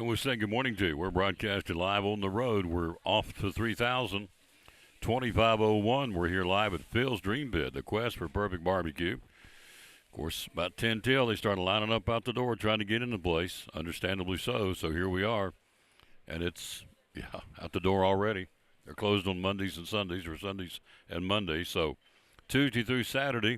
And we're saying good morning to you. We're broadcasting live on the road. We're off to 3000, 2501. We're here live at Phil's Dream Pit, the quest for perfect barbecue. Of course, about 10 till, they started lining up out the door trying to get in the place, understandably so. So here we are, and it's, out the door already. They're closed on Mondays and Sundays, or Sundays and Mondays. So Tuesday through Saturday,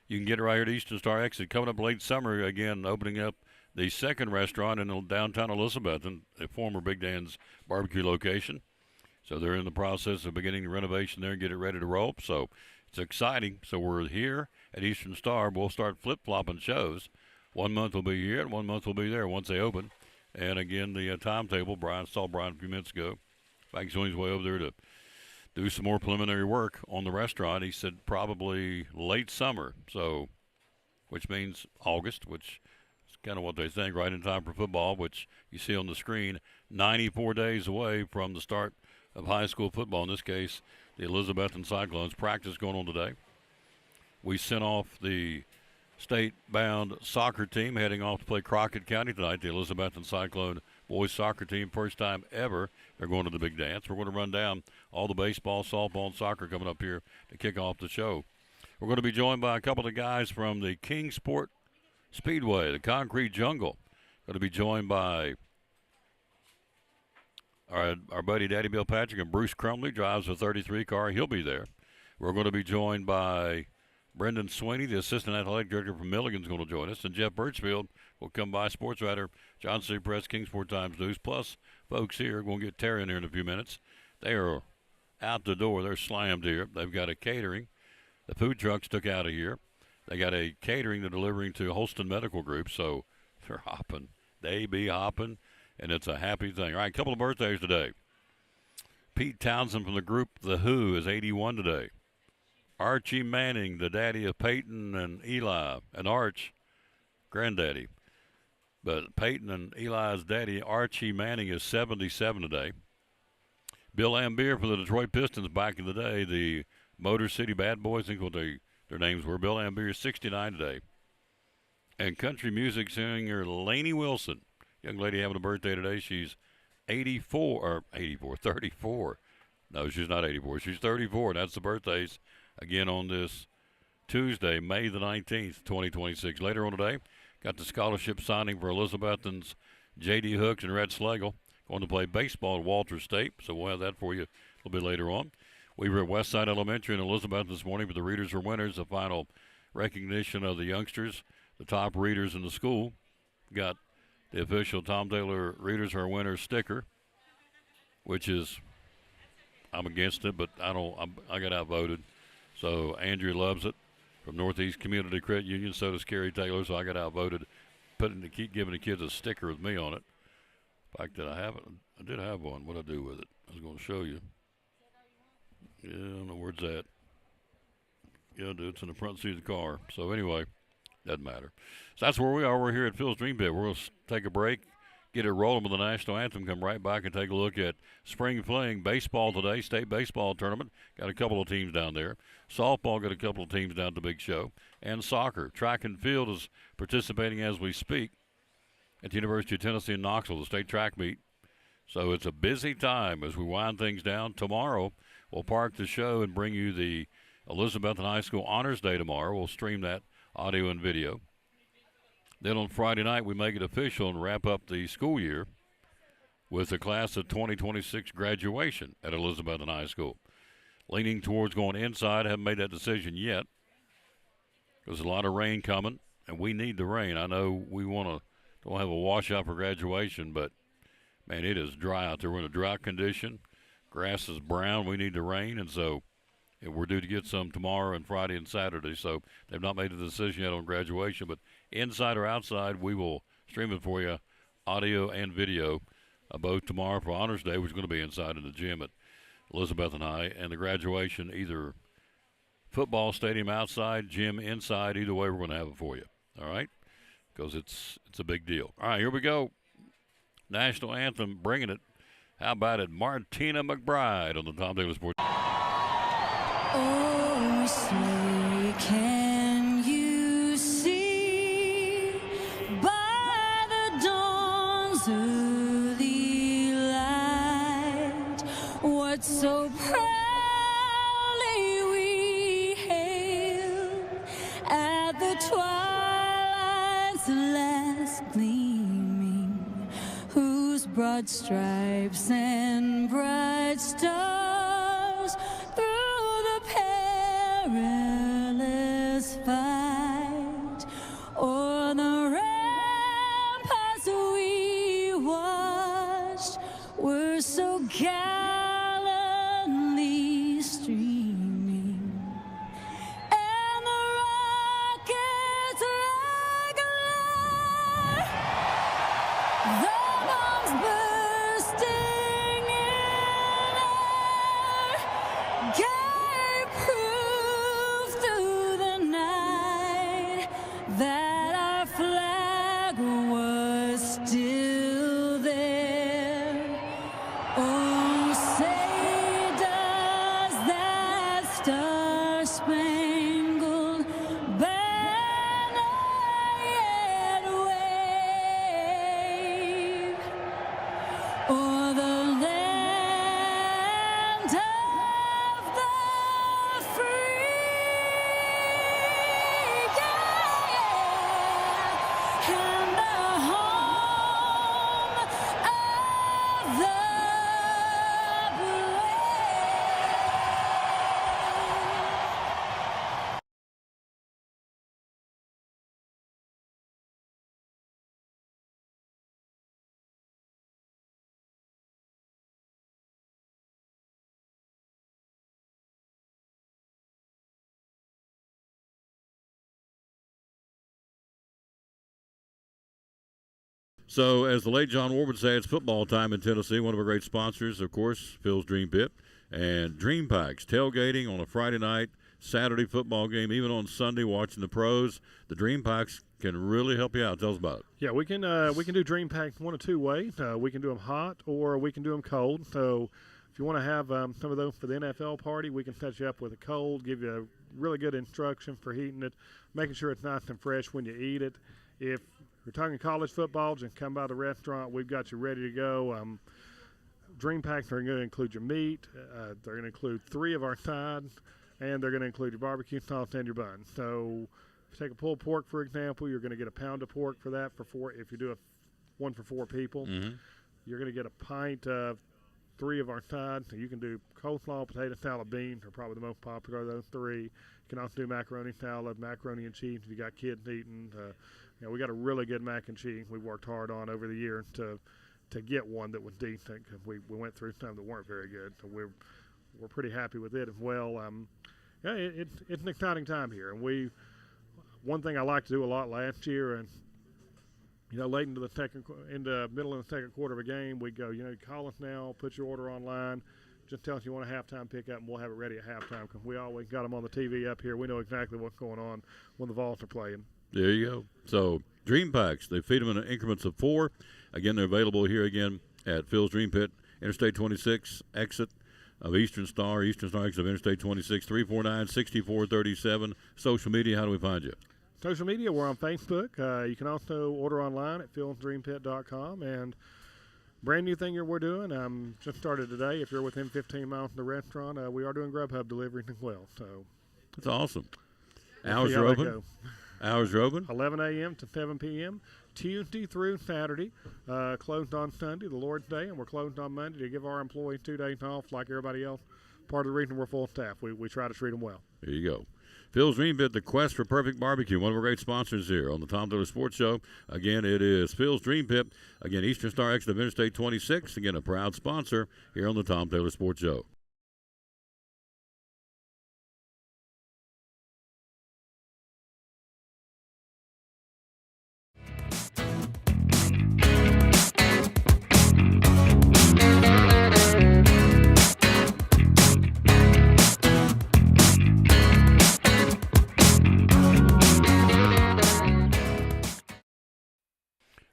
you can get it right here at Eastern Star Exit. Coming up late summer, again, opening up the second restaurant in downtown Elizabethton, a former Big Dan's barbecue location. So they're in the process of beginning the renovation there and get it ready to roll. So it's exciting. So we're here at Eastern Star. We'll start flip-flopping shows. 1 month will be here and 1 month will be there once they open. And again, the timetable, Brian saw Brian a few minutes ago. In fact, he's on his way over there to do some more preliminary work on the restaurant. He said probably late summer, so which means August, which is kind of what they think, right in time for football, which you see on the screen, 94 days away from the start of high school football. In this case, the Elizabethton Cyclones. Practice going on today. We sent off the state-bound soccer team heading off to play Crockett County tonight. The Elizabethton Cyclone boys soccer team, first time ever, they're going to the big dance. We're going to run down all the baseball, softball, and soccer coming up here to kick off the show. We're going to be joined by a couple of guys from the Kingsport Speedway, the Concrete Jungle. Going to be joined by our buddy Daddy Bill Patrick, and Bruce Crumley drives a 33 car. He'll be there. We're going to be joined by Brendan Sweeney, the assistant athletic director from Milligan, is going to join us. And Jeff Birchfield will come by, sports writer, Johnson City Press, Kingsport Times News. Plus, folks here, going to get Terry in here in a few minutes. They are out the door. They're slammed here. They've got a catering. The food trucks took out of here. They got a catering they're delivering to Holston Medical Group, so they're hopping. They be hopping, and it's a happy thing. All right, a couple of birthdays today. Pete Townsend from the group The Who is 81 today. Archie Manning, the daddy of Peyton and Eli, and Arch, granddaddy. But Peyton and Eli's daddy, Archie Manning, is 77 today. Bill Lambier for the Detroit Pistons back in the day, the Motor City Bad Boys, I think what their names were. Bill Lambier is 69 today. And country music singer Lainey Wilson, young lady having a birthday today. She's 34. No, she's not 84. She's 34, and that's the birthdays. Again on this Tuesday, May the 19th, 2026. Later on today, got the scholarship signing for Elizabethton's J.D. Hooks and Red Slagle. Going to play baseball at Walter State, so we'll have that for you a little bit later on. We were at Westside Elementary in Elizabethton this morning for the Readers are Winners, the final recognition of the youngsters, the top readers in the school. Got the official Tom Taylor Readers are Winners sticker, which is, I'm against it, but I got outvoted. So Andrew loves it from Northeast Community Credit Union. So does Kerry Taylor. So I got outvoted, keep giving the kids a sticker with me on it. In fact, did I have it? I did have one. What did I do with it? I was going to show you. Yeah, I don't know where's that. Yeah, dude, it's in the front seat of the car. So anyway, doesn't matter. So that's where we are. We're here at Phil's Dream Pit. We're going to take a break, get it rolling with the national anthem, come right back and take a look at spring fling baseball today, state baseball tournament. Got a couple of teams down there. Softball got a couple of teams down at the big show. And soccer. Track and field is participating as we speak at the University of Tennessee in Knoxville, the state track meet. So it's a busy time as we wind things down. Tomorrow, we'll park the show and bring you the Elizabethton High School Honors Day tomorrow. We'll stream that audio and video. Then on Friday night, we make it official and wrap up the school year with the class of 2026 graduation at Elizabethton High School. Leaning towards going inside. I haven't made that decision yet. There's a lot of rain coming, and we need the rain. I know we don't have a washout for graduation, but, man, it is dry out there. We're in a drought condition. Grass is brown. We need the rain, and so we're due to get some tomorrow and Friday and Saturday. So they've not made a decision yet on graduation, but inside or outside, we will stream it for you, audio and video, both tomorrow for Honors Day, which is going to be inside in the gym at Elizabethton High, and the graduation either football stadium outside, gym inside. Either way, we're going to have it for you, all right? Because it's a big deal. All right, here we go. National anthem, bringing it. How about it? Martina McBride on the Tom Taylor Sports. Oh, say, can you see by the dawn's early broad stripes and bright stars through the perilous fight, o'er the ramparts we watched were so gallantly streaming, and the rockets like a the bombs bursting in air gave proof through the night that our flag was still there. Oh, say does that star-spangled banner yet wave o'er the land of the free, yeah, and the home of the brave. So, as the late John Ward would say, it's football time in Tennessee. One of our great sponsors, of course, Phil's Dream Pit. And Dream Packs, tailgating on a Friday night, Saturday football game, even on Sunday watching the pros. The Dream Packs can really help you out. Tell us about it. Yeah, we can do Dream Pack one of two ways. We can do them hot or we can do them cold. So if you want to have some of those for the NFL party, we can set you up with a cold, give you a really good instruction for heating it, making sure it's nice and fresh when you eat it. If you're talking college football, just come by the restaurant. We've got you ready to go. Dream Packs are going to include your meat. They're going to include 3 of our sides, and they're going to include your barbecue sauce and your bun. So if you take a pulled pork, for example, you're going to get a pound of pork for that for 4. If you do one for 4 people, you're going to get a pint of 3 of our sides. So you can do coleslaw, potato salad, beans are probably the most popular of those 3. You can also do macaroni salad, macaroni and cheese if you got kids eating. We got a really good mac and cheese we worked hard on over the years to get one that was decent, because we went through some that weren't very good. So we're pretty happy with it as well. It's an exciting time here, and one thing I liked to do a lot last year, and late into the middle of the second quarter of a game, we go, call us now, put your order online, just tell us you want a halftime pickup, and we'll have it ready at halftime, because we always got them on the TV up here. We know exactly what's going on when the Vols are playing. There you go. So, Dream Packs, they feed them in increments of 4. Again, they're available here again at Phil's Dream Pit, Interstate 26, exit of Eastern Star exit of Interstate 26, 349-6437. Social media, how do we find you? Social media, we're on Facebook. You can also order online at philsdreampit.com. And brand new thing we're doing, just started today. If you're within 15 miles of the restaurant, we are doing Grubhub delivery as well. So that's awesome. We'll Hours are open. Hours are open. 11 a.m. to 7 p.m. Tuesday through Saturday. Closed on Sunday, the Lord's Day, and we're closed on Monday to give our employees 2 days off like everybody else. Part of the reason we're full staff. We try to treat them well. There you go. Phil's Dream Pit, the quest for perfect barbecue, one of our great sponsors here on the Tom Taylor Sports Show. Again, it is Phil's Dream Pit. Again, Eastern Star exit of Interstate 26. Again, a proud sponsor here on the Tom Taylor Sports Show.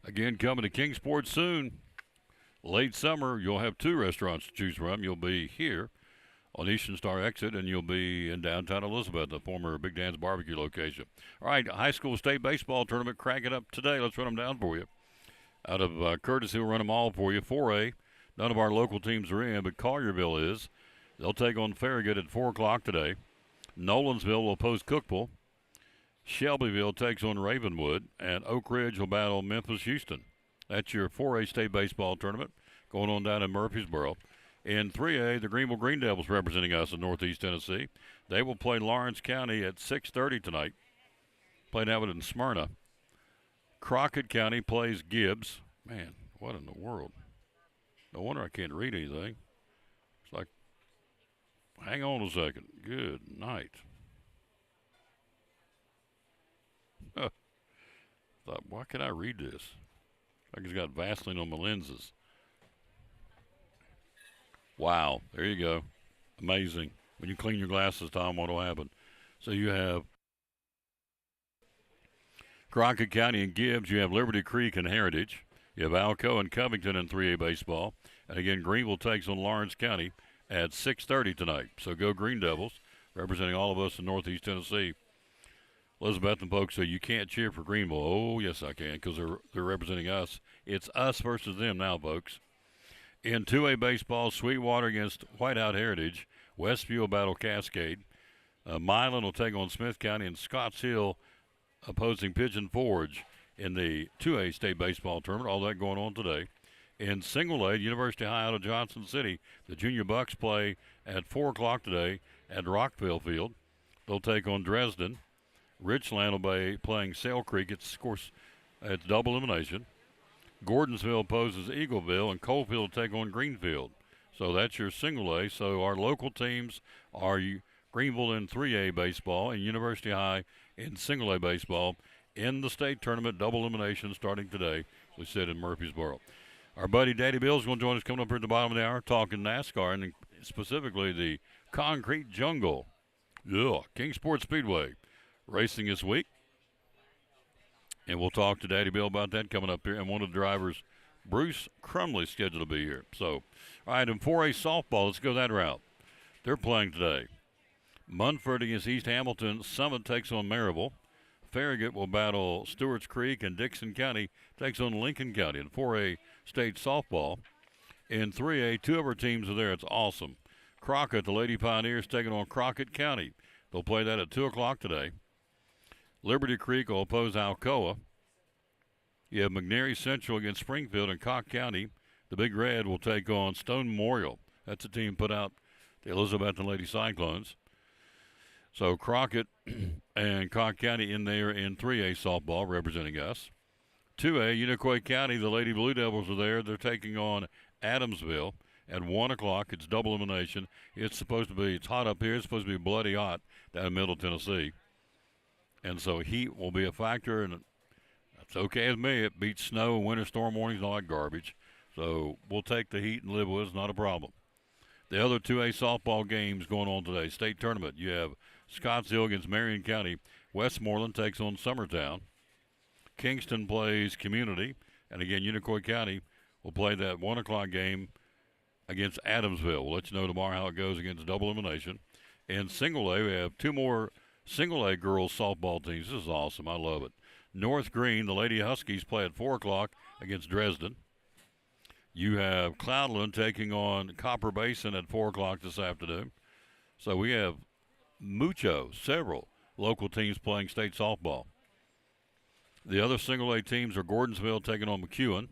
Again, coming to Kingsport soon. Late summer, you'll have 2 restaurants to choose from. You'll be here on Eastern Star exit, and you'll be in downtown Elizabeth, the former Big Dan's Barbecue location. All right, high school state baseball tournament cracking up today. Let's run them down for you. Out of Curtis, he'll run them all for you. 4A, none of our local teams are in, but Collierville is. They'll take on Farragut at 4 o'clock today. Nolensville will host Cookeville. Shelbyville takes on Ravenwood, and Oak Ridge will battle Memphis Houston. That's your 4A state baseball tournament going on down in Murfreesboro. In 3A, the Greenville Green Devils representing us in Northeast Tennessee. They will play Lawrence County at 6:30 tonight. Playing out in Smyrna. Crockett County plays Gibbs. Man, what in the world? No wonder I can't read anything. It's like, hang on a second. Good night. Thought, why can I read this? Like it's got Vaseline on my lenses. Wow, there you go. Amazing. When you clean your glasses, Tom, what will happen? So you have Crockett County and Gibbs. You have Liberty Creek and Heritage. You have Alcoa and Covington in 3A baseball. And again, Greenville takes on Lawrence County at 6:30 tonight. So go Green Devils, representing all of us in Northeast Tennessee. Elizabeth and folks say you can't cheer for Greenville. Oh, yes, I can, because they're representing us. It's us versus them now, folks. In 2A baseball, Sweetwater against Whiteout Heritage. Westview will battle Cascade. Milan will take on Smith County, and Scotts Hill opposing Pigeon Forge in the 2A state baseball tournament. All that going on today. In single A, University High out of Johnson City, the Junior Bucks play at 4 o'clock today at Rockville Field. They'll take on Dresden. Richland will be playing Sail Creek. It's, of course, it's double elimination. Gordonsville opposes Eagleville, and Coalfield will take on Greenfield. So that's your single A. So our local teams are Greenville in 3A baseball and University High in single A baseball in the state tournament, double elimination starting today, as we said, in Murfreesboro. Our buddy Daddy Bill is going to join us coming up here at the bottom of the hour talking NASCAR, and specifically the Concrete Jungle. Yeah, Kingsport Speedway racing this week. And we'll talk to Daddy Bill about that coming up here. And one of the drivers, Bruce Crumley, scheduled to be here. So, all right, in 4A softball, let's go that route. They're playing today. Munford against East Hamilton. Summit takes on Maryville. Farragut will battle Stewart's Creek, and Dixon County takes on Lincoln County in 4A state softball. In 3A, 2 of our teams are there. It's awesome. Crockett, the Lady Pioneers, taking on Crockett County. They'll play that at 2 o'clock today. Liberty Creek will oppose Alcoa. You have McNairy Central against Springfield, and Cock County. The Big Red will take on Stone Memorial. That's a team put out the Elizabethton Lady Cyclones. So Crockett and Cock County in there in 3A softball representing us. 2A, Unicoi County, the Lady Blue Devils are there. They're taking on Adamsville at 1 o'clock. It's double elimination. It's hot up here. It's supposed to be bloody hot down in Middle Tennessee. And so heat will be a factor, and that's okay with me. It beats snow and winter storm warnings and all that garbage. So we'll take the heat and live with it. It's not a problem. The other 2A softball games going on today, state tournament. You have Scottsdale against Marion County. Westmoreland takes on Summertown. Kingston plays Community. And again, Unicoi County will play that 1 o'clock game against Adamsville. We'll let you know tomorrow how it goes against double elimination. In single A, we have 2 more single A girls softball teams. This is awesome. I love it. North Green, the Lady Huskies, play at 4 o'clock against Dresden. You have Cloudland taking on Copper Basin at 4 o'clock this afternoon. So we have several local teams playing state softball. The other single A teams are Gordonsville taking on McEwen.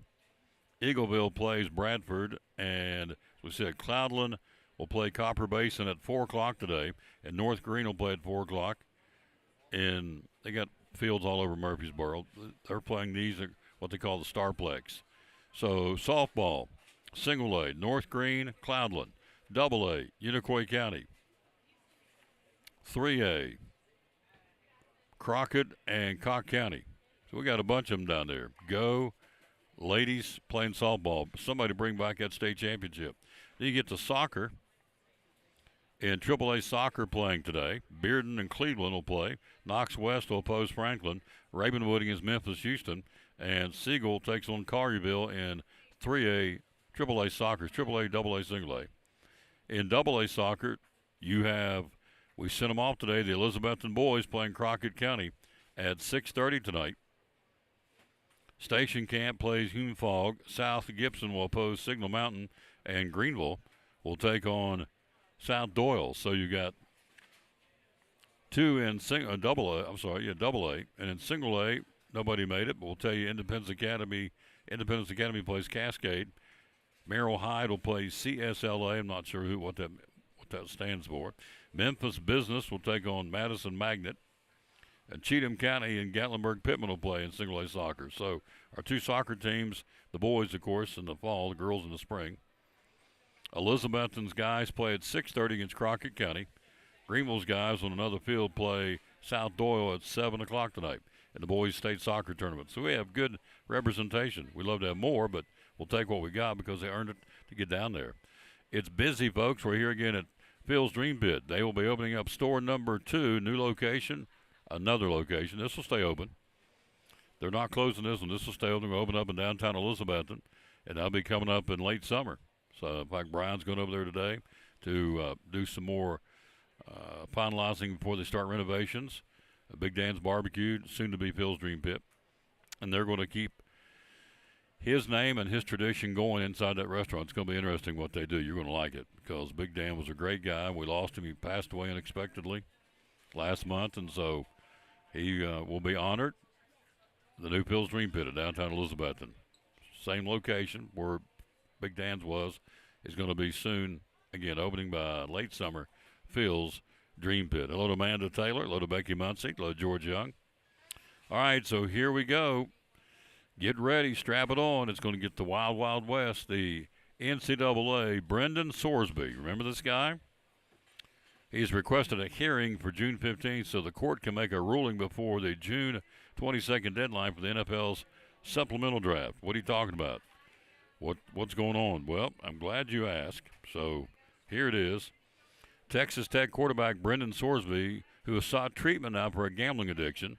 Eagleville plays Bradford. And as we said, Cloudland will play Copper Basin at 4 o'clock today. And North Green will play at 4 o'clock. And they got fields all over Murfreesboro. They're playing these, what they call the Starplex. So softball, single A, North Green, Cloudland. Double A, Unicoi County. 3A, Crockett and Cock County. So we got a bunch of them down there. Go, ladies playing softball. Somebody bring back that state championship. Then you get to soccer. In AAA soccer playing today, Bearden and Cleveland will play. Knox West will oppose Franklin. Ravenwood against Memphis Houston. And Siegel takes on Collierville in 3A AAA soccer, AAA, AA, single A. In AA soccer, we sent them off today, the Elizabethton boys playing Crockett County at 6:30 tonight. Station Camp plays Hume-Fogg. South Gibson will oppose Signal Mountain, and Greenville will take on South Doyle. So you got 2 in double A, and in single A, nobody made it, but we'll tell you Independence Academy plays Cascade. Merrill Hyde will play CSLA. I'm not sure what that stands for. Memphis Business will take on Madison Magnet. And Cheatham County and Gatlinburg Pittman will play in single A soccer. So our two soccer teams, the boys, of course, in the fall, the girls in the spring. Elizabethton's guys play at 6:30 against Crockett County. Greenville's guys on another field play South Doyle at 7 o'clock tonight in the boys' state soccer tournament. So we have good representation. We'd love to have more, but we'll take what we got because they earned it to get down there. It's busy, folks. We're here again at Phil's Dream Pit. They will be opening up store number 2, new location, another location. This will stay open. They're not closing this one. This will stay open. We'll open up in downtown Elizabethton, and that'll be coming up in late summer. So, in fact, Brian's going over there today to do some more finalizing before they start renovations. Big Dan's Barbecue, soon to be Phil's Dream Pit. And they're going to keep his name and his tradition going inside that restaurant. It's going to be interesting what they do. You're going to like it because Big Dan was a great guy. We lost him. He passed away unexpectedly last month, and so he will be honored. The new Phil's Dream Pit at downtown Elizabethton. Same location where Big Dan's was is going to be soon, again, opening by late summer, Phil's Dream Pit. Hello to Amanda Taylor. Hello to Becky Muncy. Hello to George Young. All right, so here we go. Get ready. Strap it on. It's going to get the Wild Wild West. The NCAA, Brendan Sorsby. Remember this guy? He's requested a hearing for June 15th so the court can make a ruling before the June 22nd deadline for the NFL's supplemental draft. What are you talking about? What's going on? Well, I'm glad you asked. So here it is. Texas Tech quarterback Brendan Sorsby, who has sought treatment now for a gambling addiction,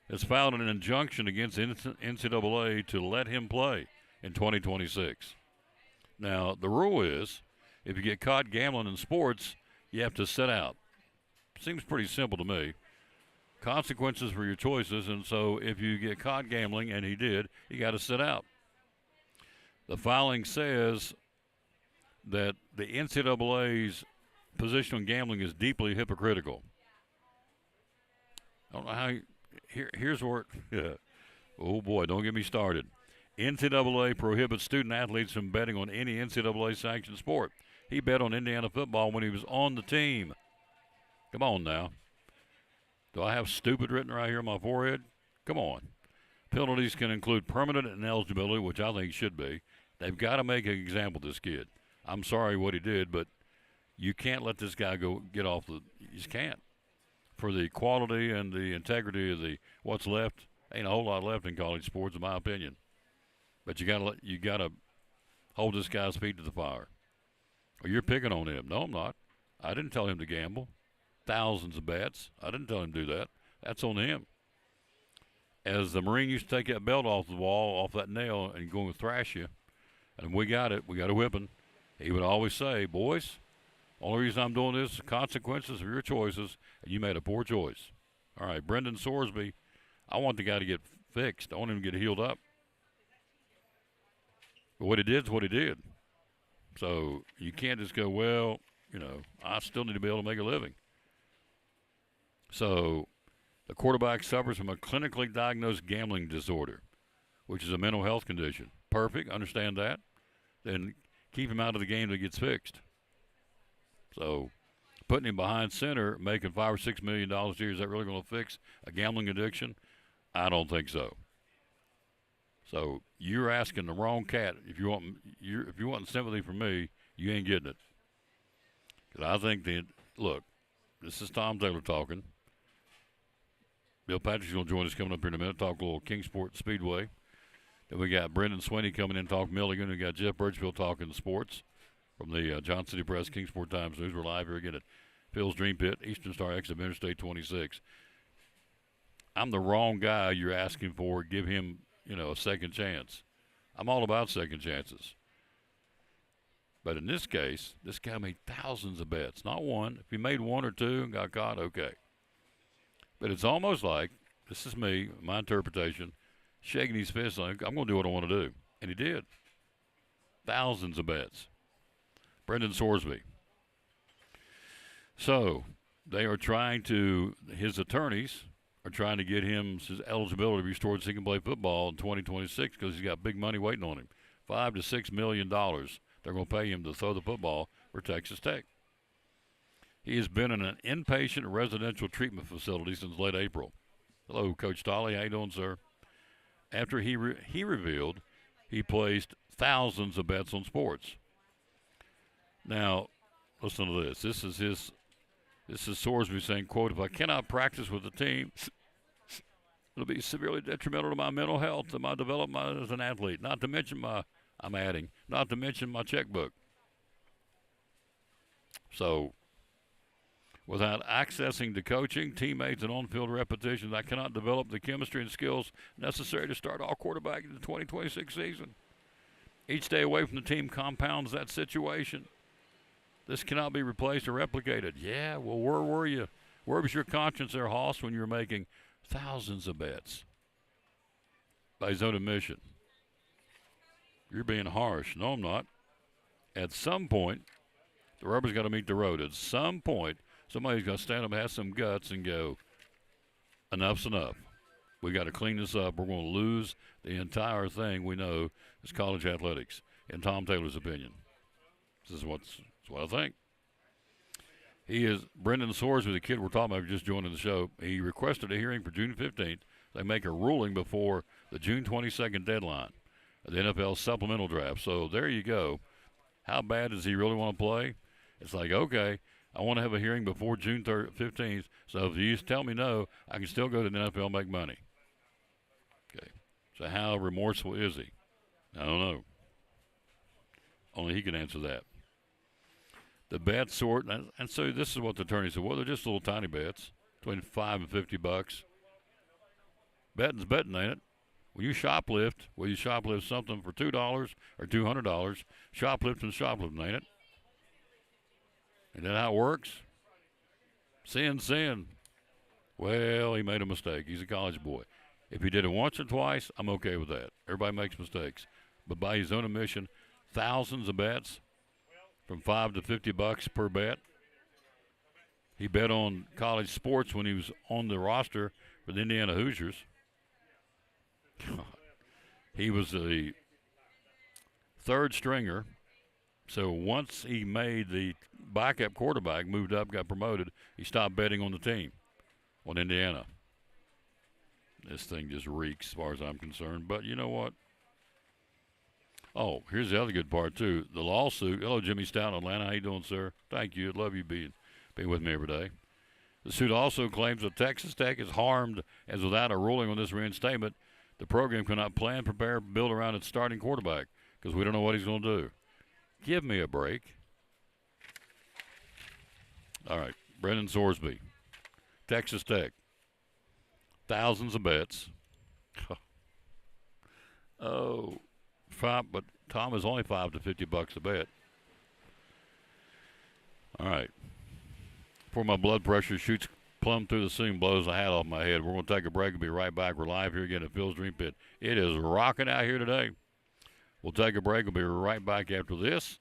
has filed an injunction against NCAA to let him play in 2026. Now, the rule is if you get caught gambling in sports, you have to sit out. Seems pretty simple to me. Consequences for your choices, and so if you get caught gambling, and he did, you got to sit out. The filing says that the NCAA's position on gambling is deeply hypocritical. I don't know how. Here's where. Oh boy, don't get me started. NCAA prohibits student athletes from betting on any NCAA sanctioned sport. He bet on Indiana football when he was on the team. Come on now. Do I have stupid written right here on my forehead? Come on. Penalties can include permanent ineligibility, which I think should be. They've got to make an example of this kid. I'm sorry what he did, but you can't let this guy get off the. You just can't. For the quality and the integrity of what's left, ain't a whole lot left in college sports, in my opinion. But you gotta hold this guy's feet to the fire. Well, you're picking on him. No, I'm not. I didn't tell him to gamble. Thousands of bets. I didn't tell him to do that. That's on him. As the Marine used to take that belt off the wall, off that nail, and go and thrash you, and we got it. We got a whipping. He would always say, boys, only reason I'm doing this is consequences of your choices, and you made a poor choice. All right, Brendan Sorsby, I want the guy to get fixed. I want him to get healed up. But what he did is what he did. So you can't just go, well, I still need to be able to make a living. So the quarterback suffers from a clinically diagnosed gambling disorder, which is a mental health condition. Perfect, understand that. Then keep him out of the game that gets fixed. So putting him behind center, making $5 or $6 million a year, is that really going to fix a gambling addiction? I don't think so. So you're asking the wrong cat. If you want sympathy from me, you ain't getting it. Because I think look, this is Tom Taylor talking. Bill Patrick's going to join us coming up here in a minute, talk a little Kingsport Speedway. Then we got Brendan Sweeney coming in, talk Milligan. We got Jeff Birchfield talking sports from the Johnson City Press, Kingsport Times News. We're live here again at Phil's Dream Pit, Eastern Star exit of Interstate 26. I'm the wrong guy you're asking for. Give him, a second chance. I'm all about second chances. But in this case, this guy made thousands of bets, not one. If he made one or two and got caught, okay. But it's almost like, this is me, my interpretation, shaking his fist like, I'm going to do what I want to do. And he did. Thousands of bets. Brendan Sorsby. So, they are his attorneys are trying to get him his eligibility restored so he can play football in 2026 because he's got big money waiting on him. $5 to $6 million they're going to pay him to throw the football for Texas Tech. He has been in an inpatient residential treatment facility since late April. Hello, Coach Tolley. How you doing, sir? After he revealed he placed thousands of bets on sports. Now, listen to this. This is Sorsby saying, quote, "If I cannot practice with the team, it'll be severely detrimental to my mental health and my development as an athlete. Not to mention my checkbook." So, without accessing to coaching, teammates, and on-field repetitions, I cannot develop the chemistry and skills necessary to start all quarterback in the 2026 season. Each day away from the team compounds that situation. This cannot be replaced or replicated. Yeah, well, where were you? Where was your conscience there, Hoss, when you were making thousands of bets? By his own admission. You're being harsh. No, I'm not. At some point, the rubber's got to meet the road. At some point, somebody's got to stand up and have some guts and go, enough's enough. We got to clean this up. We're going to lose the entire thing we know is college athletics, in Tom Taylor's opinion. This is what I think. He is Brendan Sorsby, the kid we're talking about, just joining the show. He requested a hearing for June 15th. They make a ruling before the June 22nd deadline of the NFL supplemental draft. So there you go. How bad does he really want to play? It's like, okay, I want to have a hearing before June 15th, so if you tell me no, I can still go to the NFL and make money. Okay, so how remorseful is he? I don't know. Only he can answer that. The bet sort, and so this is what the attorney said. Well, they're just little tiny bets, between $5 and $50. Betting's betting, ain't it? When you shoplift something for $2 or $200, shoplifting's shoplifting, ain't it? Ain't that how it works? Sin. Well, he made a mistake. He's a college boy. If he did it once or twice, I'm okay with that. Everybody makes mistakes. But by his own admission, thousands of bets, from $5 to $50 per bet. He bet on college sports when he was on the roster for the Indiana Hoosiers. He was the third stringer. So once he made the backup quarterback, moved up, got promoted, he stopped betting on the team, on Indiana. This thing just reeks as far as I'm concerned. But you know what? Oh, here's the other good part, too. The lawsuit. Hello, Jimmy Stout in Atlanta. How you doing, sir? Thank you. I love you being with me every day. The suit also claims that Texas Tech is harmed as without a ruling on this reinstatement, the program cannot plan, prepare, build around its starting quarterback because we don't know what he's going to do. Give me a break. All right, Brendan Sorsby, Texas Tech. Thousands of bets. Oh. But Tom is only $5 to $50 a bet. All right. Before my blood pressure shoots plumb through the ceiling, blows the hat off my head, we're going to take a break and be right back. We're live here again at Phil's Dream Pit. It is rocking out here today. We'll take a break. We'll be right back after this,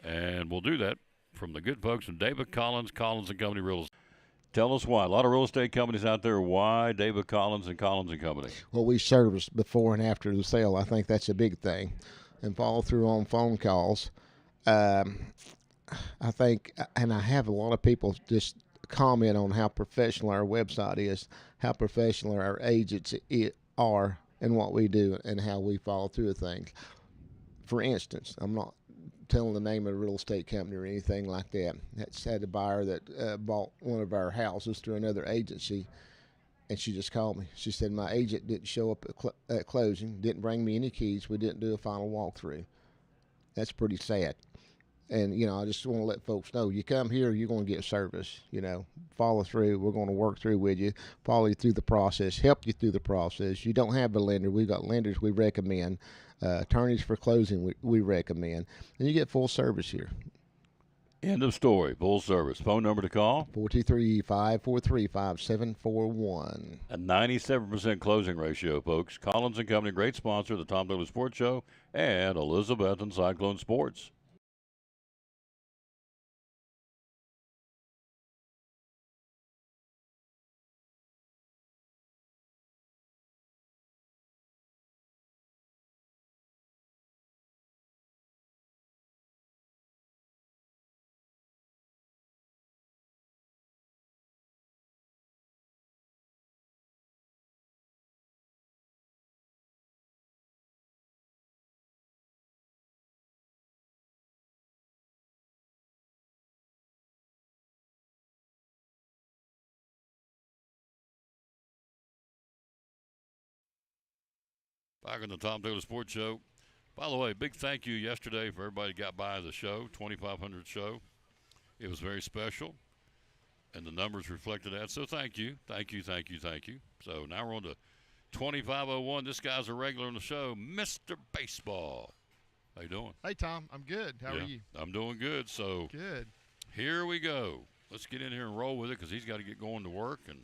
and we'll do that from the good folks from David Collins, Collins & Company Real Estate. Tell us why. A lot of real estate companies out there. Why David Collins and Collins & Company? Well, we service before and after the sale. I think that's a big thing. And follow through on phone calls. I think, and I have a lot of people just comment on how professional our website is, how professional our agents are, and what we do, and how we follow through with things. For instance, I'm not telling the name of a real estate company or anything like that. That's had a buyer that bought one of our houses through another agency, and she just called me. She said, my agent didn't show up at closing, didn't bring me any keys, we didn't do a final walkthrough. That's pretty sad. And, you know, I just want to let folks know, you come here, you're going to get service, you know, follow through. We're going to work through with you, follow you through the process, help you through the process. You don't have a lender. We've got lenders we recommend. Attorneys for closing we recommend. And you get full service here. End of story. Full service. Phone number to call? 423-543-5741. A 97% closing ratio, folks. Collins & Company, great sponsor of the Tom Taylor Sports Show and Elizabethton Cyclone Sports. Back on the Tom Taylor Sports Show. By the way, big thank you yesterday for everybody who got by the show, 2,500 show. It was very special, and the numbers reflected that. So thank you. So now we're on to 2501. This guy's a regular on the show, Mr. Baseball. How you doing? Hey, Tom. I'm good. How are you? I'm doing good. So Good. here we go. Let's get in here and roll with it because he's got to get going to work. And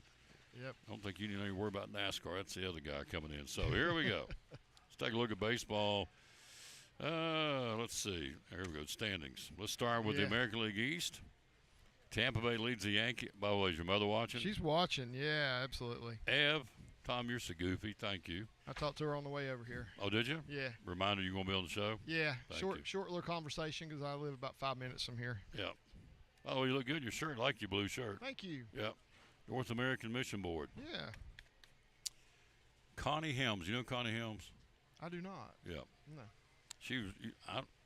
Yep. I don't think you need to worry about NASCAR. That's the other guy coming in. So here we go. Let's take a look at baseball. Let's see. There we go. Standings. Let's start with the Yeah. American League East. Tampa Bay leads the Yankees. By the way, is your mother watching? She's watching. Yeah, absolutely. Ev. Tom, you're so goofy. Thank you. I talked to her on the way over here. Oh, did you? Yeah. Reminder you're going to be on the show? Yeah. Thank short you. short little conversation because I live about 5 minutes from here. Yeah. Oh, you look good in your shirt. I like your blue shirt. Thank you. Yeah. North American Mission Board. Yeah. Connie Helms. You know Connie Helms? I do not. Yeah. No. She was.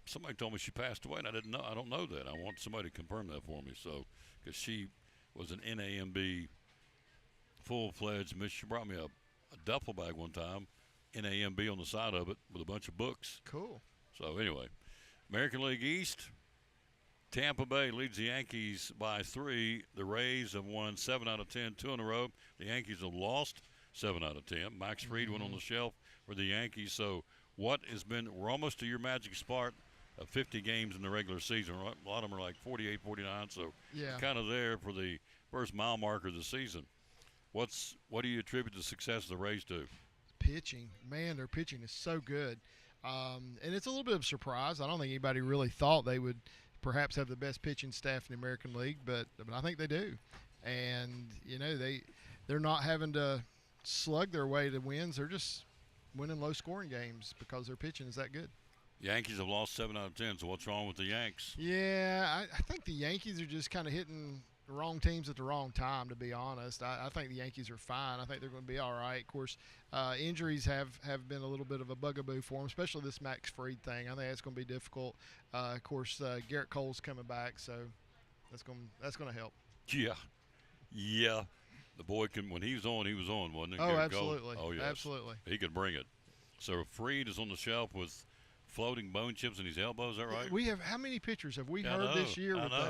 Somebody told me she passed away, and I didn't know. I don't know that. I want somebody to confirm that for me. So, because she was an NAMB full-fledged. She brought me a duffel bag one time, NAMB on the side of it with a bunch of books. Cool. So anyway, American League East. Tampa Bay leads the Yankees by 3. The Rays have won 7 out of 10, 2 in a row. The Yankees have lost 7 out of 10. Max Fried went on the shelf for the Yankees. So what has been, we're almost to your magic spot of 50 games in the regular season. A lot of them are like 48, 49. So Yeah. kind of there for the first mile marker of the season. What do you attribute the success of the Rays to? Pitching. Man, their pitching is so good. And it's a little bit of a surprise. I don't think anybody really thought they would perhaps have the best pitching staff in the American League, but I think they do. And, you know, they're not having to slug their way to wins. They're just winning low-scoring games because their pitching is that good. Yankees have lost 7 out of 10, so what's wrong with the Yanks? Yeah, I think the Yankees are just kind of hitting the wrong teams at the wrong time, to be honest. I think the Yankees are fine. I think they're going to be all right. Of course, injuries have been a little bit of a bugaboo for them, especially this Max Fried thing. I think that's going to be difficult. Of course, Garrett Cole's coming back, so that's going to help. Yeah. The boy when he was on, wasn't it? Oh, Garrett Cole? absolutely. Oh, yes. Absolutely. He could bring it. So Fried is on the shelf with floating bone chips in his elbow. Is that right? We have how many pitchers have we I heard know, this year I with know.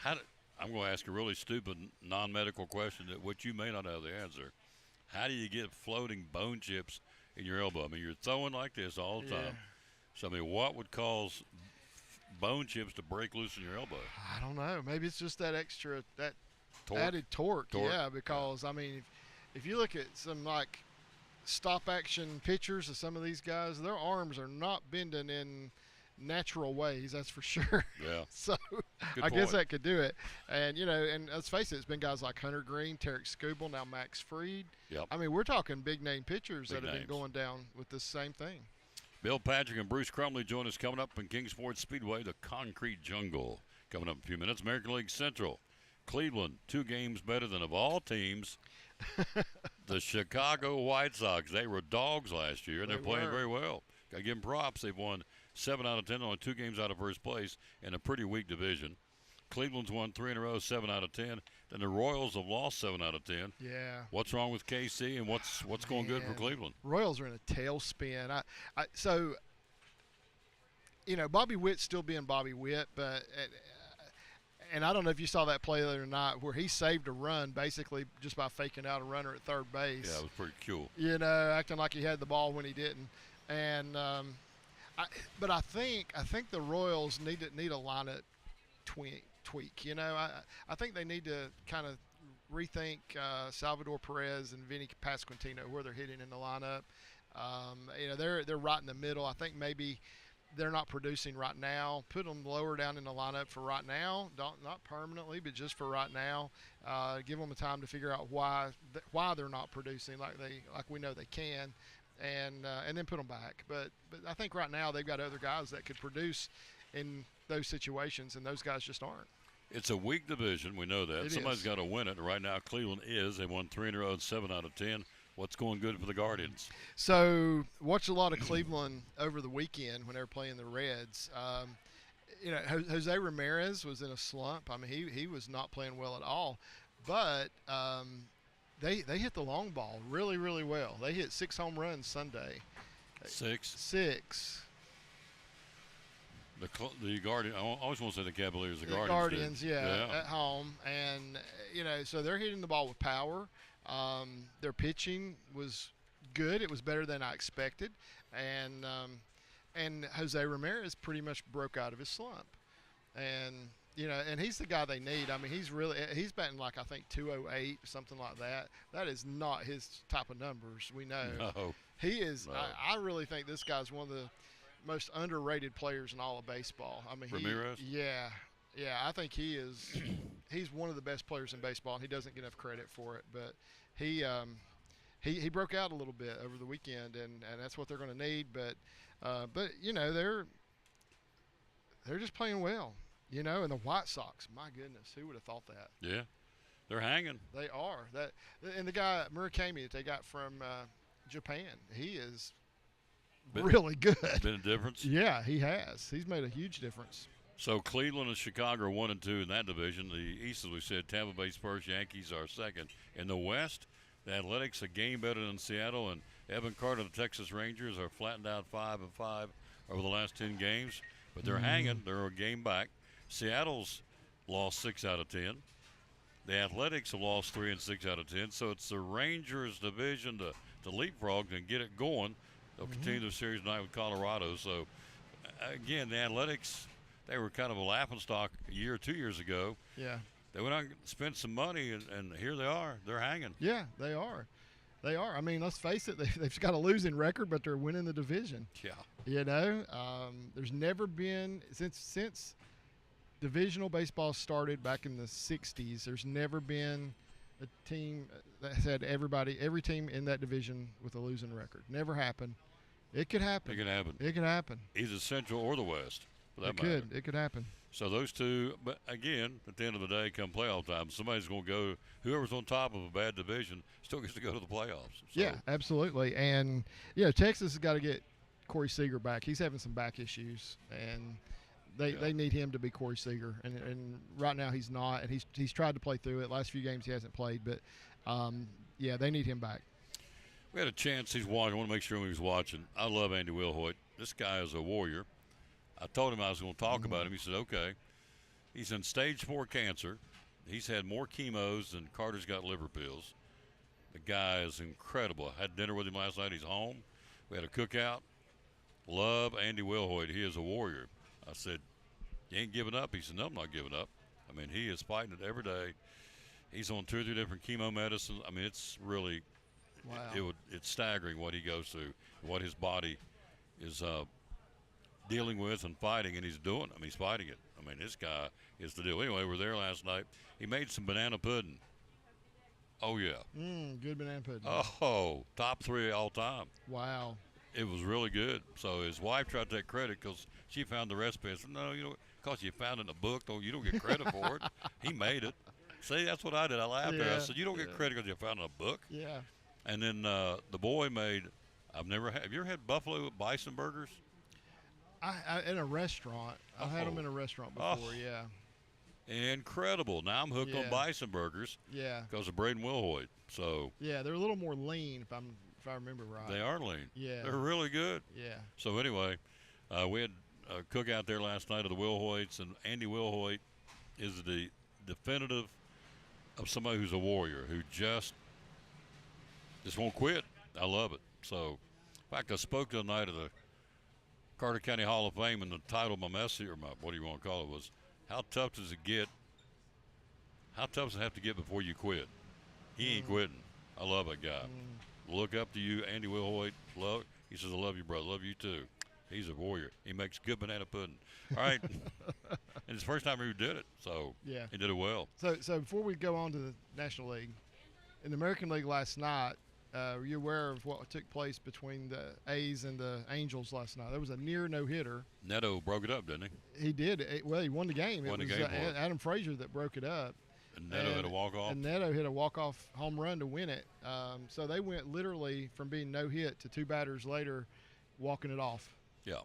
that? I'm going to ask a really stupid non-medical question that which you may not have the answer. How do you get floating bone chips in your elbow? I mean, you're throwing like this all the time. Yeah. So, I mean, what would cause bone chips to break loose in your elbow? I don't know. Maybe it's just that extra Torque? added torque. Torque. Yeah, because I mean, if you look at some like stop action pitchers of some of these guys, their arms are not bending in natural ways. That's for sure. Yeah. So Good I guess point. that could do it. And you know, and let's face it, it's been guys like Hunter Green, Tarek Skubal, now Max Fried. Yep. I mean, we're talking big name pitchers Big that have names. been going down with this same thing. Bill Patrick and Bruce Crumley join us coming up in Kingsport Speedway, the Concrete Jungle. Coming up in a few minutes, American League Central. Cleveland, 2 games better than, of all teams, the Chicago White Sox. They were dogs last year, and they're They playing were. very well. Got to give them props. They've won 7 out of 10, only 2 games out of first place in a pretty weak division. Cleveland's won 3 in a row, 7 out of 10. Then the Royals have lost 7 out of 10. Yeah. What's wrong with KC, and what's going good for Man. Cleveland? Royals are in a tailspin. So, you know, Bobby Witt's still being Bobby Witt, but and I don't know if you saw that play the other night where he saved a run basically just by faking out a runner at third base. Yeah, it was pretty cool. You know, acting like he had the ball when he didn't. And but I think the Royals need a lineup tweak. You know, I think they need to kind of rethink Salvador Perez and Vinny Pasquantino where they're hitting in the lineup. You know, they're right in the middle. I think maybe they're not producing right now. Put them lower down in the lineup for right now. Not permanently, but just for right now. Give them the time to figure out why they're not producing like we know they can, and then put them back. But I think right now they've got other guys that could produce in those situations, and those guys just aren't. It's a weak division. We know that. It Somebody's is. got to win it. And right now, Cleveland is. They won 3 in a row, 7 out of 10. What's going good for the Guardians? So watched a lot of Cleveland over the weekend when they were playing the Reds. You know, Jose Ramirez was in a slump. I mean, he was not playing well at all. But they hit the long ball really, really well. They hit 6 home runs Sunday. 6. 6. The Guardian. I always want to say the Cavaliers. The The Guardians. Guardians, did. at home, and so they're hitting the ball with power. Their pitching was good. It was better than I expected, and Jose Ramirez pretty much broke out of his slump, and and he's the guy they need. I mean, he's batting like I think 208, something like that. That is not his type of numbers. We know No. he is. No. I really think this guy's one of the most underrated players in all of baseball. I mean, Ramirez? Yeah, I think he is. He's one of the best players in baseball, and he doesn't get enough credit for it. But he broke out a little bit over the weekend, and that's what they're going to need. But they're just playing well. And the White Sox, my goodness, who would have thought that? Yeah. They're hanging. They are. And the guy Murakami that they got from Japan, he is really good. Been a difference. Yeah, he has. He's made a huge difference. So Cleveland and Chicago are 1 and 2 in that division. The East, as we said, Tampa Bay Spurs, Yankees are second. In the West, the Athletics a game better than Seattle, and Evan Carter, the Texas Rangers, are flattened out 5-5 over the last 10 games. But they're hanging. They're a game back. Seattle's lost 6 out of 10. The Athletics have lost 3 and 6 out of 10. So it's the Rangers division to leapfrog and get it going. They'll continue their series tonight with Colorado. So, again, the Athletics, they were kind of a laughingstock a year or 2 years ago. Yeah. They went out and spent some money, and here they are. They're hanging. Yeah, they are. They are. I mean, let's face it. They've got a losing record, but they're winning the division. Yeah. There's never been since divisional baseball started back in the '60s. There's never been a team that had every team in that division with a losing record. Never happened. It could happen. It can happen. It could happen. Either Central or the West, for that It matter. could. It could happen. So those two, but again, at the end of the day, come playoff time, somebody's going to go. Whoever's on top of a bad division still gets to go to the playoffs. So, Yeah, absolutely. And Texas has got to get Corey Seager back. He's having some back issues, and they need him to be Corey Seager. And right now he's not, and he's tried to play through it. Last few games he hasn't played, but they need him back. We had a chance. He's watching. I want to make sure he was watching. I love Andy Wilhoit. This guy is a warrior. I told him I was going to talk about him. He said, okay. He's in stage 4 cancer. He's had more chemos than Carter's got liver pills. The guy is incredible. I had dinner with him last night. He's home. We had a cookout. Love Andy Wilhoit. He is a warrior. I said, you ain't giving up? He said, no, I'm not giving up. I mean, he is fighting it every day. He's on 2 or 3 different chemo medicines. I mean, it's really it's staggering what he goes through, what his body is dealing with and fighting, and he's doing it. I mean, he's fighting it. I mean, this guy is the deal. Anyway, we were there last night. He made some banana pudding. Oh, yeah. Good banana pudding. Oh, top 3 all time. Wow. It was really good. So his wife tried to take credit because she found the recipe. I said, no, because you found it in a book, you don't get credit for it. He made it. See, that's what I did. I laughed at her. I said, you don't get credit because you found it in a book. Yeah. And then the boy made, have you ever had buffalo bison burgers? I in a restaurant. I've had them in a restaurant before, yeah. Incredible. Now I'm hooked on bison burgers. Yeah. Because of Braden Wilhoit. So yeah, they're a little more lean if I remember right. they are lean. Yeah. They're really good. Yeah. So anyway, we had a cookout there last night of the Wilhoits, and Andy Wilhoit is the definitive of somebody who's a warrior who just won't quit. I love it. So, in fact, I spoke the night of the Carter County Hall of Fame, and the title of my message, or what do you want to call it, was how tough does it get? How tough does it have to get before you quit? He ain't quitting. I love that guy. Look up to you, Andy Wilhoit. He says, I love you, brother. Love you too. He's a warrior. He makes good banana pudding. All right. And it's the first time he did it, so he did it well. So before we go on to the National League, in the American League last night, were you aware of what took place between the A's and the Angels last night? There was a near no-hitter. Neto broke it up, didn't he? He did. He won the game. Won it the was game for it. Adam Frazier that broke it up. And Neto had a walk-off. And Neto hit a walk-off home run to win it. So they went literally from being no-hit to 2 batters later walking it off. Yeah.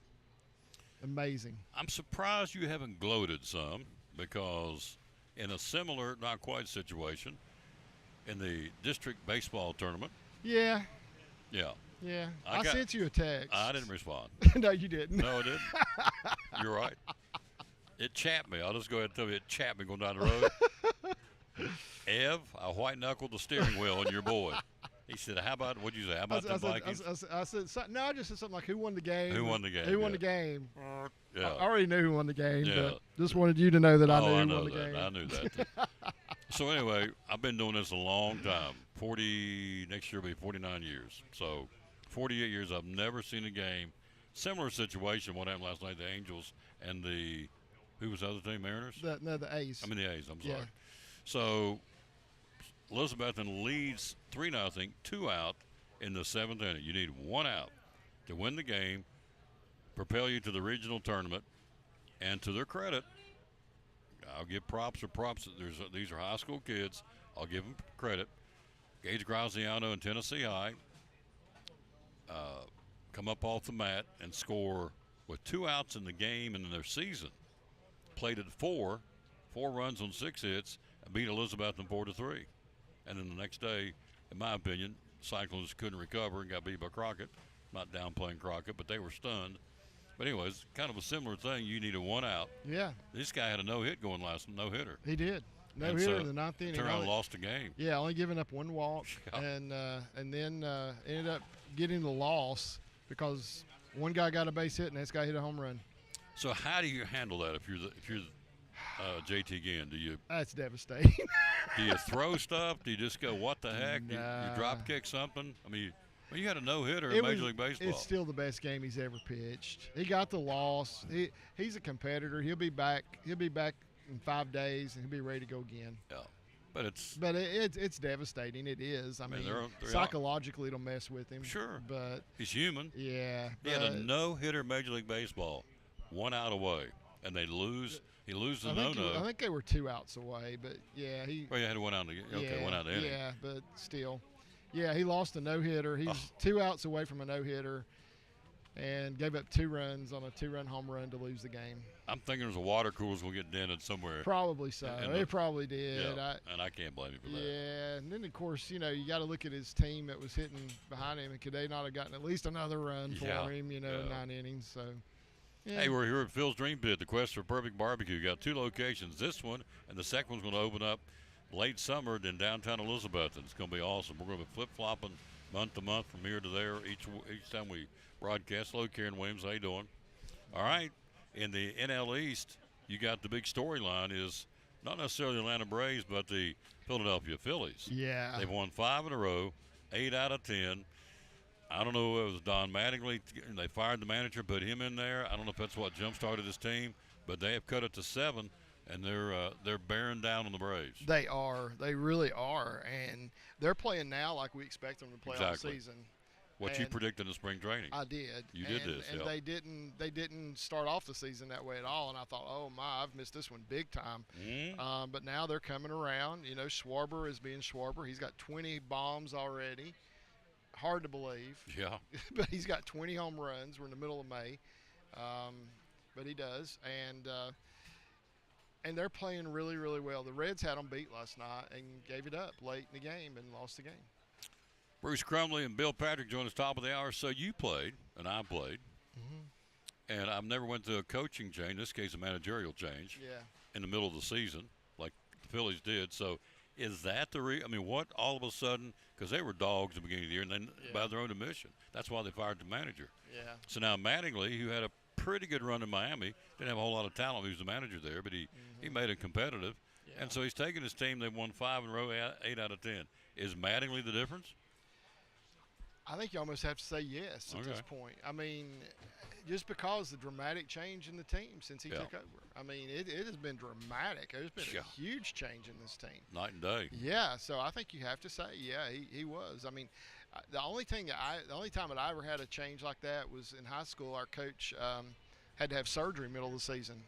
Amazing. I'm surprised you haven't gloated some, because in a similar, not quite situation, in the district baseball tournament. Yeah, Yeah, yeah. I I got- sent you a text. I didn't respond. No, you didn't. No, I didn't. You're right. It chapped me. I'll just go ahead and tell you, it chapped me going down the road. Ev, I white knuckled the steering wheel on your boy. He said, "How about what'd you say? How about the Vikings?" I said, no, I just said something like, who won the game? Who won the game, Who won yeah. the game? Yeah. I already knew who won the game, Yeah. but just wanted you to know that I knew I who know won the that. game. I knew that. So anyway, I've been doing this a long time. 40 next year will be 49 years. So 48 years. I've never seen a game. Similar situation. What happened last night? The Angels and the who was the other team? Mariners. The A's. I mean the A's. I'm sorry. Yeah. So Elizabethton leads 3-0, 2 out in the 7th inning. You need 1 out to win the game, propel you to the regional tournament, and to their credit, I'll give props. These are high school kids. I'll give them credit. Gage Graziano and Tennessee High come up off the mat and score with 2 outs in the game and in their season. Played at 4 runs on 6 hits, and beat Elizabethton 4-3. And then the next day, in my opinion, Cyclones couldn't recover and got beat by Crockett. Not downplaying Crockett, but they were stunned. But anyways, kind of a similar thing. You need a 1 out. Yeah, This guy had a no-hit going last no-hitter. he did. No And hitter so in the 9th inning. Turned around and Only- lost the game. Yeah, only giving up 1 walk, Yeah. and then ended up getting the loss because one guy got a base hit and this guy hit a home run. So how do you handle that if you're JT Gann? Do you That's devastating. throw stuff? Do you just go, what the heck? You Nah. drop kick something? I mean, well, you had a no-hitter It in was- Major League Baseball. It's still the best game he's ever pitched. He got the loss. He's a competitor. He'll be back. He'll be back in 5 days, and he'll be ready to go again. Yeah. But it's But it's devastating. It is. I mean, they're psychologically, it'll mess with him. Sure. But he's human. yeah, He had a but no-hitter in Major League Baseball, 1 out away, and they lose. He loses I the think, no-no. I think they were 2 outs away. But yeah, he. Well, you had 1 out. Okay, yeah, 1 out of the inning. Yeah, but still, yeah, he lost a no hitter. He's Oh. 2 outs away from a no hitter, and gave up 2 runs on a 2-run home run to lose the game. I'm thinking there's a water cooler's gonna get dented somewhere. Probably so. And It probably did. Yeah, and I can't blame you for that. Yeah, and then of course, you got to look at his team that was hitting behind him, and could they not have gotten at least another run for Yeah, him? In yeah. 9 innings. So, yeah. Hey, we're here at Phil's Dream Pit, the quest for perfect barbecue. Got 2 locations. This one and the second one's going to open up late summer in downtown Elizabeth. It's going to be awesome. We're going to be flip-flopping month to month from here to there each time we broadcast. Hello, Karen Williams. How you doing? All right. In the NL East, you got the big storyline is not necessarily the Atlanta Braves, but the Philadelphia Phillies. Yeah. They've won 5 in a row, 8 out of 10. I don't know if it was Don Mattingly. They fired the manager, put him in there. I don't know if that's what jump-started his team, but they have cut it to 7, and they're bearing down on the Braves. They are. They really are, and they're playing now like we expect them to play Exactly. all season. What you and predicted in spring training. I did. You did and, this, and yeah. they didn't start off the season that way at all. And I thought, oh my, I've missed this one big time. Mhm. But now they're coming around. Schwarber is being Schwarber. He's got 20 bombs already. Hard to believe, Yeah. but he's got 20 home runs. We're in the middle of May, but he does. And they're playing really, really well. The Reds had them beat last night and gave it up late in the game and lost the game. Bruce Crumley and Bill Patrick joined us top of the hour. So you played, and I played. And I've never went through a coaching change, in this case a managerial change, Yeah. in the middle of the season, like the Phillies did. So is that I mean, what all of a sudden, because they were dogs at the beginning of the year, and then Yeah. by their own admission, that's why they fired the manager. Yeah. So now Mattingly, who had a pretty good run in Miami, didn't have a whole lot of talent. He was the manager there, but he made it competitive. Yeah. And so he's taken his team. They've won 5 in a row, 8 out of 10. Is Mattingly the difference? I think you almost have to say yes at this Okay. point. I mean, just because the dramatic change in the team since he Yeah. took over. I mean, it has been dramatic. There's been Yeah. a huge change in this team. Night and day. Yeah, so I think you have to say, yeah, he was. I mean, the only time that I ever had a change like that was in high school. Our coach had to have surgery middle of the season,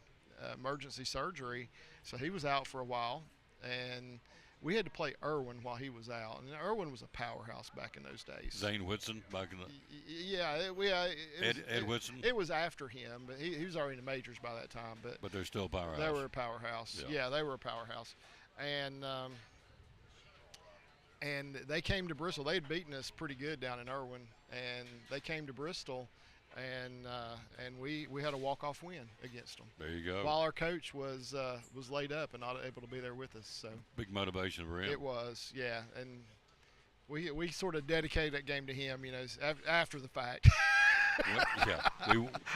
emergency surgery, so he was out for a while, and we had to play Irwin while he was out. And Irwin was a powerhouse back in those days. Zane Whitson back in the Ed Whitson. It was after him, but he was already in the majors by that time. But they're still powerhouse. they were a powerhouse. Yeah. Yeah, they were a powerhouse. And and they came to Bristol. They had beaten us pretty good down in Irwin, and they came to Bristol, and we had a walk-off win against them. There you go. While our coach was laid up and not able to be there with us. So Big motivation for him. it was, yeah, and we sort of dedicated that game to him, after the fact.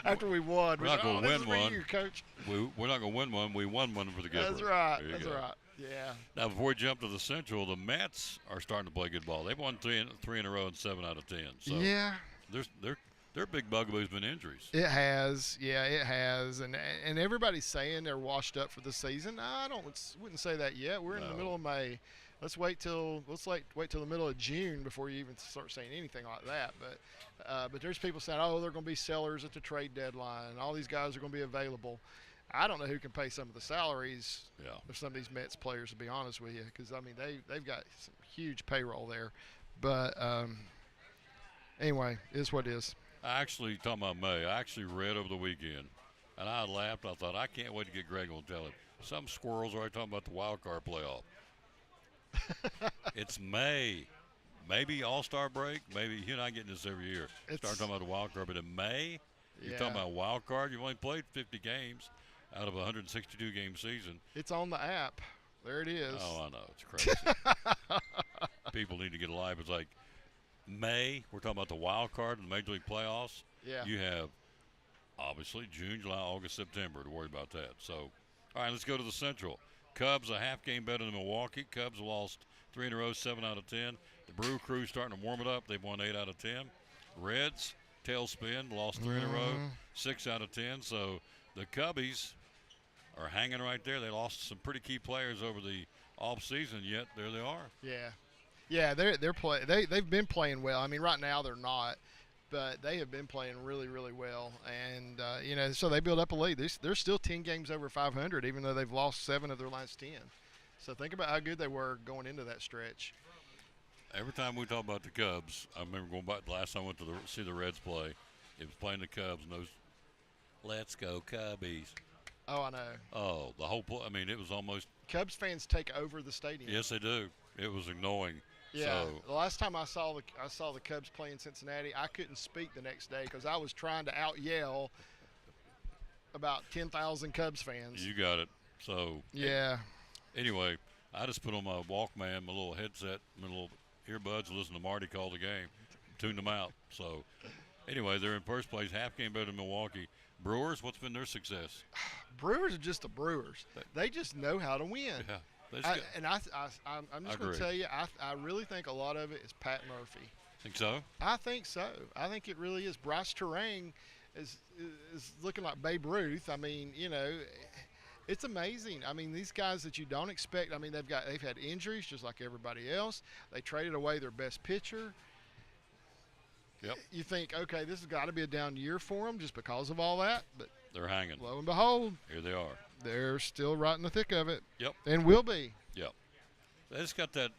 After we won, We're not going to win one. You, coach. We're not going to win one. We won one for the good. That's right. There you That's go. right. Yeah. Now, before we jump to the Central, the Mets are starting to play good ball. They've won three in a row and 7 out of 10. So Yeah. their big bugaboo's been injuries. It has, yeah, it has, and everybody's saying they're washed up for the season. I wouldn't say that yet. We're in the No. middle of May. Let's wait till the middle of June before you even start saying anything like that. But there's people saying, oh, they're going to be sellers at the trade deadline. All these guys are going to be available. I don't know who can pay some of the salaries Yeah. of some of these Mets players, to be honest with you, because I mean they've got some huge payroll there. But anyway, it is what it is. Talking about May, I actually read over the weekend, and I laughed. I thought, I can't wait to get Greg on tell him. Some squirrels are already talking about the wild card playoff. It's May. Maybe All-Star break. Maybe you and I getting this every year. Start talking about the wild card, but in May, you're talking about wild card. You've only played 50 games out of a 162-game season. It's on the app. There it is. Oh, I know. It's crazy. People need to get alive. It's like May, we're talking about the wild card in the Major League playoffs. Yeah. You have, obviously, June, July, August, September to worry about that. So, all right, let's go to the Central. Cubs a half game better than Milwaukee. Cubs lost 3 in a row, 7 out of 10. The Brew Crew starting to warm it up. They've won 8 out of 10. Reds, tailspin, lost 3 in a row, 6 out of 10. So the Cubbies are hanging right there. They lost some pretty key players over the off season, yet there they are. Yeah, they've been playing well. I mean, right now they're not, but they have been playing really, really well. And so they build up a lead. They're still 10 games over 500, even though they've lost 7 of their last 10. So think about how good they were going into that stretch. Every time we talk about the Cubs, I remember going back the last time I went to see the Reds play. It was playing the Cubs, and those "Let's go Cubbies." Oh, I know. Oh, the whole I mean, it was almost. Cubs fans take over the stadium. Yes, they do. It was annoying. Yeah. So, The last time I saw the Cubs play in Cincinnati, I couldn't speak the next day because I was trying to out yell about 10,000 Cubs fans. you got it. So Yeah. Anyway, I just put on my Walkman, my little headset, my little earbuds, and listen to Marty call the game, tune them out. So anyway, they're in first place, half game better than Milwaukee. Brewers, what's been their success? Brewers are just the Brewers. They just know how to win. Yeah, they I'm just just going to tell you, I really think a lot of it is Pat Murphy. think so. I think so. I think it really is. Bryce Terang is looking like Babe Ruth. I mean, it's amazing. I mean, these guys that you don't expect. I mean, they've had injuries just like everybody else. They traded away their best pitcher. Yep, You think, okay, this has got to be a down year for them just because of all that. But they're hanging. lo and behold, Here they are. they're still right in the thick of it. Yep. And will be. Yep. They just got that.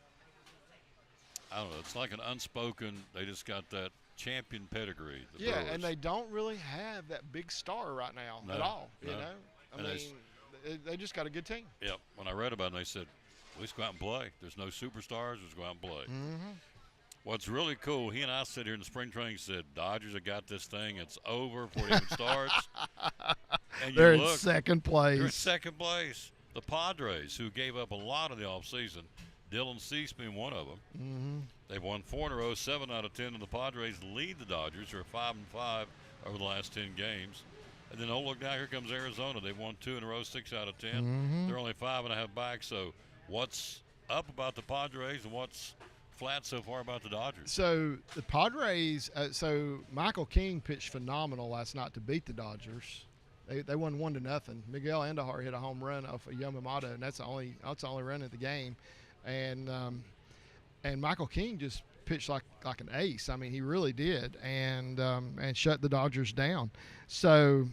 I don't know. It's like an unspoken. They just got that champion pedigree. The Yeah, Brewers. and they don't really have that big star right now No, at all. no. I And mean, they just got a good team. Yep. When I read about it, they said, let's go out and play. There's no superstars. Let's go out and play. Mm-hmm. What's really cool, he and I sit here in the spring training and said, Dodgers have got this thing. It's over before it even starts. And They're you in look, second they're in place. second place. The Padres, who gave up a lot of the offseason, Dylan Cease being one of them. Mm-hmm. They've won 4 in a row, 7 out of 10, and the Padres lead the Dodgers, who are 5-5 over the last 10 games. And then, oh, look now, here comes Arizona. They've won 2 in a row, 6 out of 10. Mm-hmm. They're only 5.5 back. So what's up about the Padres and what's flat so far about the Dodgers? So the Padres. So Michael King pitched phenomenal last night to beat the Dodgers. They won 1-0. Miguel Andujar hit a home run off of Yamamoto, and that's the only run of the game. And Michael King just pitched like an ace. I mean, he really did, and shut the Dodgers down. So,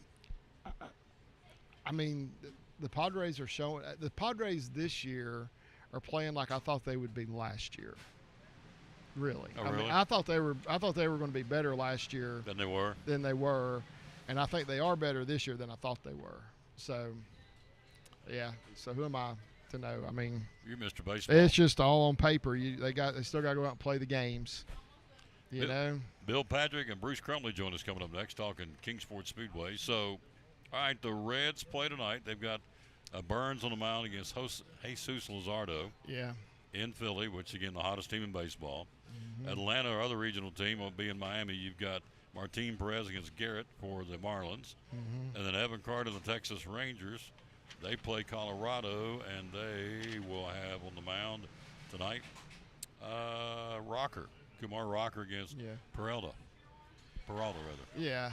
I mean, the Padres are showing. The Padres this year are playing like I thought they would be last year. Really. Oh, I mean, really? I thought they were going to be better last year Than they were. than they were, and I think they are better this year than I thought they were. So, yeah. So who am I? to know. I mean, You're Mr. Baseball. it's just all on paper. They still got to go out and play the games. You know. Bill Patrick and Bruce Crumley join us coming up next, talking Kingsport Speedway. So, all right, the Reds play tonight. They've got Burns on the mound against Jesus Luzardo Yeah. in Philly, which, again, the hottest team in baseball. Mm-hmm. Atlanta, our other regional team, will be in Miami. You've got Martin Perez against Garrett for the Marlins. Mm-hmm. And then Evan Carter, the Texas Rangers. They play Colorado, and they will have on the mound tonight Kumar Rocker against Yeah. Peralta, rather. Yeah.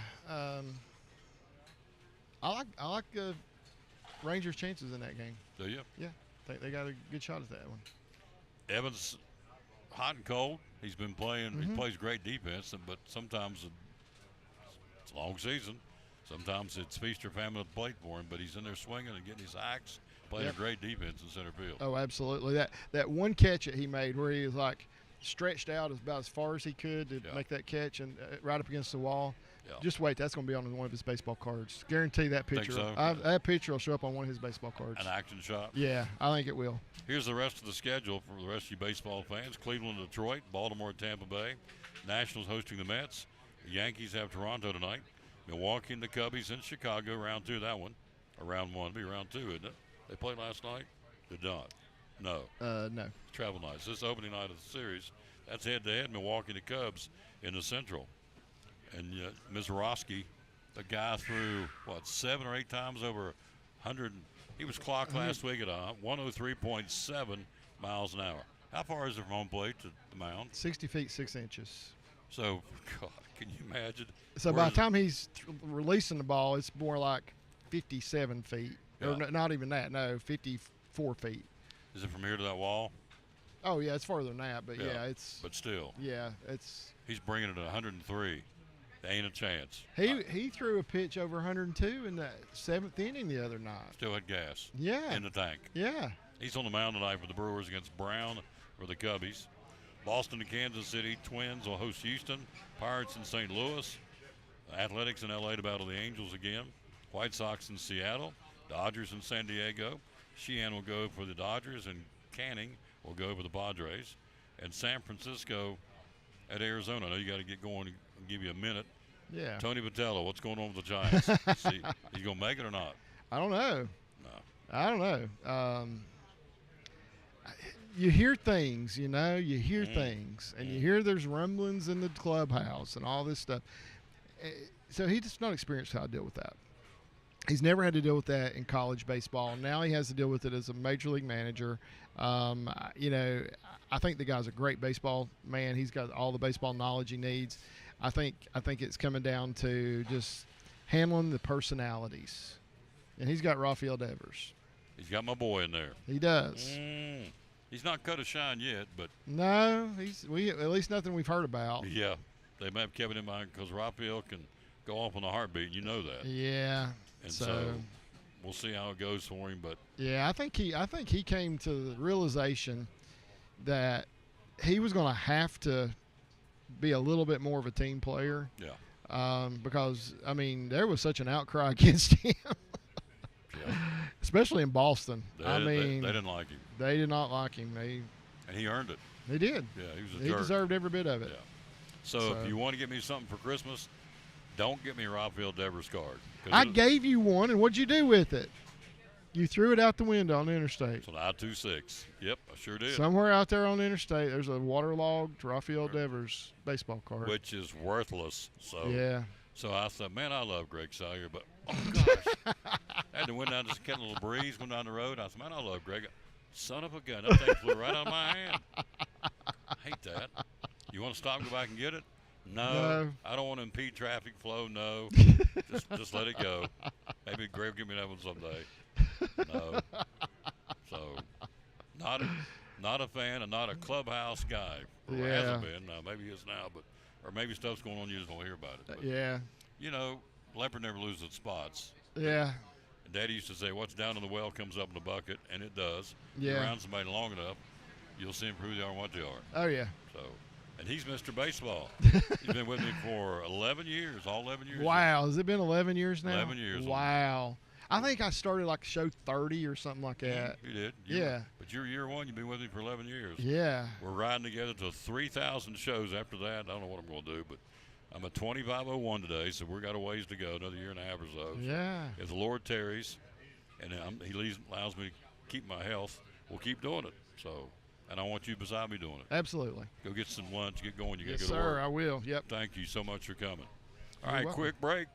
I like Rangers' chances in that game. Do you? Yeah. Think they got a good shot at that one. Evans, hot and cold. He's been playing. He Mhm. plays great defense, but sometimes it's a long season. Sometimes it's feast or famine at the plate for him. But he's in there swinging and getting his axe, playing Yep. a great defense in center field. Oh, absolutely. That one catch that he made where he was like stretched out about as far as he could to Yeah. make that catch and right up against the wall. Yeah. Just wait, that's going to be on one of his baseball cards. Guarantee that Think picture. so? That picture will show up on one of his baseball cards. An action shot. Yeah, I think it will. Here's the rest of the schedule for the rest of you baseball fans. Cleveland, Detroit, Baltimore, Tampa Bay. Nationals hosting the Mets. The Yankees have Toronto tonight. Milwaukee and the Cubbies in Chicago. Round 2, that one. Or round 1. Be round 2, isn't it? They played last night? Did not. No. No. Travel nights. This opening night of the series. That's head-to-head Milwaukee and the Cubs in the Central. And Mizorowski, the guy threw, 7 or 8 times over 100. He was clocked last week at 103.7 miles an hour. How far is it from home plate to the mound? 60 feet, 6 inches. So, God, can you imagine? So Where by is the time he's releasing the ball, it's more like 57 feet. Or Yeah. not even that, no, 54 feet. Is it from here to that wall? Oh, yeah, it's farther than that, but Yeah, yeah, it's But still, it's he's bringing it at 103. There ain't a chance. he threw a pitch over 102 in the 7th inning the other night. Still had gas Yeah. in the tank. Yeah. He's on the mound tonight for the Brewers against Brown for the Cubbies. Boston and Kansas City Twins will host Houston. Pirates in St. Louis. Athletics in L.A. to battle the Angels again. White Sox in Seattle. Dodgers in San Diego. Sheehan will go for the Dodgers, and Canning will go for the Padres. And San Francisco at Arizona. I know you got to get going. I'll give you a minute. Yeah. Tony Vitello, what's going on with the Giants? See, he's going to make it or not? I don't know. No. I don't know. You hear things, you know, things, and you hear there's rumblings in the clubhouse and all this stuff. So he's just not experienced how to deal with that. He's never had to deal with that in college baseball. Now he has to deal with it as a major league manager. You know, I think the guy's a great baseball man. He's got all the baseball knowledge he needs. I think it's coming down to just handling the personalities. And he's got Rafael Devers. He's got my boy in there. He does. He's not cut a shine yet, but No, we at least nothing we've heard about. yeah, they may have kept it in mind because Rafael can go off on a heartbeat. You know that. Yeah. And so we'll see how it goes for him. But yeah, I think he came to the realization that he was going to have to be a little bit more of a team player. yeah, Because I mean there was such an outcry against him, yeah. especially in Boston. They didn't like him, they did not like him. and he earned it. They did. Yeah, he was a He jerk. deserved every bit of it. Yeah. So if you want to get me something for Christmas, don't get me a Rafael Devers card. 'Cause I it- gave you one, and what'd you do with it? You threw it out the window on the interstate. It's an I-26. Yep, I sure did. Somewhere out there on the interstate, there's a waterlogged Rafael Devers baseball card. Which is worthless. So Yeah. So I said, man, I love Greg Salyer, but oh gosh, I had to went down, just catch a little breeze, went down the road. I said, man, I love Greg. Son of a gun, that thing flew right out of my hand. I hate that. You want to stop and go back and get it? No. I don't want to impede traffic flow. No. just let it go. Maybe Greg will give me that one someday. No. So, not a fan and not a clubhouse guy. Or Yeah. hasn't been. Maybe he is now, but or maybe stuff's going on you just don't hear about it. But, Yeah. you know, leopard never loses its spots. Yeah. And Daddy used to say, what's down in the well comes up in the bucket, and it does. Yeah. You're around somebody long enough, you'll see them for who they are and what they are. Oh, yeah. So, and he's Mr. Baseball. He's been with me for 11 years, all 11 years. Wow. Has it been 11 years now? 11 years. Wow. I think I started like show 30 or something like that. You did. Yeah. But you're year one. You've been with me for 11 years. Yeah. We're riding together to 3,000 shows after that. I don't know what I'm going to do, but I'm at 2501 today, so we've got a ways to go, another year and a half or so. Yeah. If the Lord tarries, and He allows me to keep my health, we'll keep doing it. So, and I want you beside me doing it. Absolutely. Go get some lunch, get going. You got Yes, to go to sir. work. I will. Yep. Thank you so much for coming. All You're right, welcome. quick break.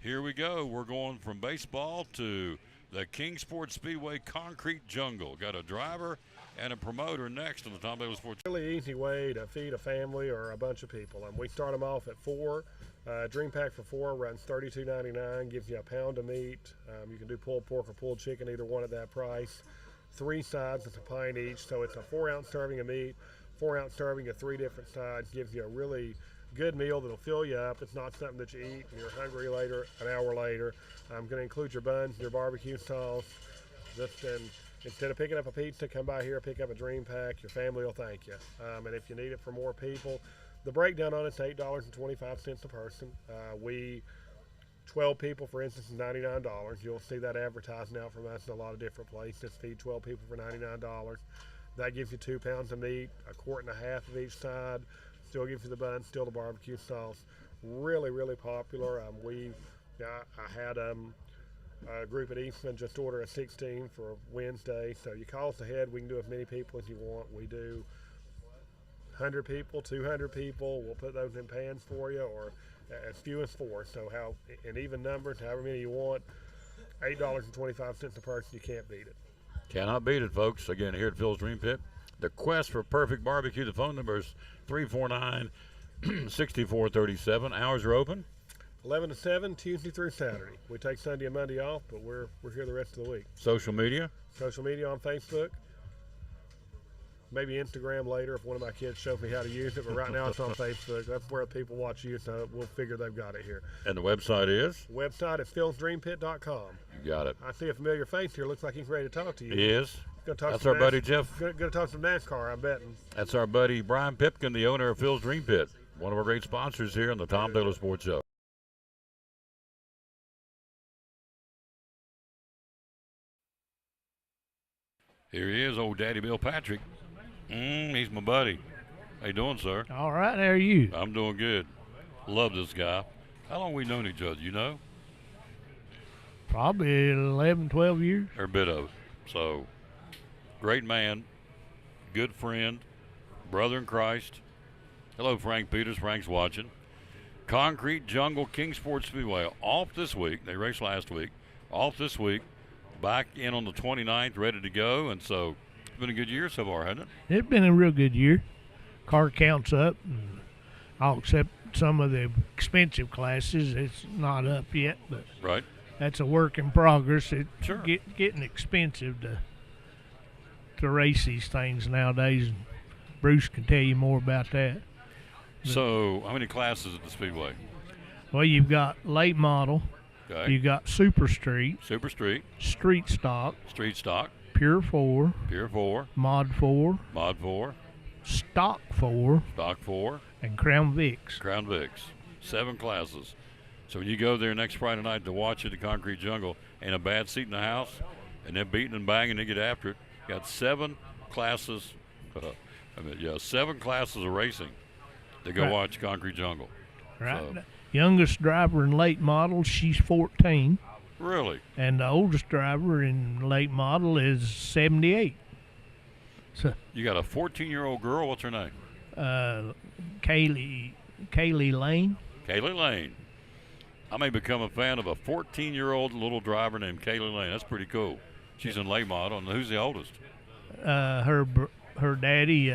Here we go. We're going from baseball to the Kingsport Speedway Concrete Jungle. Got a driver and a promoter next on the Tom Daly Sports. Really easy way to feed a family or a bunch of people. We start them off at 4. Dream Pack for 4 runs $32.99, gives you a pound of meat. You can do pulled pork or pulled chicken, either one at that price. 3 sides, it's a pint each, so it's a 4-ounce serving of meat, 4-ounce serving of 3 different sides. Gives you a really good meal that'll fill you up. It's not something that you eat and you're hungry later, an hour later. I'm going to include your buns, your barbecue sauce. Instead of picking up a pizza, come by here, pick up a Dream Pack. Your family will thank you. And if you need it for more people, the breakdown on it's $8.25 a person. 12 people, for instance, is $99. You'll see that advertised now from us in a lot of different places. Feed 12 people for $99. That gives you 2 pounds of meat, a quart and a half of each side. Still gives you the bun, still the barbecue sauce. Really, really popular. I had a group at Eastman just order a 16 for Wednesday. So you call us ahead. We can do as many people as you want. We do 100 people, 200 people. We'll put those in pans for you, or as few as 4. So in even numbers, however many you want. $8.25 a person. You can't beat it. Cannot beat it, folks. Again, here at Phil's Dream Pit, the quest for perfect barbecue. The phone number is 349-6437. Hours are open. 11 to 7, Tuesday through Saturday. We take Sunday and Monday off, but we're here the rest of the week. Social media. Social media on Facebook. Maybe Instagram later if one of my kids shows me how to use it, but right now it's on Facebook. That's where people watch you, so we'll figure they've got it here. And the website is? Website is philsdreampit.com. You got it. I see a familiar face here. Looks like he's ready to talk to you. He is. Gonna talk That's some our buddy Jeff. Gonna talk some NASCAR, I'm betting. That's our buddy Brian Pipkin, the owner of Phil's Dream Pit. One of our great sponsors here on the Tom Daly Sports Show. Here he is, old Daddy Bill Patrick. He's my buddy. How you doing, sir? All right, how are you? I'm doing good. Love this guy. How long we known each other, you know? Probably 11, 12 years. Or a bit of it. So, great man, good friend, brother in Christ. Hello, Frank Peters. Frank's watching. Concrete Jungle Kingsport Speedway off this week. They raced last week. Off this week. Back in on the 29th, ready to go. And so, it's been a good year so far, hasn't it? It's been a real good year. Car count's up. And I'll accept some of the expensive classes. It's not up yet, but Right. that's a work in progress. It's Sure. getting expensive to race these things nowadays. And Bruce can tell you more about that. So, how many classes at the Speedway? Well, you've got late model. Okay. You've got super street, Super Street, street stock, Street Stock, pure 4, Pier 4, mod 4, Mod 4, stock 4, Stock 4, and Crown Vics. Crown Vics. 7 classes. So when you go there next Friday night to watch it at Concrete Jungle, ain't a bad seat in the house, and they're beating and banging to get after it. Got 7 classes. 7 classes of racing to go Right. watch Concrete Jungle. Right. So- Youngest driver in late model, she's 14, Really? and the oldest driver in late model is 78. So, You got a 14-year-old girl. What's her name? Kaylee Lane. Kaylee Lane. I may become a fan of a 14-year-old little driver named Kaylee Lane. That's pretty cool. She's in late model. And who's the oldest? Her daddy.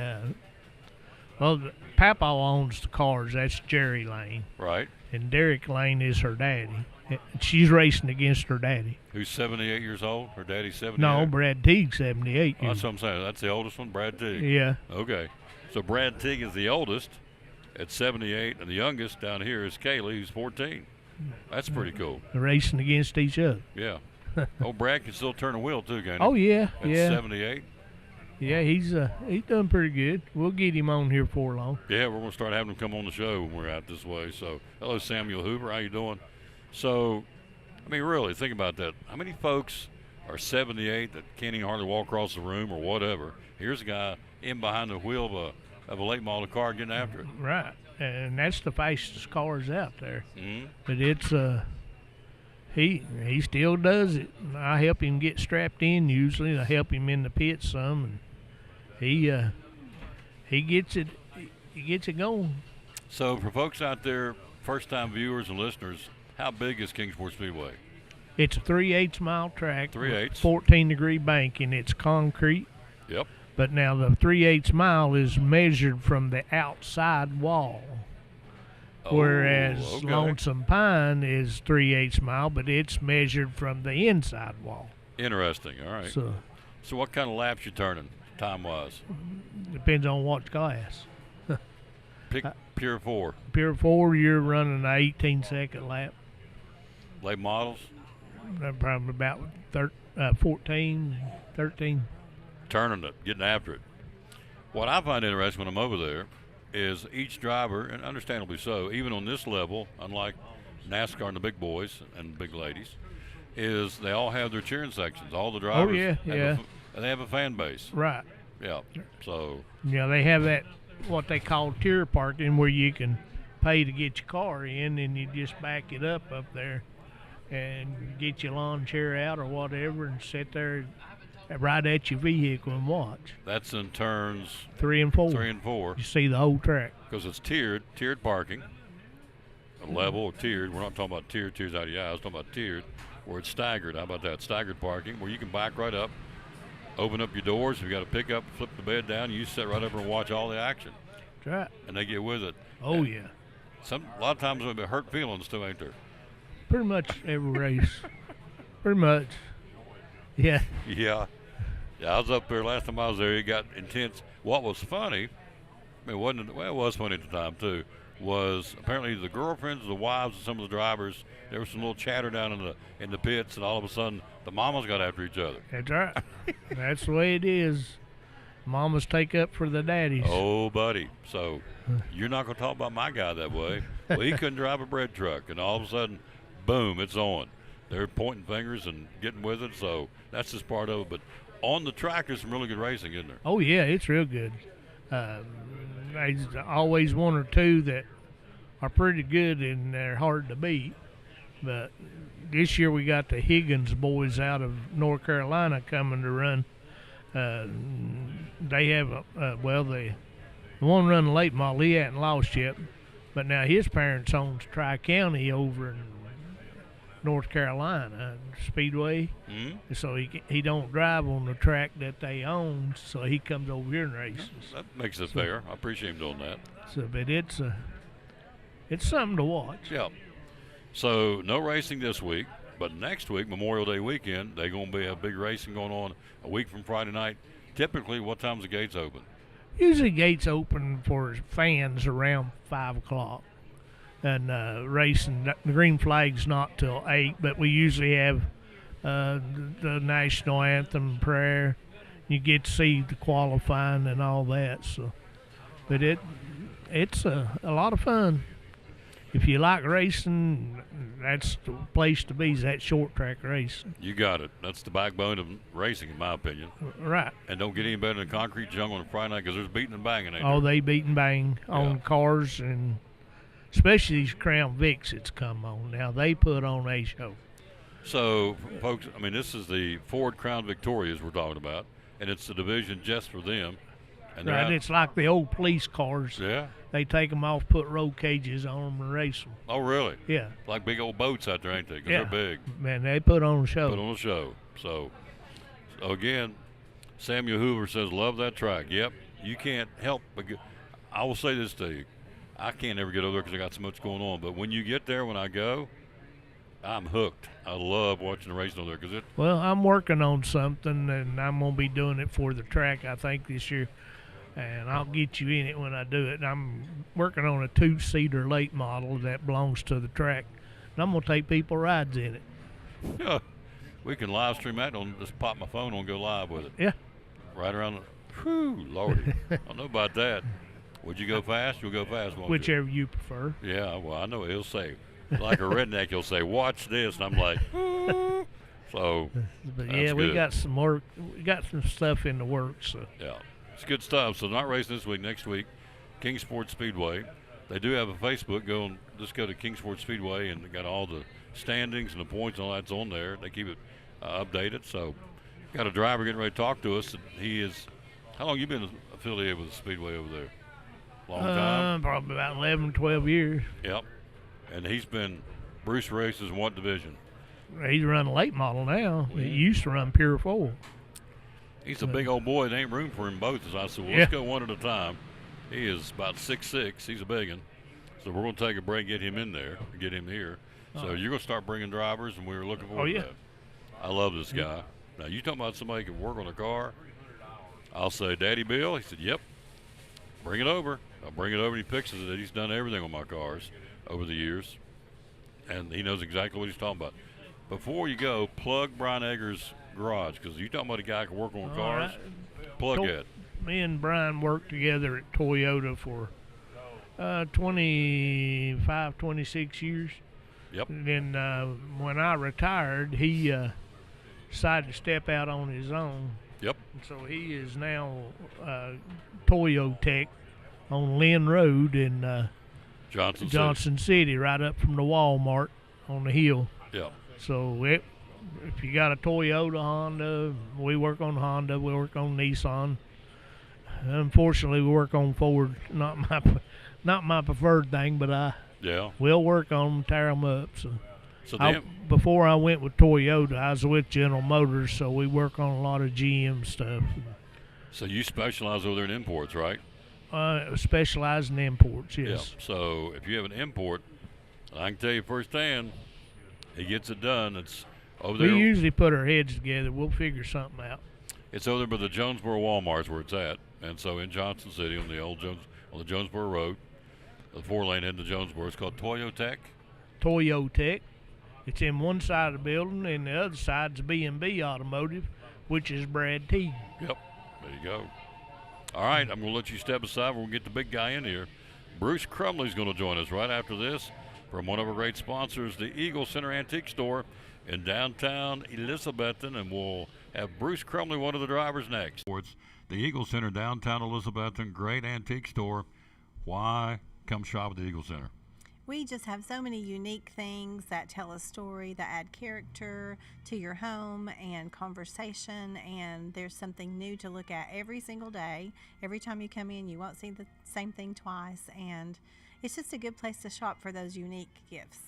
Papa owns the cars. That's Jerry Lane, Right. and Derek Lane is her daddy. And she's racing against her daddy. Who's 78 years old? Her daddy's 78? No, Brad Teague's 78. Oh, that's what I'm saying. That's the oldest one, Brad Teague. Yeah. Okay. So Brad Teague is the oldest at 78, and the youngest down here is Kaylee, who's 14. That's pretty cool. They're racing against each other. Yeah. Oh, Brad can still turn a wheel, too, can't he? Oh yeah, At yeah, 78. yeah. He's done pretty good. We'll get him on here before long. Yeah, we're going to start having him come on the show when we're out this way. So, hello, Samuel Hoover. How you doing? So, I mean, really, think about that. How many folks are 78 that can't even hardly walk across the room or whatever? Here's a guy in behind the wheel of a late model car getting after it. Right, and that's the fastest cars out there. Mhm. But it's he still does it. I help him get strapped in usually. I help him in the pit some, and he gets it. He gets it going. So, for folks out there, first-time viewers and listeners, how big is Kingsport Speedway? It's a 3/8 mile track. 3/8. 14-degree banking. It's concrete. Yep. But now the 3/8 mile is measured from the outside wall. Whereas Oh, okay. Lonesome Pine is 3/8 mile, but it's measured from the inside wall. Interesting. All right. So So, what kind of laps you turning, time-wise? depends on what class. Pick Pure 4. Pure 4, you're running an 18-second lap. Late models, Probably about 14, 13. turning it, getting after it. What I find interesting when I'm over there is each driver, and understandably so, even on this level, unlike NASCAR and the big boys and big ladies, is they all have their cheering sections. All the drivers yeah, have they have a fan base. Right. Yeah. So, Yeah, they have that, what they call tier parking, where you can pay to get your car in, and you just back it up there and get your lawn chair out or whatever and sit there right at your vehicle and watch. that's in turns 3 and 4. 3 and 4 You see the whole track. because it's tiered parking, a level or tiered. We're not talking about tiers out of your eyes. We're talking about tiered, where it's staggered. How about that? Staggered parking, where you can back right up, open up your doors. If you got to pick up, flip the bed down, you sit right up and watch all the action, That's right. and they get with it. Oh, yeah. A lot of times there'll be hurt feelings too, ain't there? Pretty much every race. Pretty much. Yeah. Yeah. Yeah, I was up there last time I was there. It got intense. What was funny, I mean, it was funny at the time too, was apparently the girlfriends, the wives of some of the drivers, there was some little chatter down in the pits, and all of a sudden the mamas got after each other. That's right. That's the way it is. Mamas take up for the daddies. Oh, buddy. So you're not going to talk about my guy that way. Well, he couldn't drive a bread truck, and all of a sudden, boom, it's on. They're pointing fingers and getting with it, so that's just part of it. But on the track, there's some really good racing, isn't there? Oh, yeah, it's real good. There's always one or two that are pretty good and they're hard to beat. But this year we got the Higgins boys out of North Carolina coming to run. They have, the one running late model, he hadn't lost yet. But now his parents owns Tri-County over in North Carolina Speedway. Mm-hmm. So he don't drive on the track that they own, so he comes over here and races. That makes it fair. I appreciate him doing that. So, but it's something to watch. Yeah. So no racing this week, but next week, Memorial Day weekend, they're going to be a big racing going on a week from Friday night. Typically, what time's the gates open? Usually gates open for fans around 5 o'clock. And racing, the green flag's not till 8, but we usually have the national anthem prayer. You get to see the qualifying and all that. So, but it's a lot of fun. If you like racing, that's the place to be, is that short track racing. You got it. That's the backbone of racing, in my opinion. Right. And don't get any better than concrete jungle on a Friday night because there's beating and banging. Ain't Oh, there? they beat and bang on Yeah. cars, and especially these Crown Vics that's come on. Now, they put on a show. So, folks, I mean, this is the Ford Crown Victorias we're talking about, and it's the division just for them. And they're Right, out- it's like the old police cars. yeah. They take them off, put roll cages on them, and race them. Oh, really? Yeah, Like big old boats out there, ain't they? Because yeah. they're big. Man, they put on a show. Put on a show. So again, Samuel Hoover says, love that track. Yep, you can't help but I will say this to you. I can't ever get over there because I got so much going on. But when you get there, when I go, I'm hooked. I love watching the racing over there because it. Well, I'm working on something, and I'm going to be doing it for the track, I think, this year. And I'll get you in it when I do it. I'm working on a 2-seater late model that belongs to the track. And I'm going to take people rides in it. Yeah, we can live stream that. On just pop my phone and go live with it. Yeah. Right around the. Whew, Lordy. I don't know about that. Would you go fast? You'll go fast, won't you? Whichever you prefer. Yeah, well, I know he'll say like a redneck, he'll say, "Watch this," and I'm like, so But That's yeah, we good. got some work. We got some stuff in the works. So. yeah, it's good stuff. So not racing this week. Next week, Kingsport Speedway. They do have a Facebook. Just go to Kingsport Speedway, and they got all the standings and the points and all that's on there. They keep it updated. So got a driver getting ready to talk to us. And he is. How long you been affiliated with the Speedway over there? Long time. Probably about 11, 12 years. Yep. And he's been Bruce races in what division? He's running late model now. He used to run Pure 4. He's a big old boy. There ain't room for him both. As I said, well, let's go one at a time. He is about 6'6". He's a big one. So we're going to take a break, get him in there, get him here. So you're going to start bringing drivers, and we were looking forward to that. I love this guy. Now, you talking about somebody who can work on a car. I'll say, Daddy Bill. He said, yep, bring it over. I'll bring it over, and he pictures it. He's done everything on my cars over the years, and he knows exactly what he's talking about. Before you go, plug Brian Egger's garage, because you talking about a guy who can work on cars. Plug that. Me and Brian worked together at Toyota for 25, 26 years. Yep. And then when I retired, he decided to step out on his own. Yep. So he is now Toyo Tech on Lynn Road in Johnson City, right up from the Walmart on the hill. Yep. So if you got a Toyota, Honda, we work on Honda, we work on Nissan. Unfortunately, we work on Ford. Not my preferred thing, but I will work on them, tear them up. So before I went with Toyota, I was with General Motors, so we work on a lot of GM stuff. So you specialize over there in imports, right? Specialize in imports, yes. Yeah. So if you have an import, I can tell you firsthand, he gets it done. It's over there. We usually put our heads together. We'll figure something out. It's over there by the Jonesboro Walmart's where it's at, and so in Johnson City on the Jonesboro Road, the 4-lane heading to Jonesboro. It's called Toyo Tech. Toyo Tech. It's in one side of the building, and the other side's B&B Automotive, which is Brad T. Yep. There you go. All right, I'm going to let you step aside. We'll get the big guy in here. Bruce Crumley's going to join us right after this from one of our great sponsors, the Eagle Center Antique Store in downtown Elizabethton, and we'll have Bruce Crumley, one of the drivers, next. It's the Eagle Center, downtown Elizabethton, great antique store. Why come shop at the Eagle Center? We just have so many unique things that tell a story, that add character to your home and conversation, and there's something new to look at every single day. Every time you come in, you won't see the same thing twice, and it's just a good place to shop for those unique gifts.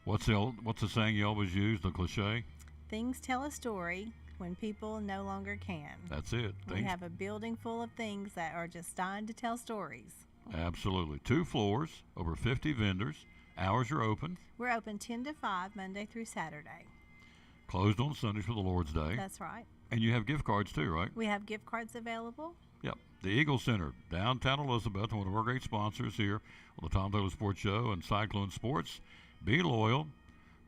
What's the saying you always use, the cliche? Things tell a story when people no longer can. That's it. We have a building full of things that are just dying to tell stories. Absolutely. 2 floors, over 50 vendors. Hours are open. We're open 10 to 5, Monday through Saturday. Closed on Sundays for the Lord's Day. That's right. And you have gift cards too, right? We have gift cards available. Yep. The Eagle Center, downtown Elizabeth, one of our great sponsors here on the Tom Taylor Sports Show and Cyclone Sports. Be loyal,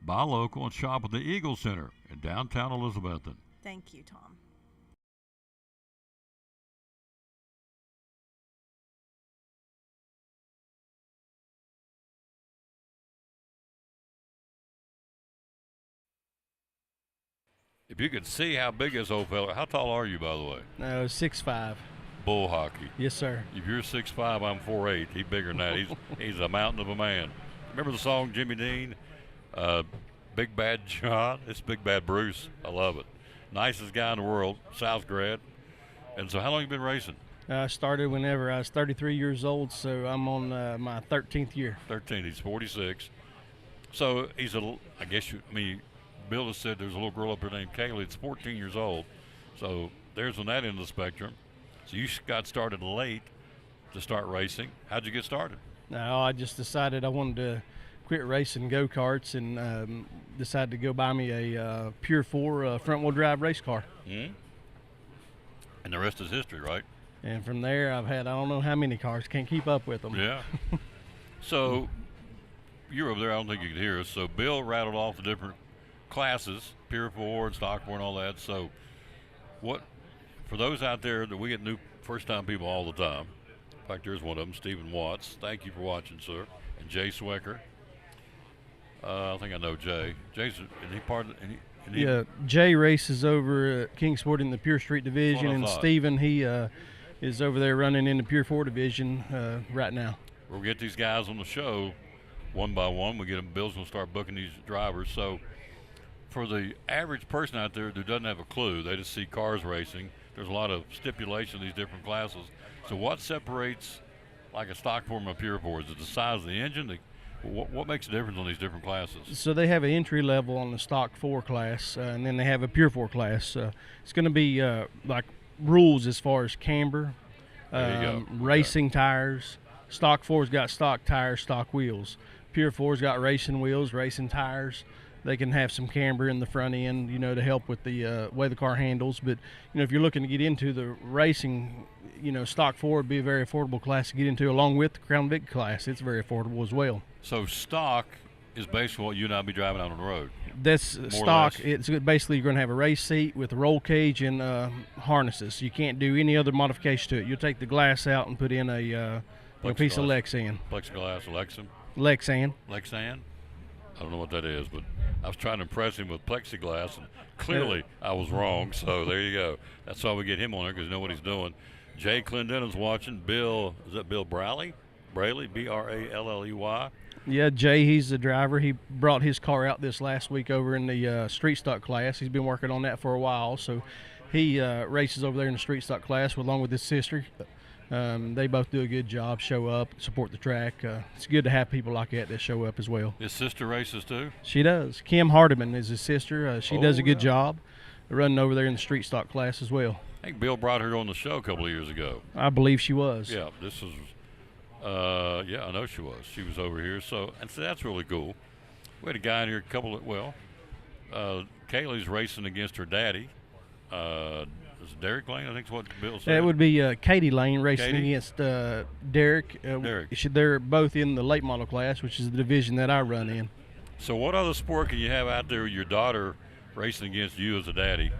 buy local, and shop at the Eagle Center in downtown Elizabethton. Thank you, Tom. If you could see how big this old fella, how tall are you, by the way? 6'5". Bull hockey. Yes, sir. If you're 6'5", I'm 4'8". He's bigger than that. He's a mountain of a man. Remember the song Jimmy Dean, Big Bad John? It's Big Bad Bruce. I love it. Nicest guy in the world, South grad. And so how long you been racing? I started whenever I was 33 years old, so I'm on my 13th year. 13. He's 46. So he's I guess Bill has said there's a little girl up there named Kaylee that's 14 years old. So there's on that end of the spectrum. So you got started late to start racing. How'd you get started? No, I just decided I wanted to quit racing go-karts and decided to go buy me a Pure 4 front-wheel drive race car. Mm-hmm. And the rest is history, right? And from there, I've had I don't know how many cars. Can't keep up with them. Yeah. So you're over there. I don't think you could hear us. So Bill rattled off the different classes, Pure 4 and Stock 4 and all that. So for those out there that we get new first-time people all the time, in fact, there's one of them, Stephen Watts. Thank you for watching, sir. And Jay Swecker. I think I know Jay. Jay's is he part of? Yeah, Jay races over at Kingsport in the Pure Street division, I and thought. Steven, he is over there running in the Pure 4 division right now. We'll get these guys on the show one by one. We get them. Bill's gonna start booking these drivers. So for the average person out there who doesn't have a clue, they just see cars racing. There's a lot of stipulation in these different classes. So what separates like a stock 4 from a Pure 4? Is it the size of the engine? What makes a difference on these different classes? So they have an entry level on the stock 4 class, and then they have a Pure 4 class. It's going to be like rules as far as camber, There you go. racing tires. Stock 4's got stock tires, stock wheels. Pure 4's got racing wheels, racing tires. They can have some camber in the front end, you know, to help with the way the car handles. But, you know, if you're looking to get into the racing, you know, stock 4 would be a very affordable class to get into, along with the Crown Vic class. It's very affordable as well. So stock is basically what you and I be driving out on the road. That's or stock. less. It's basically you're going to have a race seat with a roll cage and harnesses. You can't do any other modification to it. You'll take the glass out and put in a piece of Lexan. Plexiglass, Lexan. Lexan? I don't know what that is, but I was trying to impress him with plexiglass, and clearly I was wrong. So there you go. That's why we get him on there, because you know what he's doing. Jay Clendenin's watching. Bill, is that Bill Braley? B-R-A-L-L-E-Y. Yeah, Jay, he's the driver. He brought his car out this last week over in the street stock class. He's been working on that for a while, so he races over there in the street stock class along with his sister. They both do a good job, show up, support the track. It's good to have people like that show up as well. His sister races too? She does. Kim Hardiman is his sister. She does a good yeah. job running over there in the street stock class as well. I think Bill brought her on the show a couple of years ago. I believe she was. Yeah, this is, yeah, I know she was. She was over here, so that's really cool. We had a guy in here, Kaylee's racing against her daddy. Is it Derek Lane? I think is what Bill said. That would be Katie Lane racing Katie? against Derek. Derek. They're both in the late model class, which is the division that I run in. So what other sport can you have out there with your daughter racing against you as a daddy?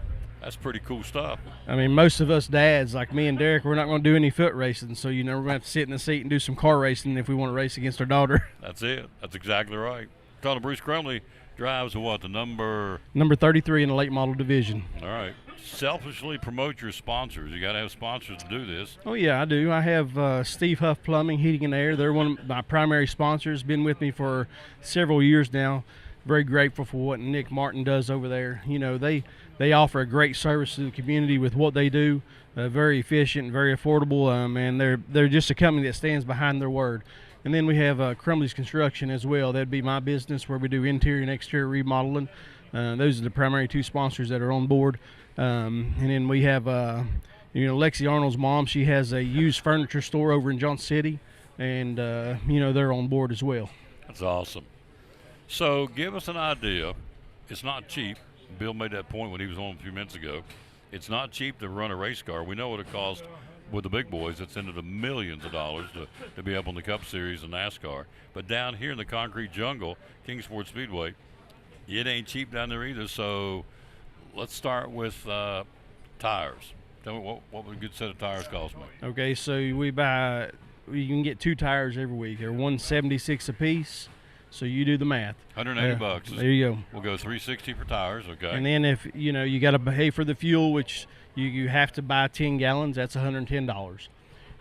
That's pretty cool stuff. I mean, most of us dads, like me and Derek, we're not going to do any foot racing, so you know we're going to have to sit in the seat and do some car racing if we want to race against our daughter. That's it. That's exactly right. Talking to Bruce Crumley drives what, the number? Number 33 in the late model division. All right. Selfishly promote your sponsors. You got to have sponsors to do this. Oh, yeah, I do. I have Steve Huff Plumbing, Heating and Air. They're one of my primary sponsors, been with me for several years now. Very grateful for what Nick Martin does over there. You know, they offer a great service to the community with what they do. Very efficient, very affordable, and they're just a company that stands behind their word. And then we have Crumley's Construction as well. That'd be my business where we do interior and exterior remodeling. Those are the primary two sponsors that are on board. And then we have, Lexi Arnold's mom. She has a used furniture store over in Johnson City, and, they're on board as well. That's awesome. So give us an idea. It's not cheap. Bill made that point when he was on a few minutes ago. It's not cheap to run a race car. We know what it costs with the big boys. It's into the millions of dollars to be up on the Cup Series and NASCAR. But down here in the concrete jungle, Kingsport Speedway, it ain't cheap down there either. So let's start with tires. Tell me what would a good set of tires cost me? Okay, so you can get 2 tires every week. They're $176 a piece. So you do the math. $180. There you go. We'll go $360 for tires, okay? And then if you got to pay for the fuel, which you have to buy 10 gallons, that's $110.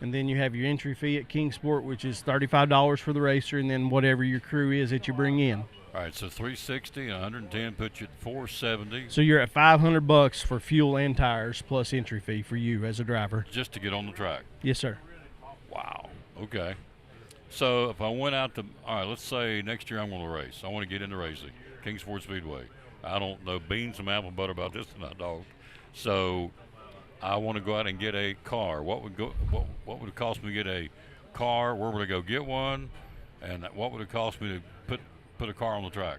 And then you have your entry fee at Kingsport, which is $35 for the racer, and then whatever your crew is that you bring in. All right, so $360 and $110 puts you at $470 So you're at $500 for fuel and tires plus entry fee for you as a driver. just to get on the track. Yes, sir. Wow. Okay. So if I went out to, all right, let's say next year I'm going to race. I want to get into racing, Kingsport Speedway. I don't know beans and apple butter about this tonight, dog. So I want to go out and get a car. What would it cost me to get a car? Where would I go get one? And what would it cost me to put a car on the track?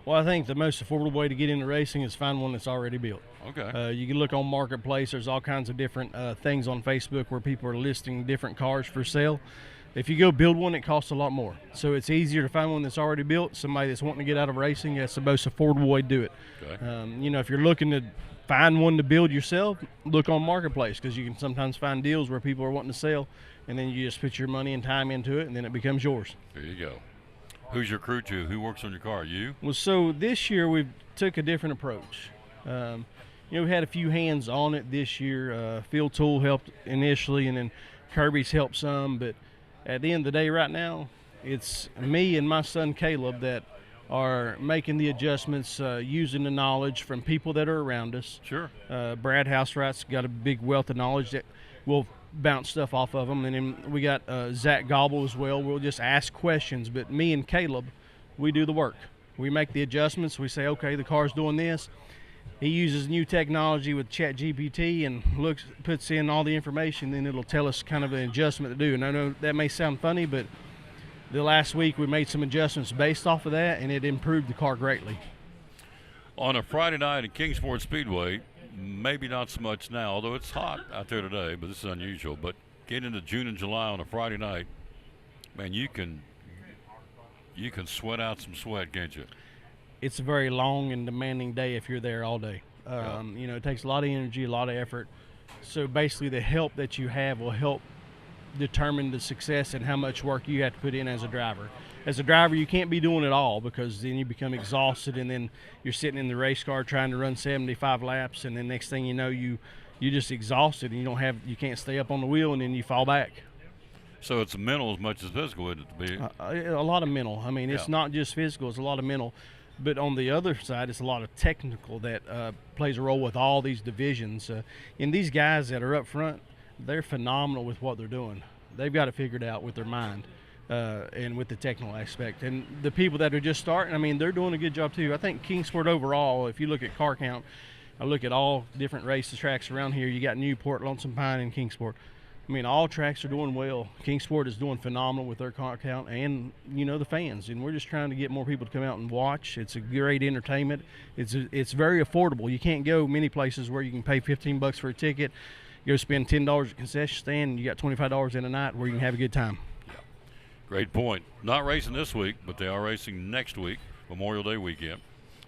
Well, I think the most affordable way to get into racing is find one that's already built. Okay. You can look on Marketplace. There's all kinds of different things on Facebook where people are listing different cars for sale. If you go build one, it costs a lot more. So it's easier to find one that's already built, somebody that's wanting to get out of racing. That's the most affordable way to do it. Okay. If you're looking to find one to build yourself, look on Marketplace, because you can sometimes find deals where people are wanting to sell, and then you just put your money and time into it, and then it becomes yours. There you go. Who's your crew to? Who works on your car? You? Well, so this year we've took a different approach. We had a few hands on it this year. Phil Toole helped initially, and then Kirby's helped some. But at the end of the day, right now, it's me and my son Caleb that are making the adjustments, using the knowledge from people that are around us. Sure. Brad Housewright's got a big wealth of knowledge that we'll bounce stuff off of him. And then we got Zach Gobble as well. We'll just ask questions. But me and Caleb, we do the work. We make the adjustments. We say, okay, the car's doing this. He uses new technology with ChatGPT and puts in all the information, then it'll tell us kind of an adjustment to do. And I know that may sound funny, but the last week we made some adjustments based off of that, and it improved the car greatly. On a Friday night at Kingsport Speedway, maybe not so much now, although it's hot out there today, but this is unusual. But get into June and July on a Friday night, man, you can sweat out some sweat, can't you? It's a very long and demanding day if you're there all day. It takes a lot of energy, a lot of effort. So basically the help that you have will help determine the success and how much work you have to put in as a driver. As a driver, you can't be doing it all because then you become exhausted, and then you're sitting in the race car trying to run 75 laps, and then next thing you know, you're just exhausted, and you can't stay up on the wheel, and then you fall back. So it's mental as much as physical, would it be? A lot of mental. I mean, it's not just physical; it's a lot of mental. But on the other side, it's a lot of technical that plays a role with all these divisions. And these guys that are up front, they're phenomenal with what they're doing. They've got it figured out with their mind and with the technical aspect. And the people that are just starting, I mean, they're doing a good job too. I think Kingsport overall, if you look at car count, I look at all different races tracks around here. You got Newport, Lonesome Pine, and Kingsport. I mean, all tracks are doing well. Kingsport is doing phenomenal with their car count and, the fans. And we're just trying to get more people to come out and watch. It's a great entertainment. It's very affordable. You can't go many places where you can pay $15 for a ticket, go spend $10 at concession stand, and you got $25 in a night where you can have a good time. Yeah. Great point. Not racing this week, but they are racing next week, Memorial Day weekend.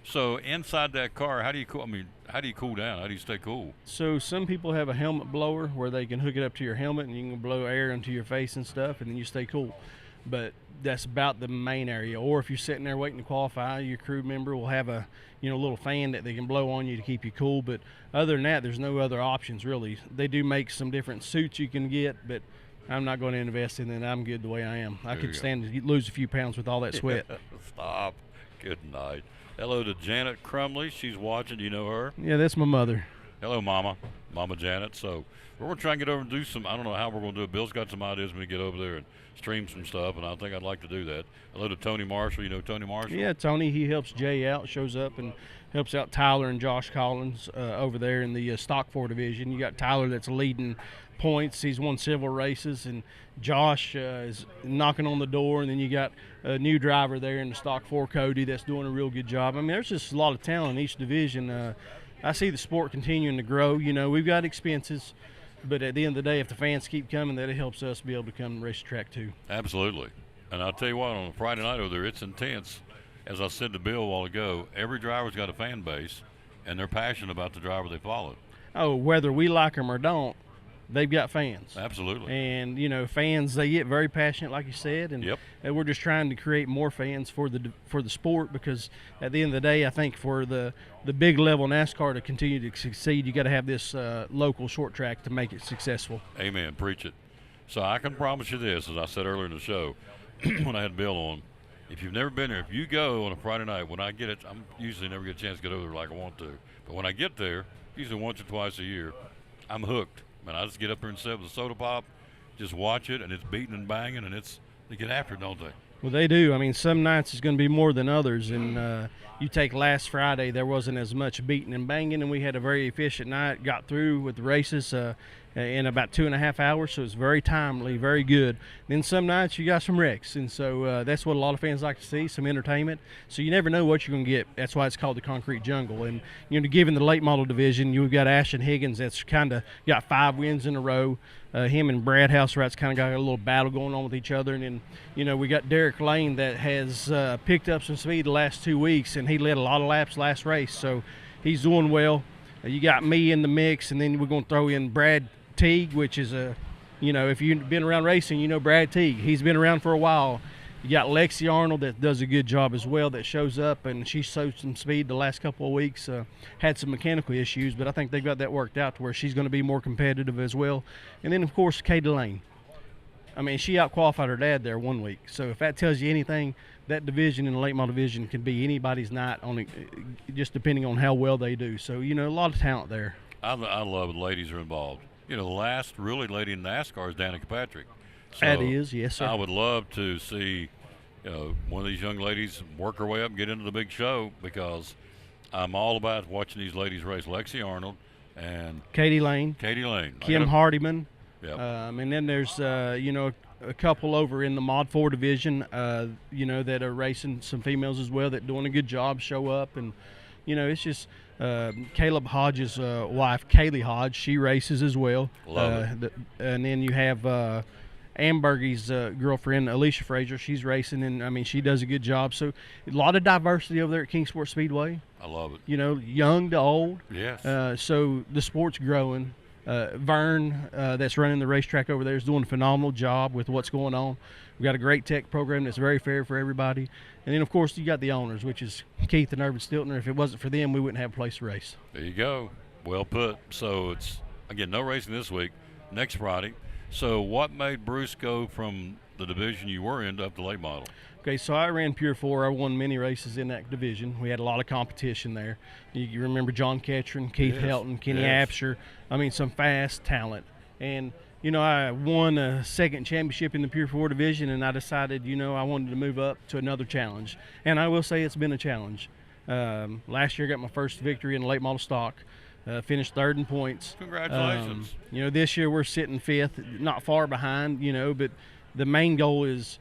So inside that car, how do you cool down? How do you stay cool? So some people have a helmet blower where they can hook it up to your helmet and you can blow air into your face and stuff, and then you stay cool. But that's about the main area. Or if you're sitting there waiting to qualify, your crew member will have a little fan that they can blow on you to keep you cool. But other than that, there's no other options really. They do make some different suits you can get, but I'm not going to invest in it. I'm good the way I am. I could stand to lose a few pounds with all that sweat. Stop. Good night. Hello to Janet Crumley. She's watching. Do you know her? Yeah, that's my mother. Hello, Mama Janet. So we're going to try and get over and do some, I don't know how we're going to do it. Bill's got some ideas when we get over there and stream some stuff, and I think I'd like to do that. Hello to Tony Marshall. You know Tony Marshall? Yeah, Tony, he helps Jay out, shows up and helps out Tyler and Josh Collins over there in the Stock 4 division. You got Tyler that's leading points. He's won several races, and Josh is knocking on the door, and then you got a new driver there in the Stock 4, Cody, that's doing a real good job. I mean, there's just a lot of talent in each division. I see the sport continuing to grow. We've got expenses, but at the end of the day, if the fans keep coming, that helps us be able to come and race the track too. Absolutely. And I'll tell you what, on a Friday night over there, it's intense. As I said to Bill a while ago, every driver's got a fan base, and they're passionate about the driver they followed. Oh, whether we like them or don't, they've got fans. Absolutely. And fans, they get very passionate, like you said, and we're just trying to create more fans for the sport, because at the end of the day, I think for the big level NASCAR to continue to succeed, you got to have this local short track to make it successful. Amen. Preach it. So I can promise you this, as I said earlier in the show when I had Bill on, if you've never been there, if you go on a Friday night, when I get it, I'm usually never get a chance to get over there like I want to, but when I get there, usually once or twice a year, I'm hooked. Man, I just get up there and sit with a soda pop, just watch it, and it's beating and banging, and they get after it, don't they? Well, they do. I mean, some nights it's going to be more than others, and you take last Friday, there wasn't as much beating and banging, and we had a very efficient night, got through with the races in about 2.5 hours, so it's very timely, very good. Then some nights you got some wrecks, and so that's what a lot of fans like to see, some entertainment. So you never know what you're going to get. That's why it's called the Concrete Jungle. And given the late model division, you've got Ashton Higgins that's kind of got 5 wins in a row. Him and Brad Housewright's kind of got a little battle going on with each other. And then, we got Derek Lane that has picked up some speed the last 2 weeks, and he led a lot of laps last race, so he's doing well. You got me in the mix, and then we're going to throw in Brad Teague, which is if you've been around racing, Brad Teague. He's been around for a while. You got Lexi Arnold that does a good job as well, that shows up, and she showed some speed the last couple of weeks. Had some mechanical issues, but I think they've got that worked out to where she's going to be more competitive as well. And then, of course, Katie Lane. I mean, she out-qualified her dad there 1 week. So if that tells you anything, that division in the late model division can be anybody's night, just depending on how well they do. So, a lot of talent there. I love the ladies are involved. The last really lady in NASCAR is Danica Patrick. So That is, yes, sir. I would love to see one of these young ladies work her way up and get into the big show, because I'm all about watching these ladies race. Lexi Arnold and Katie Lane, Kim Hardiman. Yep. And then there's, a couple over in the Mod 4 division, that are racing some females as well that doing a good job, show up. And, it's just Caleb Hodge's wife, Kaylee Hodge, she races as well. Love it. And then you have Ambergy's girlfriend, Alicia Frazier. She's racing, and, she does a good job. So a lot of diversity over there at Kingsport Speedway. I love it. Young to old. Yes. So the sport's growing. Vern, that's running the racetrack over there, is doing a phenomenal job with what's going on. We've got a great tech program that's very fair for everybody. And then, of course, you got the owners, which is Keith and Irvin Stiltner. If it wasn't for them, we wouldn't have a place to race. There you go. Well put. So it's, again, no racing this week. Next Friday. So what made Bruce go from the division you were in up to late model? Okay, so I ran Pure 4. I won many races in that division. We had a lot of competition there. You remember John Ketron, Keith Yes. Helton, Kenny Yes. Absher. Some fast talent. And, I won a second championship in the Pure 4 division, and I decided, I wanted to move up to another challenge. And I will say it's been a challenge. Last year I got my first victory in the late model stock. Finished third in points. Congratulations. This year we're sitting fifth, not far behind, but the main goal is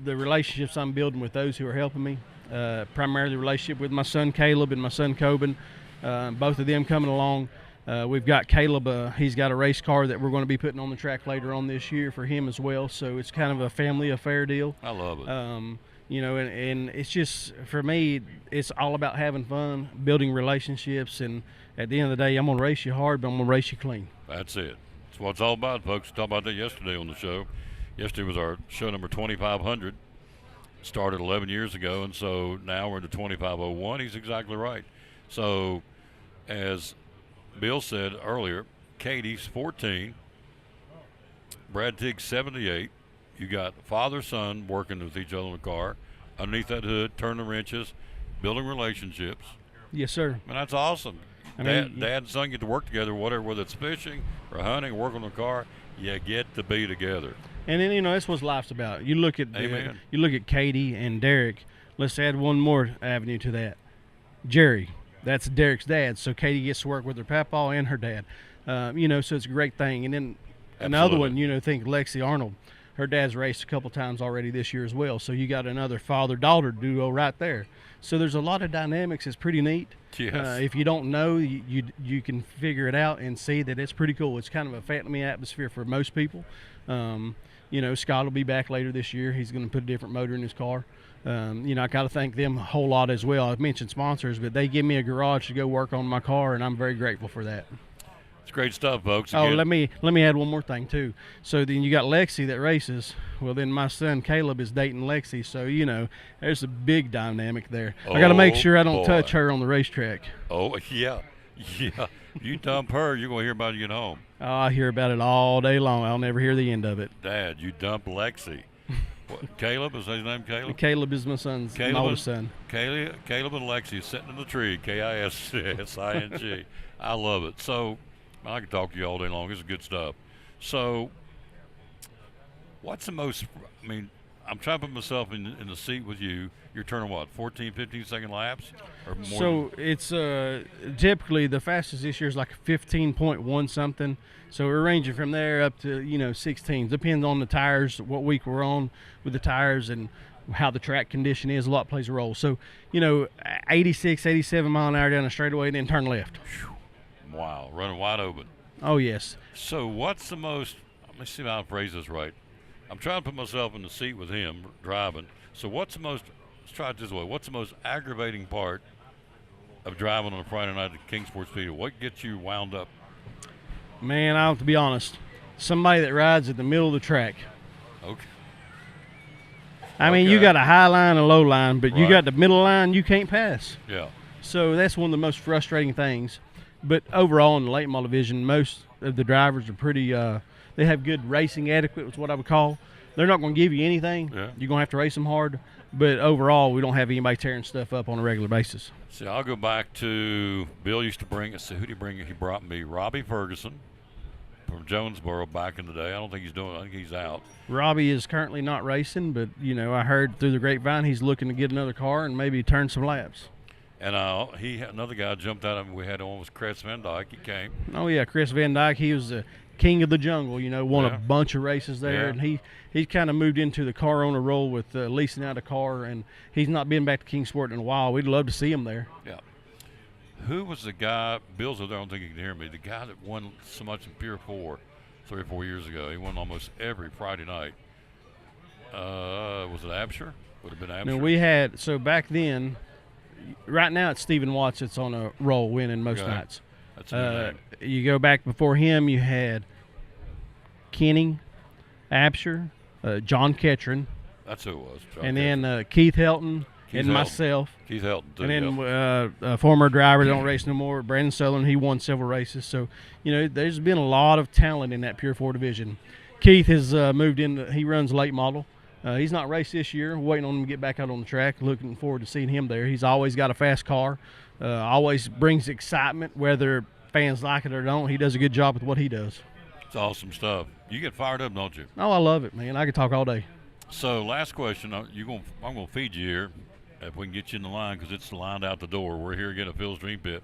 the relationships I'm building with those who are helping me. Primarily the relationship with my son Caleb and my son Coben. Both of them coming along. We've got Caleb, he's got a race car that we're going to be putting on the track later on this year for him as well. So it's kind of a family affair deal. I love it. And it's just, for me, it's all about having fun, building relationships, and at the end of the day, I'm going to race you hard, but I'm going to race you clean. That's it. That's what it's all about, folks. We talked about that yesterday on the show. Yesterday was our show number 2500. Started 11 years ago, and so now we're into 2501. He's exactly right. So, as Bill said earlier, Katie's 14, Brad Teague's 78. You got father son working with each other in the car, underneath that hood, turning wrenches, building relationships. Yes, sir. And that's awesome. Dad and son get to work together, whether it's fishing or hunting or working on the car. You get to be together. And then that's what life's about. You look at Amen. You look at Katie and Derek. Let's add one more avenue to that. Jerry, that's Derek's dad. So Katie gets to work with her papa and her dad. So it's a great thing. And then another one, think Lexi Arnold. Her dad's raced a couple times already this year as well. So you got another father-daughter duo right there. So there's a lot of dynamics. It's pretty neat. Yes. If you don't know, you can figure it out and see that it's pretty cool. It's kind of a family atmosphere for most people. Scott will be back later this year. He's going to put a different motor in his car. I got to thank them a whole lot as well. I've mentioned sponsors, but they give me a garage to go work on my car, and I'm very grateful for that. It's great stuff, folks. Oh, Again, let me add one more thing too. So then you got Lexi that races. Well, then my son Caleb is dating Lexi, so there's a big dynamic there. I got to make sure I don't touch her on the racetrack. Oh yeah. You dump her, you're gonna hear about it getting home. Oh, I hear about it all day long. I'll never hear the end of it. Dad, you dump Lexi. What, Caleb, is his name Caleb? Caleb is my son's oldest son. Caleb and Lexi sitting in the tree, KISSING. I love it. So I can talk to you all day long. This is good stuff. So what's the most, I'm trying to put myself in the seat with you. You're turning what, 14, 15 second laps? Or more So it's typically the fastest this year is like 15.1 something. So we're ranging from there up to 16. Depends on the tires, what week we're on with the tires, and how the track condition is. A lot plays a role. So 86, 87 mile an hour down the straightaway, and then turn left. Wow, running wide open. Oh yes. So what's the most? Let me see if I can phrase this right. I'm trying to put myself in the seat with him driving. So what's the most? Let's try it this way. What's the most aggravating part of driving on a Friday night at Kingsport Speedway? What gets you wound up? Man, I have to be honest. Somebody that rides at the middle of the track. Okay. I mean, you Okay. got a high line and a low line, but you Right. got the middle line you can't pass. Yeah. So that's one of the most frustrating things. But overall, in the late model division, most of the drivers are pretty. They have good racing adequate, is what I would call. They're not going to give you anything. Yeah. You're going to have to race them hard. But overall, we don't have anybody tearing stuff up on a regular basis. See, I'll go back to Bill used to bring us. Who did he bring? He brought me Robbie Ferguson from Jonesboro back in the day. I don't think he's doing it. I think he's out. Robbie is currently not racing, but I heard through the grapevine he's looking to get another car and maybe turn some laps. And he had another guy jumped out of him. We had one was Chris Van Dyke. He came. Oh yeah, Chris Van Dyke. He was the king of the jungle. Won Yeah. a bunch of races there, Yeah. and he kind of moved into the car owner role with leasing out a car, and he's not been back to Kingsport in a while. We'd love to see him there. Yeah. Who was the guy? Bill's over there. I don't think he can hear me. The guy that won so much in Pier 4 3 or 4 years ago. He won almost every Friday night. Was it Absher? Would have been Absher. Now we had back then. Right now it's Stephen Watts that's on a roll, winning most Okay. nights. That's a good name. You go back before him, you had Kenny, Absher, John Ketron, That's who it was. John and Ketchum. then Keith Helton Keith and Helton. myself. Keith Helton, too. And then yeah. a former driver that don't race no more, Brandon Sutherland, he won several races. So, there's been a lot of talent in that Pure 4 division. Keith has moved in. He runs late model. He's not raced this year. Waiting on him to get back out on the track. Looking forward to seeing him there. He's always got a fast car. Always brings excitement, whether fans like it or don't. He does a good job with what he does. It's awesome stuff. You get fired up, don't you? Oh, I love it, man. I could talk all day. So, last question. I'm going to feed you here if we can get you in the line because it's lined out the door. We're here again at Phil's Dream Pit.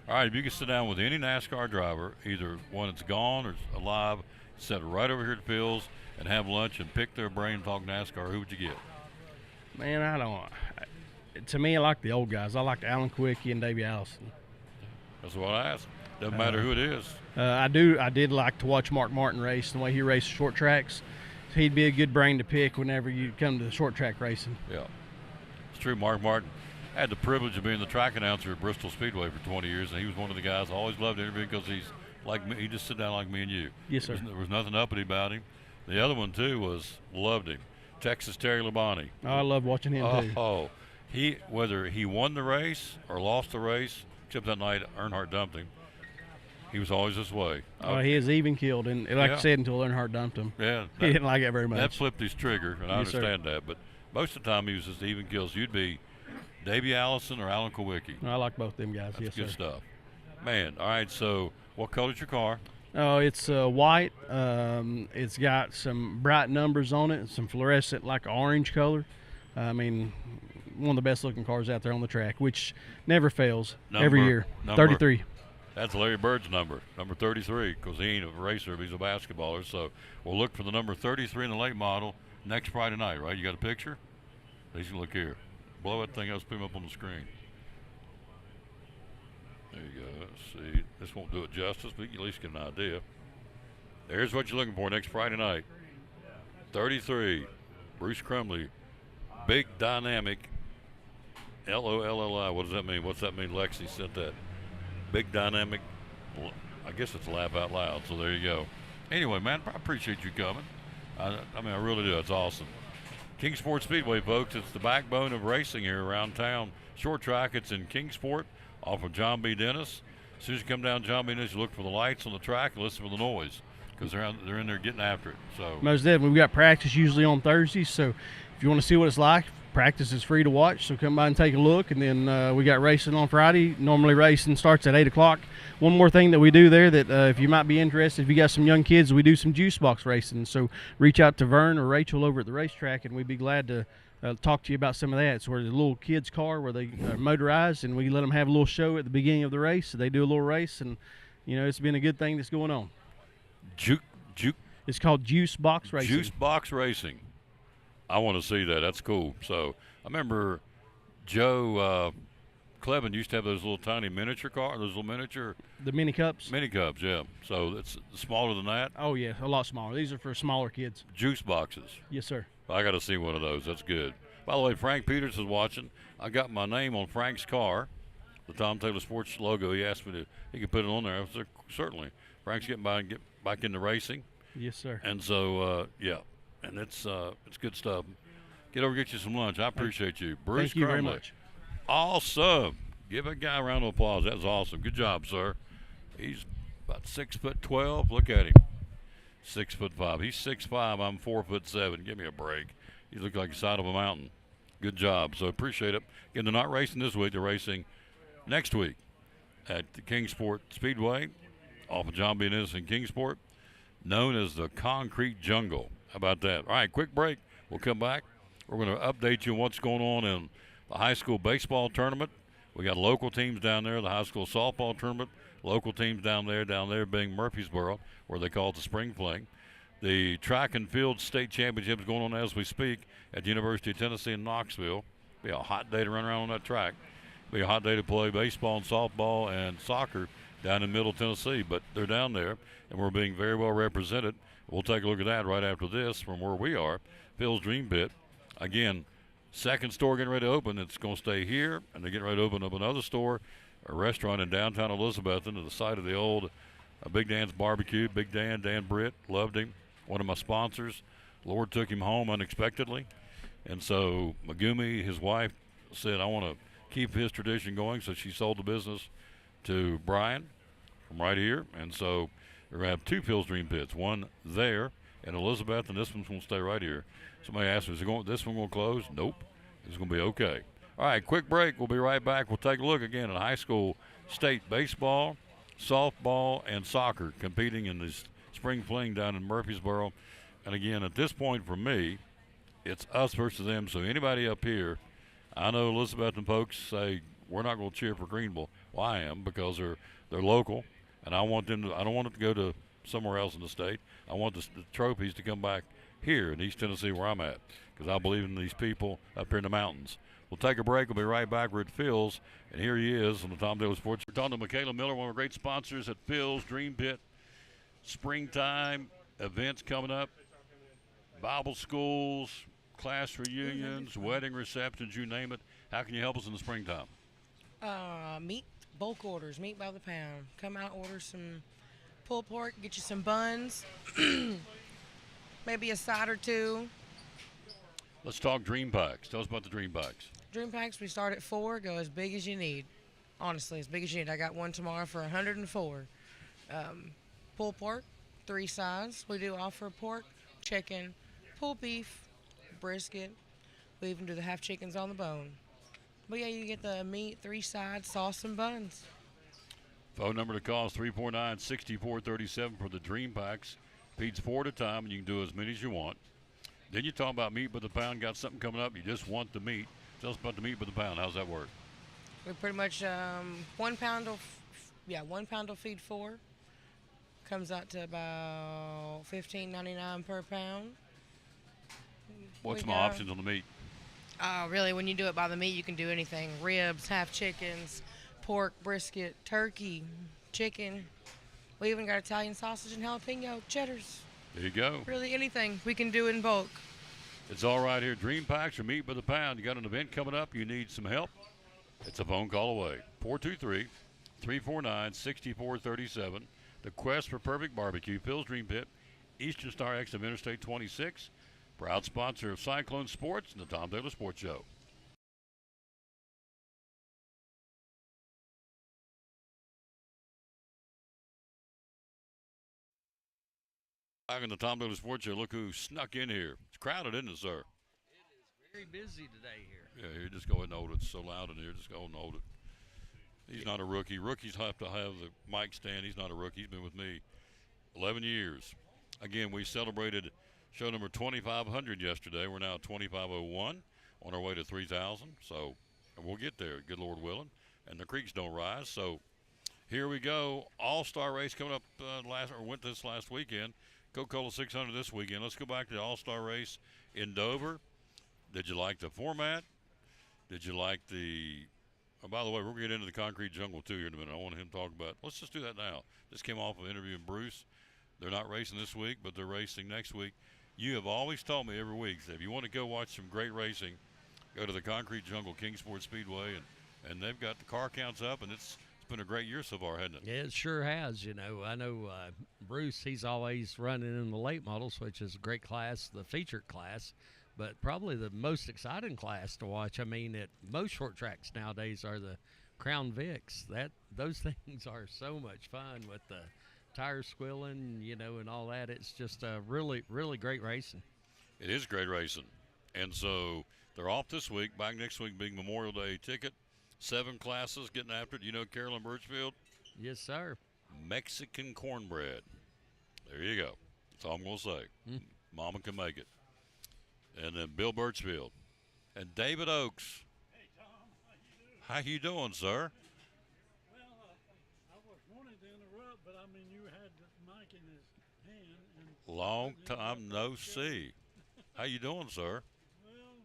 All right, if you could sit down with any NASCAR driver, either one that's gone or alive, sit right over here at Phil's and have lunch and pick their brain and talk NASCAR, who would you get? Man, I don't. To me, I like the old guys. I like Alan Quickie and Davey Allison. That's what I asked. Doesn't matter who it is. I did like to watch Mark Martin race, the way he raced short tracks. He'd be a good brain to pick whenever you come to the short track racing. Yeah. It's true. Mark Martin had the privilege of being the track announcer at Bristol Speedway for 20 years, and he was one of the guys I always loved interviewing because he's like me. He just sit down like me and you. Yes, sir. There was nothing uppity about him. The other one, too, loved him. Texas Terry Labonte. Oh, I love watching him too. Oh, whether he won the race or lost the race, except that night Earnhardt dumped him, he was always this way. He is even killed, and like Yeah. I said, until Earnhardt dumped him. Yeah, He didn't like it very much. that flipped his trigger, and I Yes, sir. understand that. But most of the time, he was just even kills. You'd be Davey Allison or Alan Kowicki. I like both them guys. That's yes, good sir. stuff. Man, all right, so what color's your car? Oh, it's white. It's got some bright numbers on it, and some fluorescent, like orange color. I mean, one of the best looking cars out there on the track, which never fails every Number- year. number. 33. That's Larry Bird's number 33, because he ain't a racer, he's a basketballer. So we'll look for the number 33 in the late model next Friday night, right? You got a picture? Please look here. Blow that thing up, put him up on the screen. There you go. Let's see. This won't do it justice, but you can at least get an idea. There's what you're looking for next Friday night. 33, Bruce Crumley, big dynamic, L-O-L-L-I. What does that mean? What's that mean? Lexi said that. Big dynamic, I guess it's laugh out loud, so there you go. Anyway, man, I appreciate you coming. I mean, I really do. It's awesome. Kingsport Speedway, folks, it's the backbone of racing here around town. Short track, it's in Kingsport off of John B. Dennis. As soon as you come down John B. Dennis, you look for the lights on the track and listen for the noise because they're in there getting after it. So Most definitely. We've got practice usually on Thursdays, so if you want to see what it's like, practice is free to watch, so come by and take a look. And then we got racing on Friday. Normally racing starts at 8 o'clock. One more thing that we do there that if you might be interested, if you got some young kids, we do some juice box racing. So reach out to Vern or Rachel over at the racetrack, and we'd be glad to talk to you about some of that. It's where the little kids' car where they are motorized, and we let them have a little show at the beginning of the race. So they do a little race, and, it's been a good thing that's going on. It's called Juice Box Racing. Juice box racing. I want to see that. That's cool. So I remember Joe Clevin used to have those little tiny miniature cars, those little miniature The mini cups. mini cubs. Yeah. So it's smaller than that. Oh, yeah, a lot smaller. These are for smaller kids. Juice boxes. Yes, sir. I got to see one of those. That's good. By the way, Frank Peters is watching. I got my name on Frank's car, the Tom Taylor Sports logo. He asked me to. He could put it on there. I said, certainly. Frank's getting by and get back into racing. Yes, sir. And so, yeah, and it's good stuff. Get over, get you some lunch. I appreciate you, Bruce. Thank you very Crumley. much. Awesome. Give a guy a round of applause. That was awesome. Good job, sir. He's about 6'12". Look at him. 6'5". He's 6'5". I'm 4'7". Give me a break. He looks like the side of a mountain. Good job. So appreciate it. Again, they're not racing this week. They're racing next week at the Kingsport Speedway off of John B. Ennis in Kingsport, known as the Concrete Jungle. How about that? All right, quick break. We'll come back. We're going to update you on what's going on in the high school baseball tournament. We got local teams down there, the high school softball tournament, local teams down there being Murfreesboro, where they call it the spring fling. The track and field state championship is going on as we speak at the University of Tennessee in Knoxville. Be a hot day to run around on that track. Be a hot day to play baseball and softball and soccer down in Middle Tennessee, but they're down there, and we're being very well represented. We'll take a look at that right after this from where we are, Phil's Dream Pit. Again, second store getting ready to open. It's going to stay here, and they're getting ready to open up another store, a restaurant in downtown Elizabethton to the site of the old Big Dan's Barbecue. Big Dan, Dan Britt, loved him. One of my sponsors. Lord took him home unexpectedly. And so Megumi, his wife, said, I want to keep his tradition going, so she sold the business to Brian from right here. And so we're going to have two Phil's Dream Pits, one there in Elizabeth, and this one's going to stay right here. Somebody asked me, this one going to close? Nope. It's going to be okay. All right, quick break. We'll be right back. We'll take a look again at high school state baseball, softball, and soccer competing in this spring fling down in Murfreesboro. And again, at this point for me, it's us versus them. So anybody up here, I know Elizabethton folks say we're not going to cheer for Greenville. Well, I am, because they're local, and I want them to. I don't want it to go to somewhere else in the state. I want the trophies to come back here in East Tennessee where I'm at, because I believe in these people up here in the mountains. We'll take a break. We'll be right back. We're at Phil's, and here he is on the Tom Daly Sports. We're talking to Michaela Miller, one of our great sponsors at Phil's Dream Pit. Springtime events coming up, Bible schools, class reunions, wedding receptions, you name it. How can you help us in the springtime? Meat, bulk orders, meat by the pound. Come out, order some pulled pork, get you some buns, maybe a side or two. Let's talk Dream Packs. Tell us about the Dream Packs. Dream packs, we start at 4, go as big as you need. Honestly, as big as you need. I got one tomorrow for 104. Pulled pork, 3 sides. We do offer pork, chicken, pulled beef, brisket. We even do the half chickens on the bone. But yeah, you get the meat, 3 sides, sauce, and buns. Phone number to call is 349-6437 for the Dream Packs. Feeds 4 at a time, and you can do as many as you want. Then you talk about meat by the pound. Got something coming up. You just want the meat. Tell us about the meat by the pound. How's that work? We pretty much 1 pound will, 1 pound will feed 4. Comes out to about $15.99 per pound. What's my options on the meat? Really, when you do it by the meat, you can do anything: ribs, half chickens, pork, brisket, turkey, chicken. We even got Italian sausage and jalapeno, cheddars. There you go. Really, anything we can do in bulk. It's all right here. Dream Packs or meat by the pound. You got an event coming up. You need some help. It's a phone call away. 423-349-6437. The quest for perfect barbecue. Phil's Dream Pit, Eastern Star exit of Interstate 26. Proud sponsor of Cyclone Sports and the Tom Daly Sports Show. Back on the Tom Daly Sports Show, look who snuck in here. It's crowded, isn't it, sir? It is very busy today here. Yeah, here, just go ahead and hold it. It's so loud in here. Just go ahead and hold it. He's not a rookie. Rookies have to have the mic stand. He's not a rookie. He's been with me 11 years. Again, we celebrated show number 2,500 yesterday. We're now at 2,501 on our way to 3,000. So we'll get there, good Lord willing. And the creeks don't rise. So here we go. All-Star race coming up went this last weekend. Coca-Cola 600 this weekend. Let's go back to the All-Star race in Dover. Did you like the format? Did you like the... Oh, by the way, we're going to get into the concrete jungle, too, here in a minute. I want him to talk about... Let's just do that now. This came off of interviewing Bruce. They're not racing this week, but they're racing next week. You have always told me every week that if you want to go watch some great racing, go to the Concrete Jungle Kingsport Speedway, and they've got the car counts up, and it's been a great year so far, hasn't it? Yeah, it sure has. You know, I know Bruce, he's always running in the late models, which is a great class, the featured class. but probably the most exciting class to watch. I mean, at most short tracks nowadays are the Crown Vics. Those things are so much fun with the tires squealing, and all that. It's just really, really great racing. It is great racing. And so they're off this week. Back next week being Memorial Day ticket. 7 classes getting after it. You know Carolyn Birchfield? Yes, sir. Mexican cornbread. There you go. That's all I'm going to say. Mama can make it. And then Bill Birchfield. And David Oakes. Hey, Tom. How you doing, sir? Well, I was wanting to interrupt, but I mean, you had the mic in his hand. And Long time no see. How you doing, sir? Well,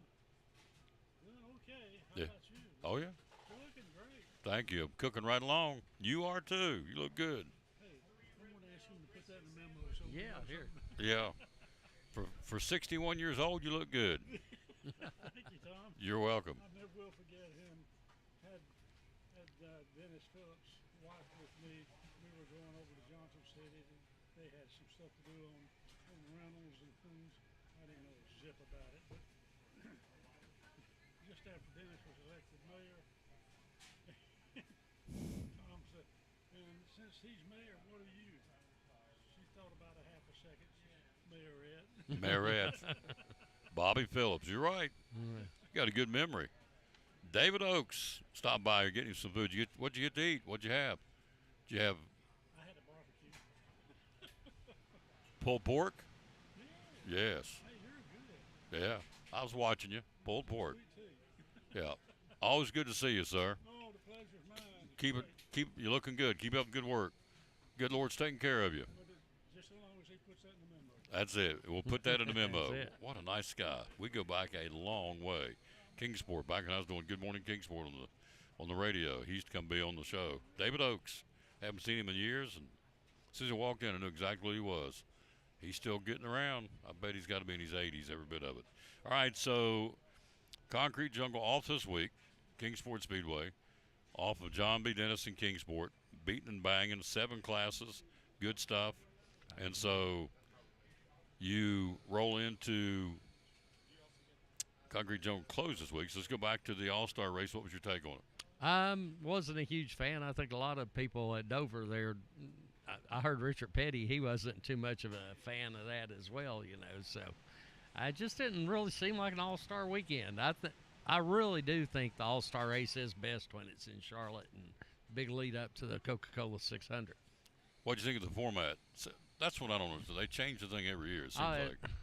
doing okay. How Yeah. about you? Oh, yeah. You're looking great. Thank you. I'm cooking right along. You are, too. You look good. Hey, I want to ask you to put that in the memo. So we Yeah, know here. something. Yeah. For 61 years old, you look good. Thank you, Tom. You're welcome. I never will forget him. Had Dennis Phillips' wife with me. We were going over to Johnson City. And they had some stuff to do on rentals and things. I didn't know a zip about it, but just after Dennis was elected mayor, Tom said, "And since he's mayor, what are you?" She thought about a half a second. Mayorette. Mayorette. Bobby Phillips. You're right. You got a good memory. David Oakes stopped by here getting some food. What'd you get to eat? What'd you have? Did you have I had a barbecue. pulled pork? Yes. Hey, you're good. Yeah. I was watching you. Pulled pork. Sweet tea. Yeah. Always good to see you, sir. Oh, the pleasure's mine. Keep you looking good. Keep up the good work. Good Lord's taking care of you. But just so long as he puts that in the memo. That's it. We'll put that in the memo. That's it. What a nice guy. We go back a long way. Kingsport, back when I was doing Good Morning Kingsport on the radio, he used to come be on the show. David Oakes. Haven't seen him in years, and as soon as I walked in, I knew exactly who he was. He's still getting around. I bet he's got to be in his 80s, every bit of it. All right, so Concrete Jungle off this week, Kingsport Speedway, off of John B. Dennis in Kingsport, beating and banging, 7 classes, good stuff. And so you roll into Concrete Jungle close this week. So let's go back to the All-Star race. What was your take on it? Wasn't a huge fan. I think a lot of people at Dover there, I heard Richard Petty, he wasn't too much of a fan of that as well, so I just didn't really seem like an all-star weekend. I really do think the all-star race is best when it's in Charlotte and big lead up to the Coca-Cola 600. What do you think of the format? So that's what I don't understand. They change the thing every year, it seems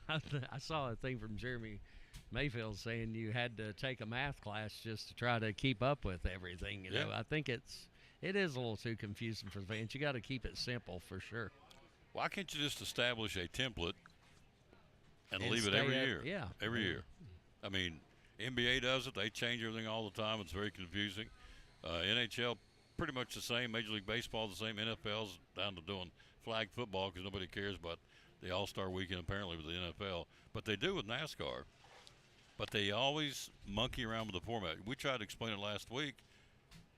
like. I saw a thing from Jeremy Mayfield saying you had to take a math class just to try to keep up with everything. You know, I think it is a little too confusing for the fans. You got to keep it simple for sure. Why can't you just establish a template and leave it every year? Yeah, every year. I mean, NBA does it. They change everything all the time. It's very confusing. NHL pretty much the same. Major League Baseball the same. NFL's down to doing flag football because nobody cares about the All-Star Weekend apparently with the NFL. But they do with NASCAR. But they always monkey around with the format. We tried to explain it last week,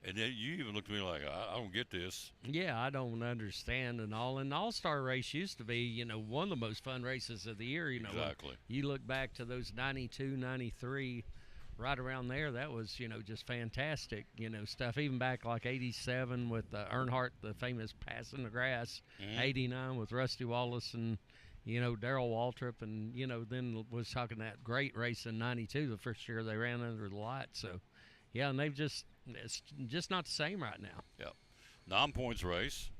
and then you even looked at me like, I don't get this. Yeah, I don't understand and all. And the All-Star race used to be, one of the most fun races of the year. Exactly. You look back to those 92, 93, right around there, that was, just fantastic, stuff. Even back like 87 with Earnhardt, the famous Pass in the Grass, 89 with Rusty Wallace and, Darrell Waltrip, and, then was talking that great race in 92, the first year they ran under the light. So, yeah, and it's just not the same right now. Yeah. Non-points race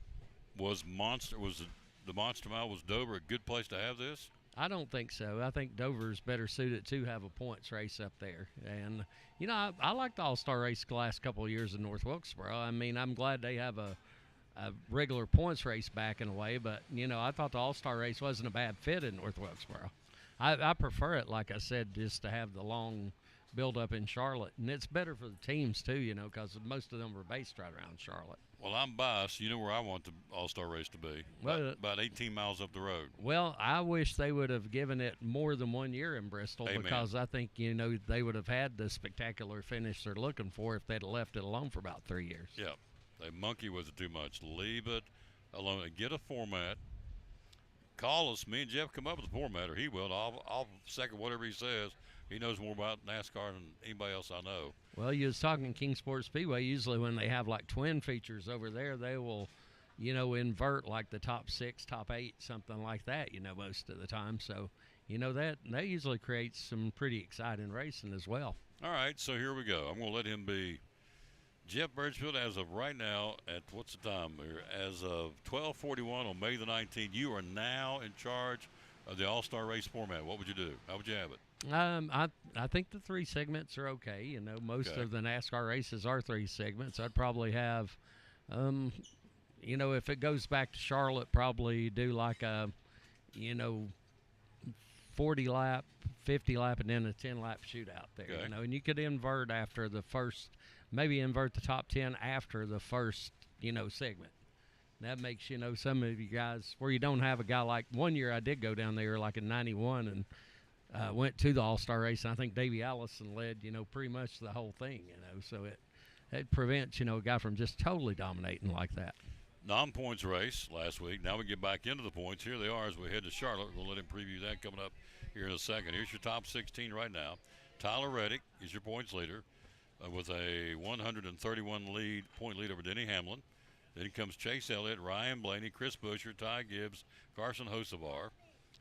was Monster. The Monster Mile? Was Dover a good place to have this? I don't think so. I think Dover's better suited to have a points race up there. And, I like the All-Star race the last couple of years in North Wilkesboro. I mean, I'm glad they have a regular points race back in a way, but, I thought the All-Star race wasn't a bad fit in North Wilkesboro. I prefer it, like I said, just to have the long build-up in Charlotte. And it's better for the teams, too, because most of them were based right around Charlotte. Well, I'm biased. You know where I want the All-Star race to be? Well, about 18 miles up the road. Well, I wish they would have given it more than 1 year in Bristol. Amen. Because I think, they would have had the spectacular finish they're looking for if they'd have left it alone for about 3 years. Yeah. They monkey with it too much. Leave it alone and get a format. call us. Me and Jeff come up with the format, or he will. I'll second whatever he says. He knows more about NASCAR than anybody else I know. Well, you was talking Kingsport Speedway. Usually when they have like twin features over there, they will, invert like the top 6, top 8, something like that, most of the time. So, that usually creates some pretty exciting racing as well. All right, so here we go. I'm going to let him be Jeff Birchfield as of right now at, what's the time here? As of 12:41 on May the 19th, you are now in charge of the All-Star Race format. What would you do? How would you have it? I think the 3 segments are okay. Most Okay. of the NASCAR races are 3 segments. I'd probably have, if it goes back to Charlotte, probably do like a, 40 lap, 50 lap, and then a 10 lap shootout there. Okay. And you could invert after the first, maybe invert the top 10 after the first, segment. That makes, some of you guys, where you don't have a guy like, one year I did go down there like in 91 and went to the All-Star race, and I think Davey Allison led, pretty much the whole thing, so it prevents, a guy from just totally dominating like that. Non-points race last week. Now we get back into the points. Here they are as we head to Charlotte. We'll let him preview that coming up here in a second. Here's your top 16 right now. Tyler Reddick is your points leader with a 131 point lead over Denny Hamlin. Then comes Chase Elliott, Ryan Blaney, Chris Buescher, Ty Gibbs, Carson Hocevar,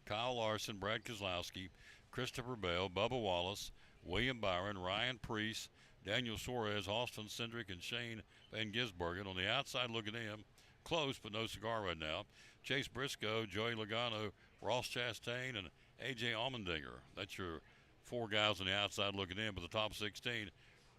Kyle Larson, Brad Keselowski, Christopher Bell, Bubba Wallace, William Byron, Ryan Preece, Daniel Suarez, Austin Cindric, and Shane Van Gisbergen. On the outside looking in, close but no cigar right now, Chase Briscoe, Joey Logano, Ross Chastain, and A.J. Allmendinger. That's your 4 guys on the outside looking in, but the top 16.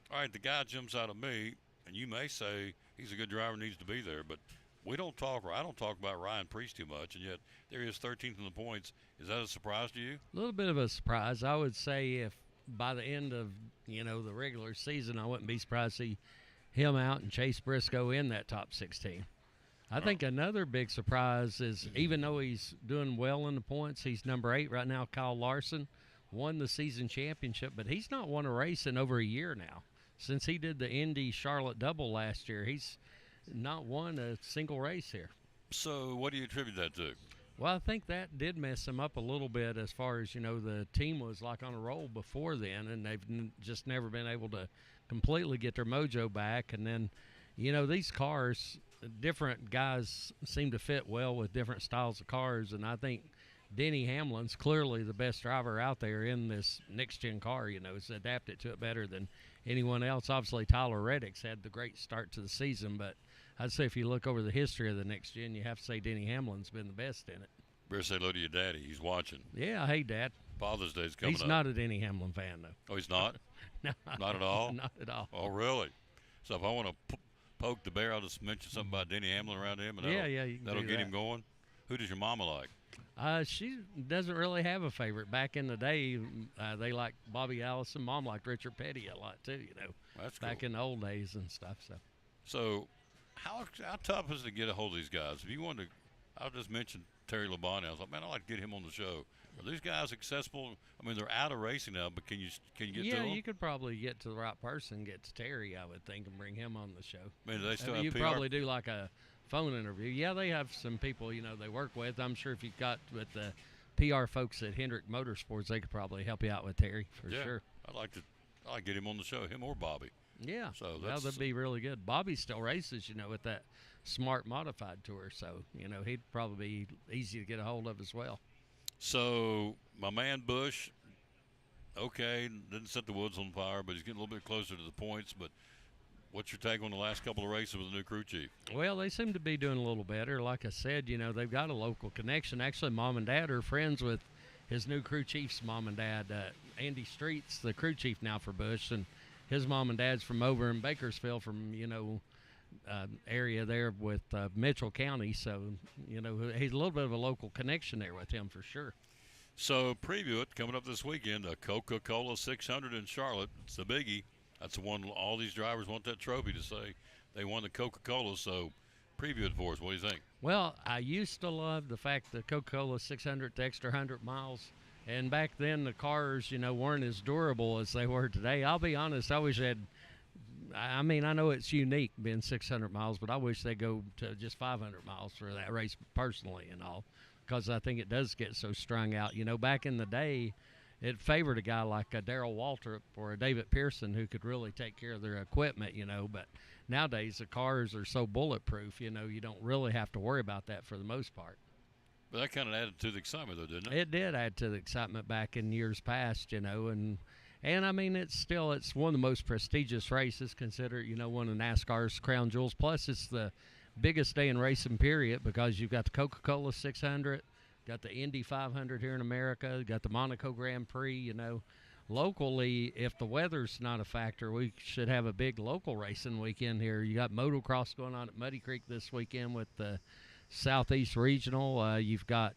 All right, the guy jumps out at me, and you may say he's a good driver, needs to be there, but I don't talk about Ryan Preece too much, and yet there he is 13th in the points. Is that a surprise to you? A little bit of a surprise. I would say if by the end of, the regular season, I wouldn't be surprised to see him out and Chase Briscoe in that top 16. I think another big surprise is, even though he's doing well in the points, he's number 8 right now. Kyle Larson won the season championship, but he's not won a race in over a year now. Since he did the Indy Charlotte double last year, he's not won a single race here. So what do you attribute that to? Well, I think that did mess him up a little bit as far as, the team was like on a roll before then, and they've just never been able to completely get their mojo back. And then, these cars, different guys seem to fit well with different styles of cars, and I think Denny Hamlin's clearly the best driver out there in this next-gen car. Has adapted to it better than anyone else. Obviously, Tyler Reddick's had the great start to the season, but I'd say if you look over the history of the next-gen, you have to say Denny Hamlin's been the best in it. Better say hello to your daddy. He's watching. Yeah, hey, Dad. Father's Day's coming up. He's not a Denny Hamlin fan, though. Oh, he's not? No. Not at all? Not at all. Oh, really? So if I want to poke the bear, I'll just mention something about Denny Hamlin around him, and you can that'll do get that. him going. Who does your mama like? She doesn't really have a favorite. Back in the day, they liked Bobby Allison. Mom liked Richard Petty a lot, too, That's back cool. in the old days and stuff. So how tough is it to get a hold of these guys? If you want to, I'll just mention Terry Labonte. I was like, man, I'd like to get him on the show. Are these guys accessible? I mean, they're out of racing now, but can you get to them? Yeah, you could probably get to the right person, get to Terry, I would think, and bring him on the show. I mean, do they still You have PR? probably do like a phone interview. Yeah, they have some people, they work with. I'm sure if you got with the PR folks at Hendrick Motorsports, they could probably help you out with Terry for Yeah, sure. I'd like to get him on the show, him or Bobby. Yeah, So that'd be really good. Bobby still races, with that Smart Modified Tour, so he'd probably be easy to get a hold of as well. So my man Bush, okay, didn't set the woods on fire, but he's getting a little bit closer to the points. But what's your take on the last couple of races with the new crew chief? Well, they seem to be doing a little better. Like I said, they've got a local connection. Actually, Mom and Dad are friends with his new crew chief's mom and dad. Andy Street's the crew chief now for Bush, and his mom and dad's from over in Bakersfield, from area there with Mitchell County. So he's a little bit of a local connection there with him for sure. So preview it coming up this weekend. The Coca-Cola 600 in Charlotte. It's the biggie. That's the one all these drivers want that trophy to say they won the Coca-Cola. So preview it for us. What do you think? Well, I used to love the fact that Coca-Cola 600, the extra 100 miles. And back then the cars, weren't as durable as they were today. I'll be honest, I wish I know it's unique being 600 miles, but I wish they go to just 500 miles for that race personally and all. because I think it does get so strung out. You know, back in the day, it favored a guy like a Darrell Waltrip or a David Pearson who could really take care of their equipment, you know. But nowadays the cars are so bulletproof, you know, you don't really have to worry about that for the most part. But that kind of added to the excitement, though, didn't it? It did add to the excitement back in years past, you know, and I mean it's one of the most prestigious races, considered, you know, one of NASCAR's crown jewels. Plus it's the biggest day in racing period because you've got the Coca-Cola 600, got the Indy 500 here in America, got the Monaco Grand Prix, you know. Locally, if the weather's not a factor, we should have a big local racing weekend here. You got motocross going on at Muddy Creek this weekend with the Southeast Regional. You've got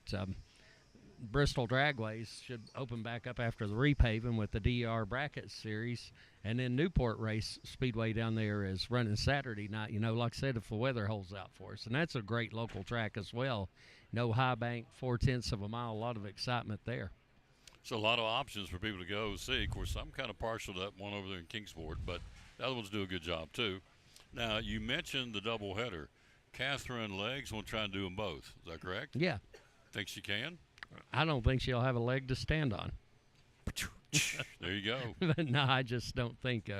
Bristol Dragways should open back up after the repaving with the DR Bracket Series. And then Newport Race Speedway down there is running Saturday night, you know, like I said, if the weather holds out for us. And that's a great local track as well. No high bank, 0.4 of a mile, a lot of excitement there. So a lot of options for people to go see. Of course, I'm kind of partial to that one over there in Kingsport, but the other ones do a good job too. Now, you mentioned the doubleheader. Catherine Leggs will try and do them both. Is that correct? Yeah. Think she can? I don't think she'll have a leg to stand on. There you go. But no, I just don't think.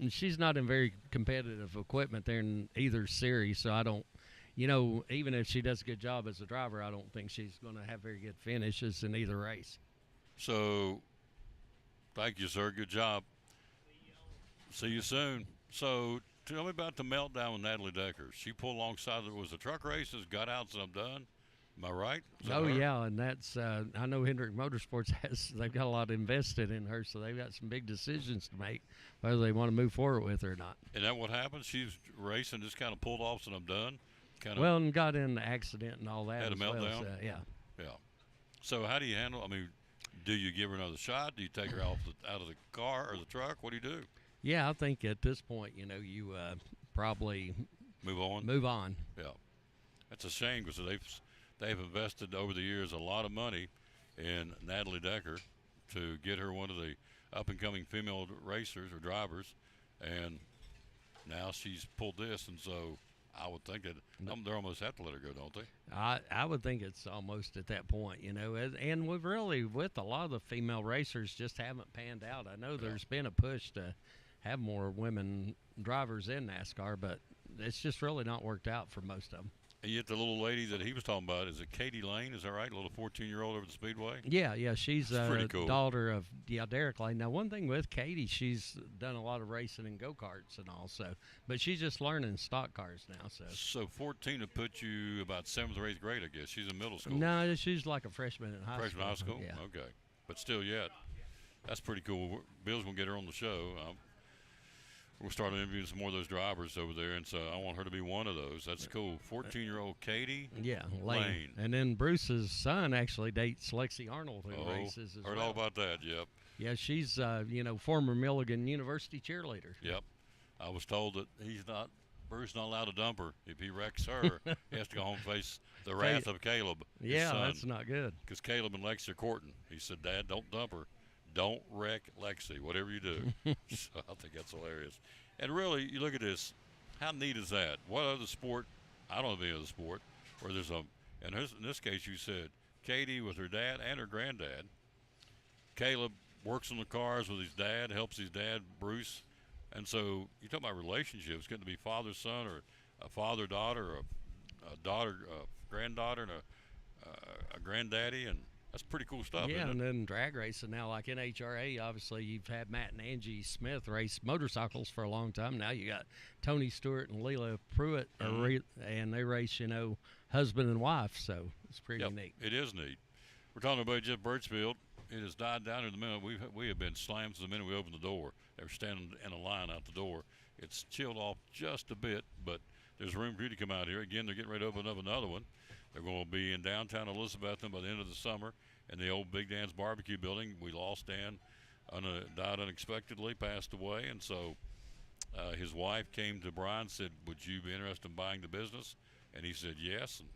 She's not in very competitive equipment there in either series, so I don't. You know, even if she does a good job as a driver, I don't think she's going to have very good finishes in either race. So, thank you, sir. Good job. See you soon. So, tell me about the meltdown with Natalie Decker. She pulled alongside. It was the truck races, got out, and I'm done. Am I right? Oh, yeah, and that's I know Hendrick Motorsports they've got a lot invested in her, so they've got some big decisions to make, whether they want to move forward with her or not. And that what happened? She's racing, just kind of pulled off, and I'm done. Well, and got in the accident and all that. Had a meltdown? Well, so, yeah. Yeah. So how do you handle? I mean, do you give her another shot? Do you take her out of the car or the truck? What do you do? Yeah, I think at this point, you know, you probably move on. Move on. Yeah. That's a shame because they've invested over the years a lot of money in Natalie Decker to get her one of the up-and-coming female racers or drivers, and now she's pulled this, and so I would think that they're almost have to let her go, don't they? I would think it's almost at that point, you know, and we've really, with a lot of the female racers, just haven't panned out. I know there's been a push to have more women drivers in NASCAR, but it's just really not worked out for most of them. And yet the little lady that he was talking about, is it Katie Lane? Is that right? A little 14-year-old over the Speedway? Yeah, she's pretty cool. Daughter of Derek Lane. Now, one thing with Katie, she's done a lot of racing in go-karts and all, but she's just learning stock cars now. So 14 would put you about 7th or 8th grade, I guess. She's in middle school. No, she's like a freshman in high school. Freshman high school? Yeah. Okay. But still yet. That's pretty cool. Bill's going to get her on the show. We'll start interviewing some more of those drivers over there, and so I want her to be one of those. That's cool. 14-year-old Katie Lane. And then Bruce's son actually dates Lexi Arnold, who races as well. Heard all about that, yep. Yeah, she's, former Milligan University cheerleader. Yep. I was told that Bruce not allowed to dump her. If he wrecks her, he has to go home and face the wrath of Caleb, his son. That's not good. Because Caleb and Lexi are courting. He said, Dad, don't dump her. Don't wreck Lexi, whatever you do. So I think that's hilarious. And really, you look at this, how neat is that? What other sport, I don't know of any other sport, where there's in this case you said, Katie with her dad and her granddad. Caleb works on the cars with his dad, helps his dad, Bruce. And so you talk about relationships, getting to be father-son or a father-daughter or a daughter-granddaughter and a granddaddy, and that's pretty cool stuff. Yeah, isn't and it? then drag racing now, like NHRA, obviously you've had Matt and Angie Smith race motorcycles for a long time. Now you got Tony Stewart and Leela Pruitt, and they race, husband and wife, so it's pretty neat. It is neat. We're talking about Jeff Birchfield. It has died down in the minute. We have been slammed since the minute we opened the door. They were standing in a line out the door. It's chilled off just a bit, but there's room for you to come out here. Again, they're getting ready to open up another one. They're going to be in downtown Elizabethton by the end of the summer in the old Big Dan's Barbecue building. We lost Dan, died unexpectedly, passed away, and so his wife came to Brian and said, would you be interested in buying the business? And he said yes, and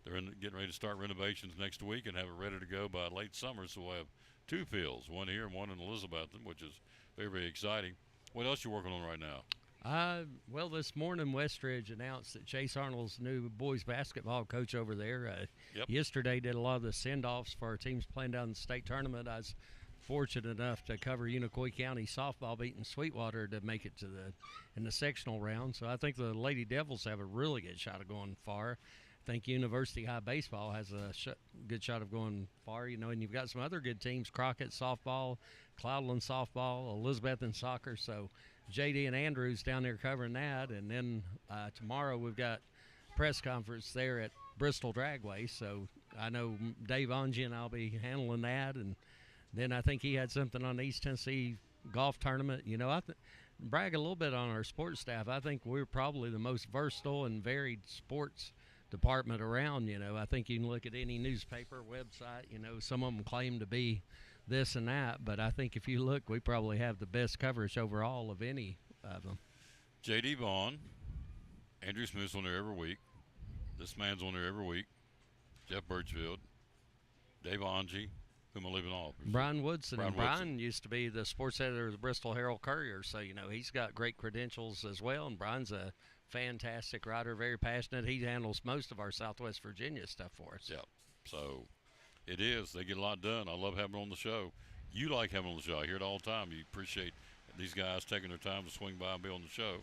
they're getting ready to start renovations next week and have it ready to go by late summer, so we'll have 2 fields, one here and one in Elizabethton, which is very, very exciting. What else are you working on right now? Well, this morning Westridge announced that Chase Arnold's new boys basketball coach over there. Yesterday did a lot of the send-offs for our teams playing down the state tournament. I was fortunate enough to cover Unicoi County softball beating Sweetwater to make it to in the sectional round. So I think the Lady Devils have a really good shot of going far. I think University High baseball has a good shot of going far, and you've got some other good teams: Crockett softball, Cloudland softball, Elizabethton soccer. So JD and Andrews down there covering that, and then tomorrow we've got press conference there at Bristol Dragway. So I know Dave Onge and I'll be handling that, and then I think he had something on the East Tennessee golf tournament. I brag a little bit on our sports staff. I think we're probably the most versatile and varied sports department around. I think you can look at any newspaper, website, some of them claim to be this and that, but I think if you look, we probably have the best coverage overall of any of them. J.D. Vaughn, Andrew Smith's on there every week. This man's on there every week. Jeff Birchfield, Dave Onge, who am I leaving off? Brian Woodson. Brian used to be the sports editor of the Bristol Herald Courier, so, he's got great credentials as well, and Brian's a fantastic writer, very passionate. He handles most of our Southwest Virginia stuff for us. Yeah, so it is. They get a lot done. I love having them on the show. You like having them on the show. I hear it all the time. You appreciate these guys taking their time to swing by and be on the show.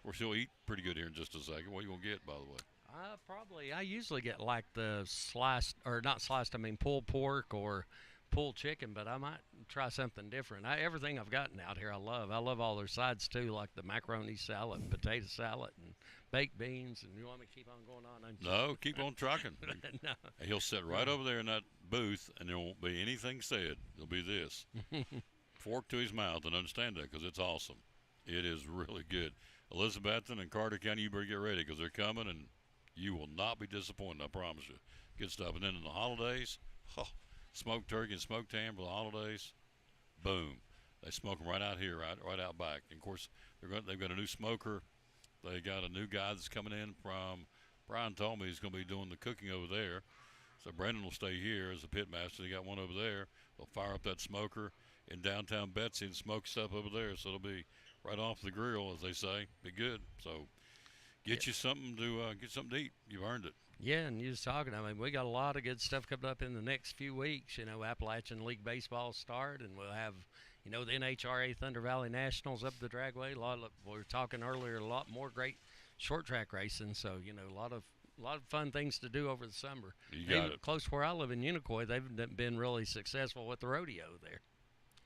We're still eat pretty good here in just a second. What are you going to get, by the way? I usually get like the pulled pork or pulled chicken, but I might try something different. Everything I've gotten out here I love. I love all their sides too, like the macaroni salad, and potato salad, and baked beans. And you want me to keep on going on? No, keep on trucking. No. He'll sit right over there in that booth, and there won't be anything said. It'll be this. Fork to his mouth, and understand that, because it's awesome. It is really good. Elizabethton and Carter County, you better get ready, because they're coming, and you will not be disappointed, I promise you. Good stuff. And then in the holidays, smoked turkey and smoked ham for the holidays, boom. They smoke them right out here, right out back. And, of course, they've got a new smoker. They got a new guy that's coming in from – Brian told me he's going to be doing the cooking over there. So Brandon will stay here as a pit master. They got one over there. They'll fire up that smoker in downtown Betsy and smoke stuff over there. So it'll be right off the grill, as they say. Be good. So get you something to eat. You've earned it. Yeah, and you was talking, we got a lot of good stuff coming up in the next few weeks. Appalachian League Baseball start, and we'll have, the NHRA Thunder Valley Nationals up the Dragway. We were talking earlier, a lot more great short track racing. So, a lot of fun things to do over the summer. You got it. Close where I live in Unicoi, they've been really successful with the rodeo there.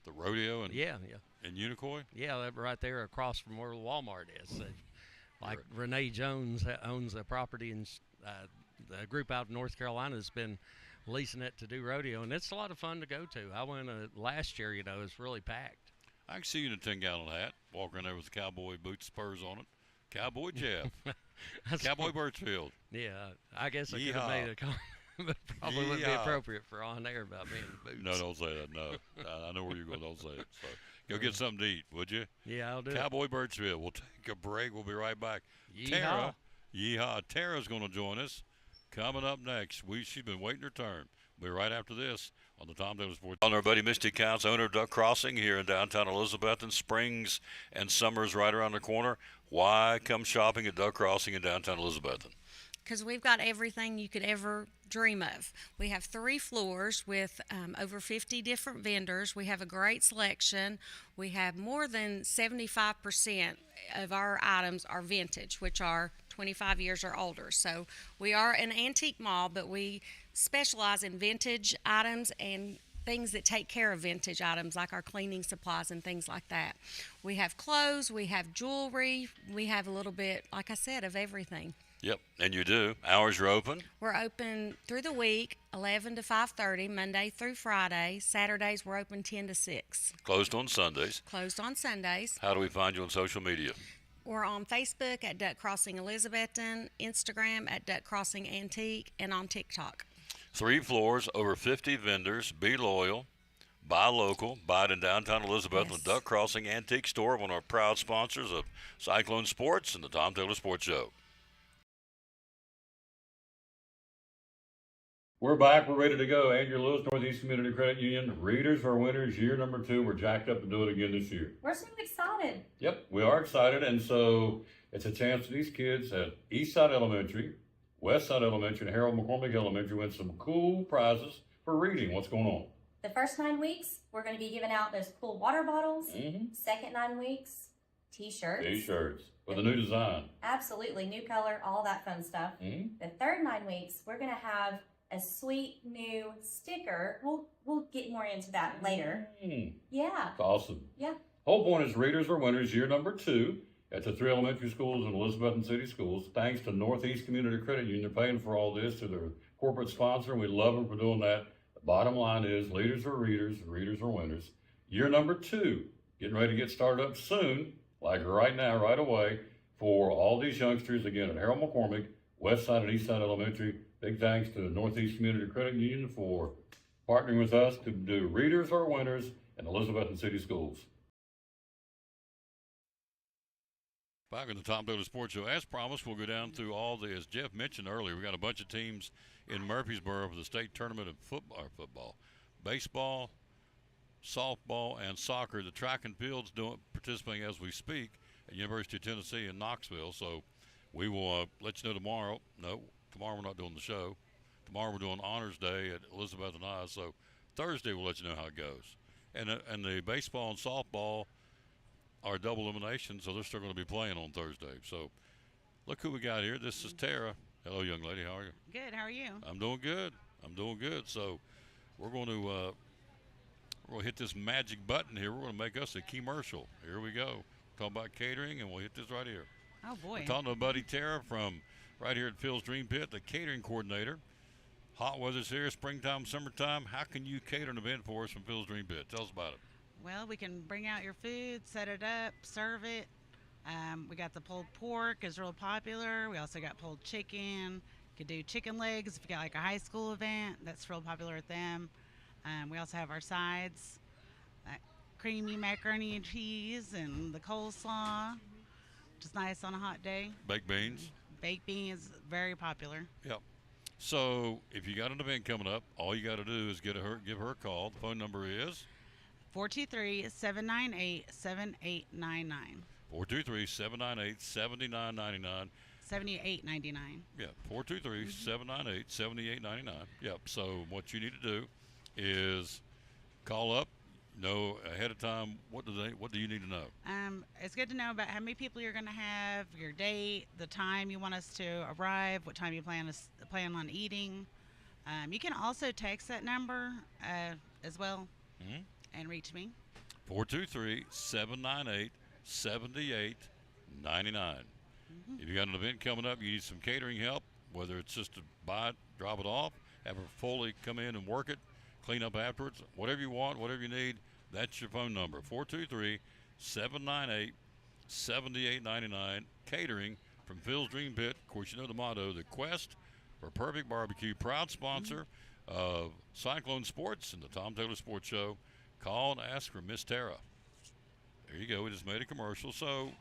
The rodeo? And yeah. In Unicoi? Yeah, they're right there across from where Walmart is. Renee Jones owns a property in the group out of North Carolina has been leasing it to do rodeo, and it's a lot of fun to go to. I went last year, it was really packed. I can see you in a 10-gallon hat, walking there with the cowboy boots, spurs on it. Cowboy Jeff. Cowboy Birchfield. Yeah, I guess I could have made a comment, but probably wouldn't be appropriate for on air about being boots. No, don't say that, no. I know where you're going, don't say it. So go get something to eat, would you? Yeah, I'll do Cowboy Birchfield. We'll take a break. We'll be right back. Yeehaw. Tara's going to join us. Coming up next, she's been waiting her turn. We'll be right after this on the Tom Taylor Sports. On our buddy Misty Counts, owner of Duck Crossing here in downtown Elizabethton. Springs and summer's right around the corner. Why come shopping at Duck Crossing in downtown Elizabethton? Because we've got everything you could ever dream of. We have 3 floors with over 50 different vendors. We have a great selection. We have more than 75% of our items are vintage, which are 25 years or older. So we are an antique mall, but we specialize in vintage items and things that take care of vintage items, like our cleaning supplies and things like that. We have clothes, we have jewelry, we have a little bit, like I said, of everything. Yep, and you do. Hours are open? We're open through the week, 11 to 5:30, Monday through Friday. Saturdays, we're open 10 to 6. Closed on Sundays. Closed on Sundays. How do we find you on social media? We're on Facebook at Duck Crossing Elizabethton, Instagram at Duck Crossing Antique, and on TikTok. 3 floors, over 50 vendors. Be loyal. Buy local. Buy it in downtown Elizabethton. Yes. Duck Crossing Antique Store, one of our proud sponsors of Cyclone Sports and the Tom Taylor Sports Show. We're back. We're ready to go. Andrew Lewis, Northeast Community Credit Union. Readers are winners. Year number 2. We're jacked up to do it again this year. We're so excited. Yep, we are excited. And so it's a chance for these kids at Eastside Elementary, Westside Elementary, and Harold McCormick Elementary win some cool prizes for reading. What's going on? The first 9 weeks, we're going to be giving out those cool water bottles. Second 9 weeks, t-shirts. T-shirts with a new design. Absolutely. New color, all that fun stuff. The third 9 weeks, we're going to have a sweet new sticker. We'll get more into that later. Yeah. That's awesome. Yeah. Whole point is readers are winners year number 2 at the 3 elementary schools and Elizabethton City Schools. Thanks to Northeast Community Credit Union. They're paying for all this to their corporate sponsor, and we love them for doing that. The bottom line is leaders are readers, readers are winners. Year number 2, getting ready to get started up soon, like right now, right away, for all these youngsters, again, at Harold McCormick, Westside and Eastside Elementary. Big thanks to the Northeast Community Credit Union for partnering with us to do Readers Are Winners in Elizabethton City Schools. Back in the Tom Taylor Sports Show, as promised, we'll go down through all the, as Jeff mentioned earlier, we got a bunch of teams in Murfreesboro for the state tournament of football, baseball, softball, and soccer. The track and field's participating as we speak at University of Tennessee in Knoxville. So we will let you know tomorrow. No, tomorrow we're not doing the show. Tomorrow we're doing Honors Day at Elizabeth and I. So Thursday we'll let you know how it goes. And the baseball and softball are double elimination, so they're still going to be playing on Thursday. So look who we got here. This is Tara. Hello, young lady. How are you? Good. How are you? I'm doing good. So we're going to hit this magic button here. We're going to make us a commercial. Here we go. Talk about catering, and we'll hit this right here. Oh, boy. We're talking to buddy Tara from right here at Phil's Dream Pit, the catering coordinator. Hot weather's here, springtime, summertime. How can you cater an event for us from Phil's Dream Pit? Tell us about it. Well, we can bring out your food, set it up, serve it. We got the pulled pork is real popular. We also got pulled chicken. You could do chicken legs if you got like a high school event. That's real popular with them. We also have our sides, creamy macaroni and cheese and the coleslaw, which is nice on a hot day. Baked beans. Baked beans, very popular. Yep. So if you got an event coming up, all you got to do is give her a call. The phone number is 423-798-7899. 423-798-7999. 78.99. Yeah, 423-798-7899. Yep. So what you need to do is call up, know ahead of time what do you need to know. It's good to know about how many people you're going to have, your date, the time you want us to arrive, what time you plan on eating. You can also text that number as well and reach me. 423-798-7899. If you got an event coming up, you need some catering help, whether it's just to buy it, drop it off, have her fully come in and work it, clean up afterwards, whatever you want, whatever you need, that's your phone number. 423-798-7899. Catering from Phil's Dream Pit. Of course, you know the motto, the quest for perfect barbecue. Proud sponsor of Cyclone Sports and the Tom Taylor Sports Show. Call and ask for Miss Tara. There you go. We just made a commercial. So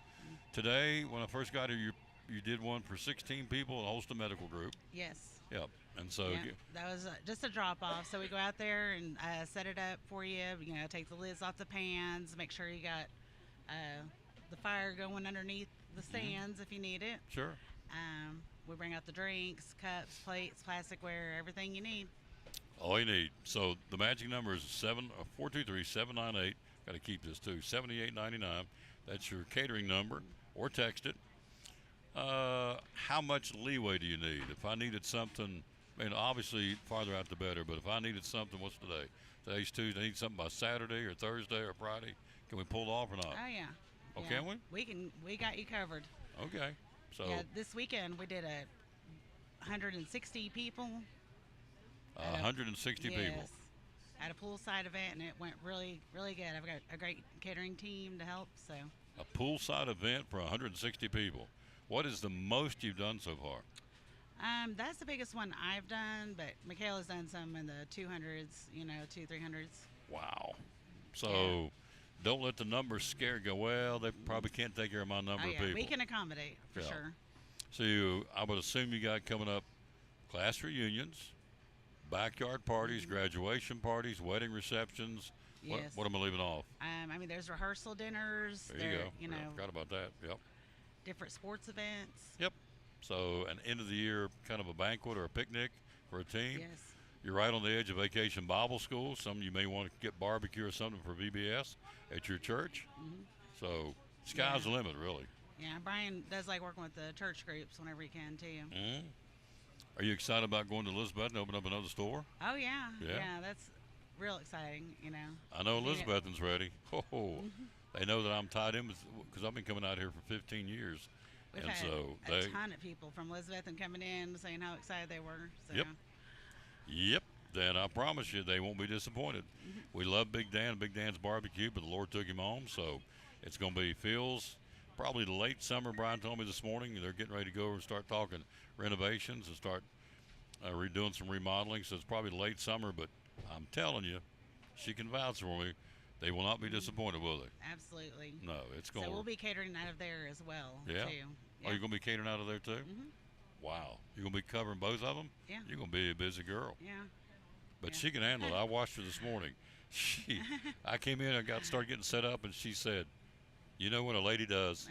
today, when I first got here, you did one for 16 people and host a medical group. Yes. Yep. And so that was just a drop off. So we go out there and set it up for you. You know, take the lids off the pans, make sure you got the fire going underneath the stands if you need it. Sure. We bring out the drinks, cups, plates, plasticware, everything you need. All you need. So the magic number is 423-798. Got to keep this too. 7899. That's your catering number, or text it. How much leeway do you need? If I needed something, I mean, obviously farther out the better. But if I needed something, what's today? Today's Tuesday. I need something by Saturday or Thursday or Friday. Can we pull it off or not? Oh yeah. Oh, can we? We got you covered. Okay. So yeah, this weekend we did 160 people. 160 people. Yes. At a poolside event, and it went really, really good. I've got a great catering team to help. So. A poolside event for 160 people. What is the most you've done so far? That's the biggest one I've done, but Michaela's done some in the 200s, 200-300s. Wow. So don't let the numbers scare you. Go, well, they probably can't take care of my number of people. We can accommodate for sure. So I would assume you got coming up class reunions, Backyard parties, graduation parties, wedding receptions. Yes. What am I leaving off? I mean, there's rehearsal dinners. There you go. You Yeah, know, forgot about that. Yep. different sports events. Yep. So an end of the year kind of a banquet or a picnic for a team. Yes. You're right on the edge of Vacation Bible School. Some of you may want to get barbecue or something for VBS at your church. Mm-hmm. So sky's the limit, really. Yeah, Brian does like working with the church groups whenever he can too. Mm-hmm. Are you excited about going to Elizabeth and open up another store? Oh yeah. Yeah. That's real exciting. You know. I know Being it- Elizabethans ready. Oh, they know that I'm tied in with because I've been coming out here for 15 years, We've and had so a they. ton of people from Elizabeth and coming in saying how excited they were. So. Yep. Yep. Then I promise you they won't be disappointed. We love Big Dan, Big Dan's barbecue, but the Lord took him home, so it's going to be Phil's. Probably the late summer. Brian told me this morning they're getting ready to go over and start talking renovations and start redoing some remodeling. So it's probably late summer, but I'm telling you, she can vouch for me. They will not be disappointed, will they? Absolutely. No, it's going. So we'll be catering out of there as well. Yeah. Too. Are you going to be catering out of there too? Mhm. Wow. You're going to be covering both of them? Yeah. You're going to be a busy girl. Yeah. But she can handle it. I watched her this morning. I came in and started getting set up, and she said, "You know what a lady does?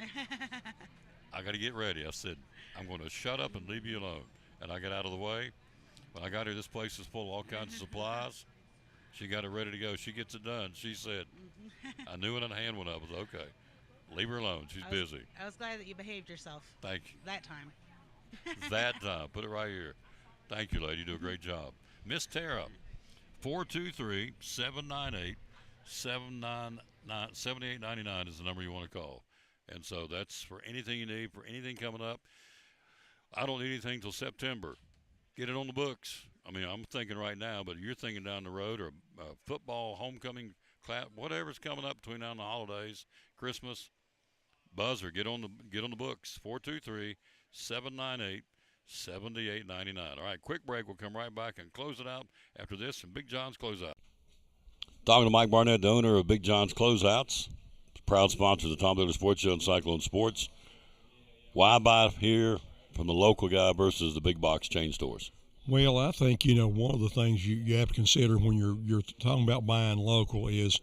I got to get ready." I said, "I'm going to shut up and leave you alone." And I got out of the way. When I got here, this place is full of all kinds of supplies. She got it ready to go. She gets it done. She said, "I knew when her hand went up. I was okay. Leave her alone. She's busy." I was glad that you behaved yourself. Thank you. That time. That time. Put it right here. Thank you, lady. You do a great job. Miss Tara, 423-798-7899 is the number you want to call. And so that's for anything you need, for anything coming up. I don't need anything till September. Get it on the books. I mean, I'm thinking right now, but you're thinking down the road or football, homecoming, class, whatever's coming up between now and the holidays, Christmas. Buzzer, get on the books. 423-798-7899. All right, quick break. We'll come right back and close it out after this and Big John's Closeout. Talking to Mike Barnett, the owner of Big John's Closeouts, proud sponsor of the Tom Taylor Sports Show and Cyclone Sports. Why buy here from the local guy versus the big box chain stores? Well, I think, one of the things you have to consider when you're talking about buying local is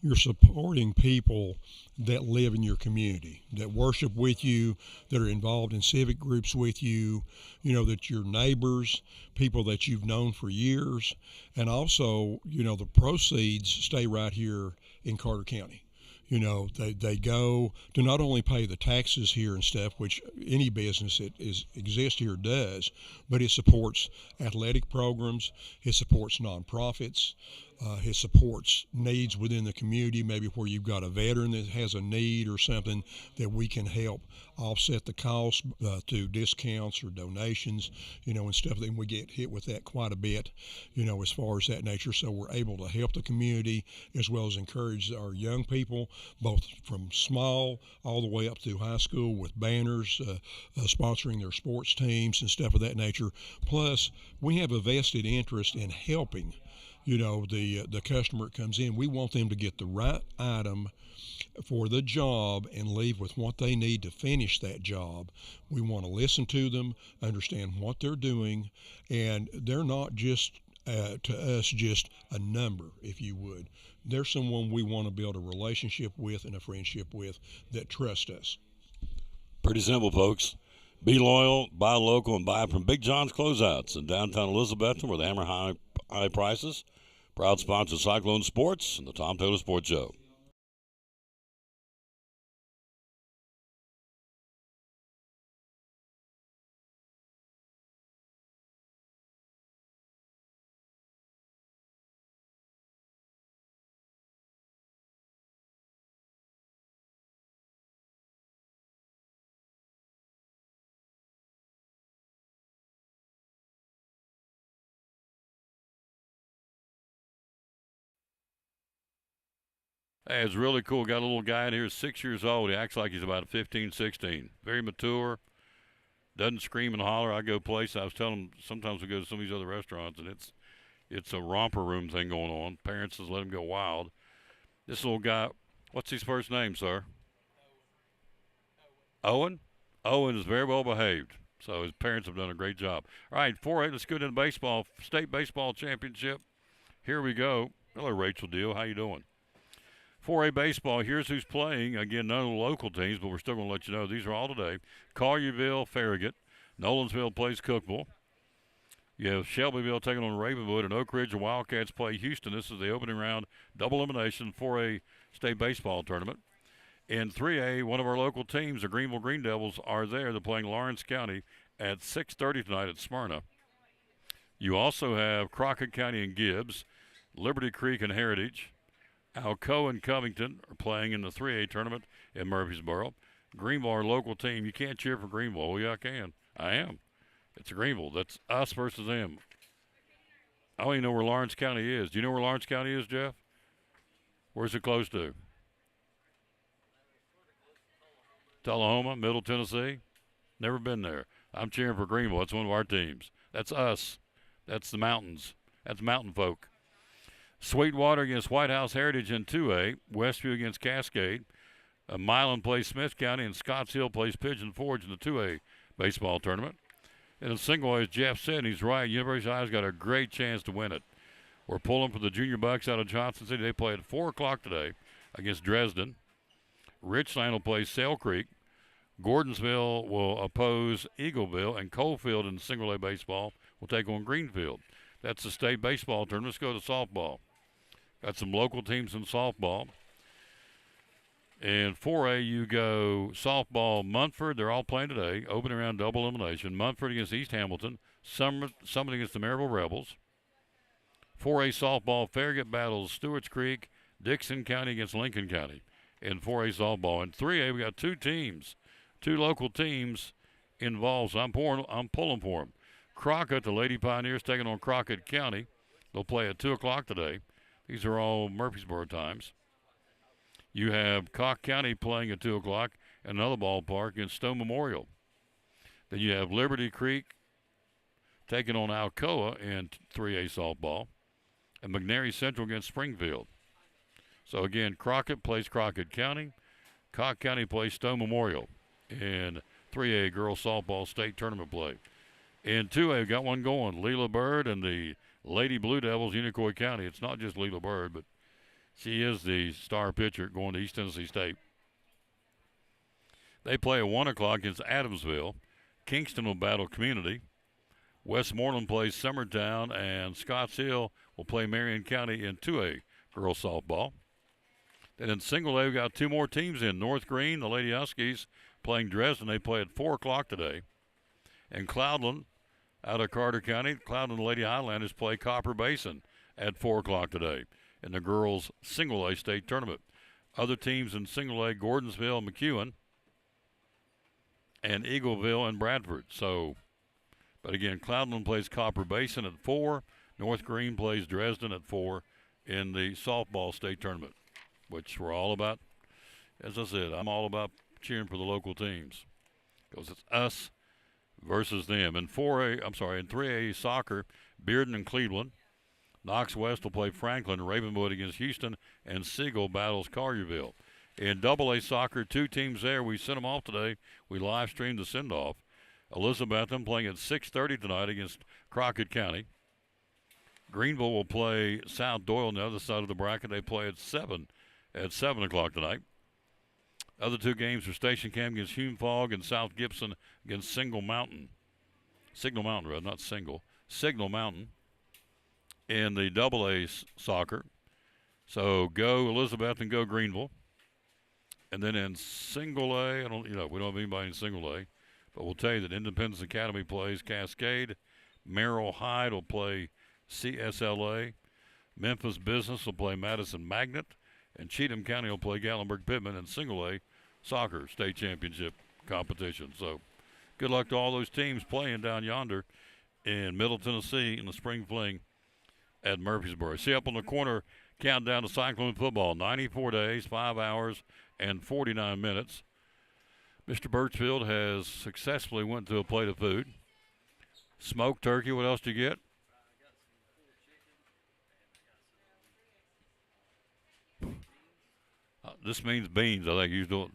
you're supporting people that live in your community, that worship with you, that are involved in civic groups with you, that your neighbors, people that you've known for years, and also, the proceeds stay right here in Carter County. They go to not only pay the taxes here and stuff, which any business that exists here does, but it supports athletic programs, it supports nonprofits, it supports needs within the community, maybe where you've got a veteran that has a need or something that we can help offset the cost through discounts or donations, and stuff. Then we get hit with that quite a bit, as far as that nature. So we're able to help the community as well as encourage our young people, both from small all the way up through high school with banners, sponsoring their sports teams and stuff of that nature. Plus, we have a vested interest in helping the customer that comes in. We want them to get the right item for the job and leave with what they need to finish that job. We want to listen to them, understand what they're doing, and they're not just to us just a number, if you would. They're someone we want to build a relationship with and a friendship with that trust us. Pretty simple, folks. Be loyal, buy local, and buy from Big John's Closeouts in downtown Elizabethton, where they hammer high prices. Proud sponsor of Cyclone Sports and the Tom Taylor Sports Show. Hey, it's really cool. Got a little guy in here, 6 years old. He acts like he's about 15, 16. Very mature. Doesn't scream and holler. I go places. I was telling him sometimes we go to some of these other restaurants, and it's a romper room thing going on. Parents just let him go wild. This little guy, what's his first name, sir? Owen? Owen is very well behaved. So his parents have done a great job. All right, 4A, let's go to the baseball, state baseball championship. Here we go. Hello, Rachel Deal. How you doing? 4A baseball, here's who's playing. Again, none of the local teams, but we're still going to let you know. These are all today. Collierville, Farragut. Nolensville plays Cookville. You have Shelbyville taking on Ravenwood, and Oak Ridge and Wildcats play Houston. This is the opening round double elimination 4A state baseball tournament. In 3A, one of our local teams, the Greenville Green Devils, are there. They're playing Lawrence County at 6:30 tonight at Smyrna. You also have Crockett County and Gibbs, Liberty Creek and Heritage. Alcoa and Covington are playing in the 3A tournament in Murfreesboro. Greenville, our local team. You can't cheer for Greenville. Oh, yeah, I can. I am. It's Greenville. That's us versus them. I don't even know where Lawrence County is. Do you know where Lawrence County is, Jeff? Where's it close to? Tullahoma, Middle Tennessee. Never been there. I'm cheering for Greenville. That's one of our teams. That's us. That's the mountains. That's mountain folk. Sweetwater against White House Heritage in 2A. Westview against Cascade. Milan plays Smith County, and Scotts Hill plays Pigeon Forge in the 2A baseball tournament. And in single A, as Jeff said, and he's right, University of Iowa's got a great chance to win it. We're pulling for the Junior Bucks out of Johnson City. They play at 4 o'clock today against Dresden. Richland will play Sail Creek. Gordonsville will oppose Eagleville, and Coalfield in single A baseball will take on Greenfield. That's the state baseball tournament. Let's go to softball. Got some local teams in softball. In 4A, you go softball Munford. They're all playing today. Opening round double elimination. Munford against East Hamilton. Summit against the Maryville Rebels. 4A softball, Farragut battles Stewart's Creek. Dixon County against Lincoln County in 4A softball. In 3A, we got 2 teams. 2 local teams involved, so I'm pulling for them. Crockett, the Lady Pioneers, taking on Crockett County. They'll play at 2 o'clock today. These are all Murfreesboro times. You have Cock County playing at 2 o'clock, and another ballpark against Stone Memorial. Then you have Liberty Creek taking on Alcoa in 3A softball, and McNary Central against Springfield. So again, Crockett plays Crockett County. Cock County plays Stone Memorial in 3A girls softball state tournament play. In 2A, we've got one going. Leela Bird and the Lady Blue Devils, Unicoi County. It's not just Leela Bird, but she is the star pitcher going to East Tennessee State. They play at 1 o'clock against Adamsville. Kingston will battle Community. Westmoreland plays Summertown, and Scotts Hill will play Marion County in 2A girls softball. Then in single A, we've got 2 more teams in. North Green, the Lady Huskies, playing Dresden. They play at 4 o'clock today. And Cloudland, out of Carter County, Cloudland Lady Highlanders play Copper Basin at 4 o'clock today in the girls' single A state tournament. Other teams in single A, Gordonsville, McEwen, and Eagleville and Bradford. So, but again, Cloudland plays Copper Basin at 4. North Green plays Dresden at 4 in the softball state tournament, which we're all about. As I said, I'm all about cheering for the local teams because it's us versus them. In 3A soccer, Bearden and Cleveland. Knox West will play Franklin. Ravenwood against Houston, and Siegel battles Collierville. In AA soccer, 2 teams there. We sent them off today. We live streamed the send-off. Elizabethton playing at 6:30 tonight against Crockett County. Greenville will play South Doyle on the other side of the bracket. They play at 7 o'clock tonight. Other 2 games are Station Camp against Hume Fogg and South Gibson against Signal Mountain. Signal Mountain, not Single. Signal Mountain in the AA soccer. So go Elizabeth and go Greenville. And then in single A, we don't have anybody in single A, but we'll tell you that Independence Academy plays Cascade. Merrill Hyde will play CSLA. Memphis Business will play Madison Magnet. And Cheatham County will play Gatlinburg Pittman in single A soccer state championship competition. So good luck to all those teams playing down yonder in Middle Tennessee in the spring fling at Murfreesboro. See up on the corner, countdown to Cyclone football. 94 days, 5 hours, and 49 minutes. Mr. Birchfield has successfully went to a plate of food. Smoked turkey. What else do you get? This means beans. I think he's doing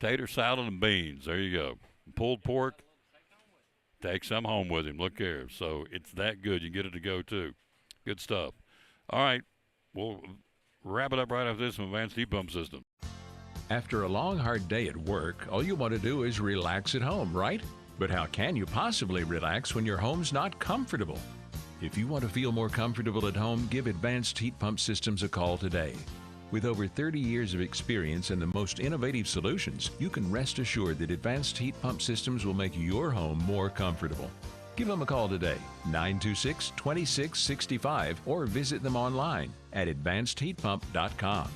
Tater salad and beans. There you go. Pulled pork. Take some home with him. Look there. So it's that good. You can get it to go, too. Good stuff. All right. We'll wrap it up right after this from Advanced Heat Pump System. After a long, hard day at work, all you want to do is relax at home, right? But how can you possibly relax when your home's not comfortable? If you want to feel more comfortable at home, give Advanced Heat Pump Systems a call today. With over 30 years of experience and the most innovative solutions, you can rest assured that Advanced Heat Pump Systems will make your home more comfortable. Give them a call today, 926-2665, or visit them online at advancedheatpump.com.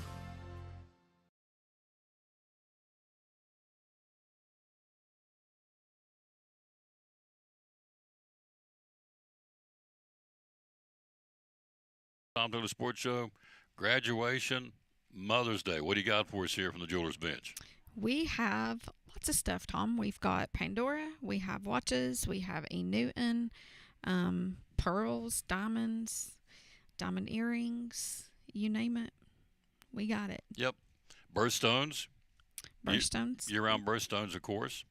Tom Taylor Sports Show, graduation, Mother's Day. What do you got for us here from the Jeweler's Bench? We have lots of stuff, Tom. We've got Pandora, we have watches, we have E. Newton, pearls, diamonds, diamond earrings, you name it. We got it. Yep. Birthstones. Birthstones. Year-round birthstones, of course.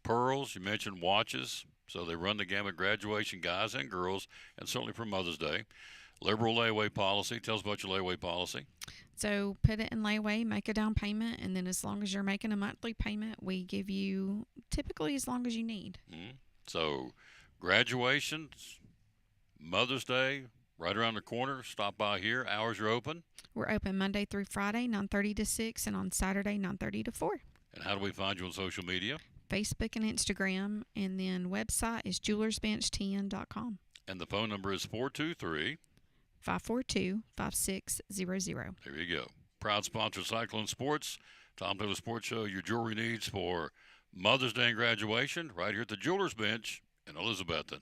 Pearls, you mentioned watches. So they run the gamut, graduation, guys and girls, and certainly for Mother's Day. Liberal layaway policy. Tell us about your layaway policy. So put it in layaway, make a down payment, and then as long as you're making a monthly payment, we give you typically as long as you need. So graduations, Mother's Day, right around the corner. Stop by here. Hours are open. We're open Monday through Friday, 9:30 to 6, and on Saturday, 9:30 to 4. And how do we find you on social media? Facebook and Instagram, and then website is jewelersbench10.com. And the phone number is 423 542-5600. There you go. Proud sponsor of Cyclone Sports. Tom Taylor Sports Show, your jewelry needs for Mother's Day and graduation right here at the Jeweler's Bench in Elizabethton.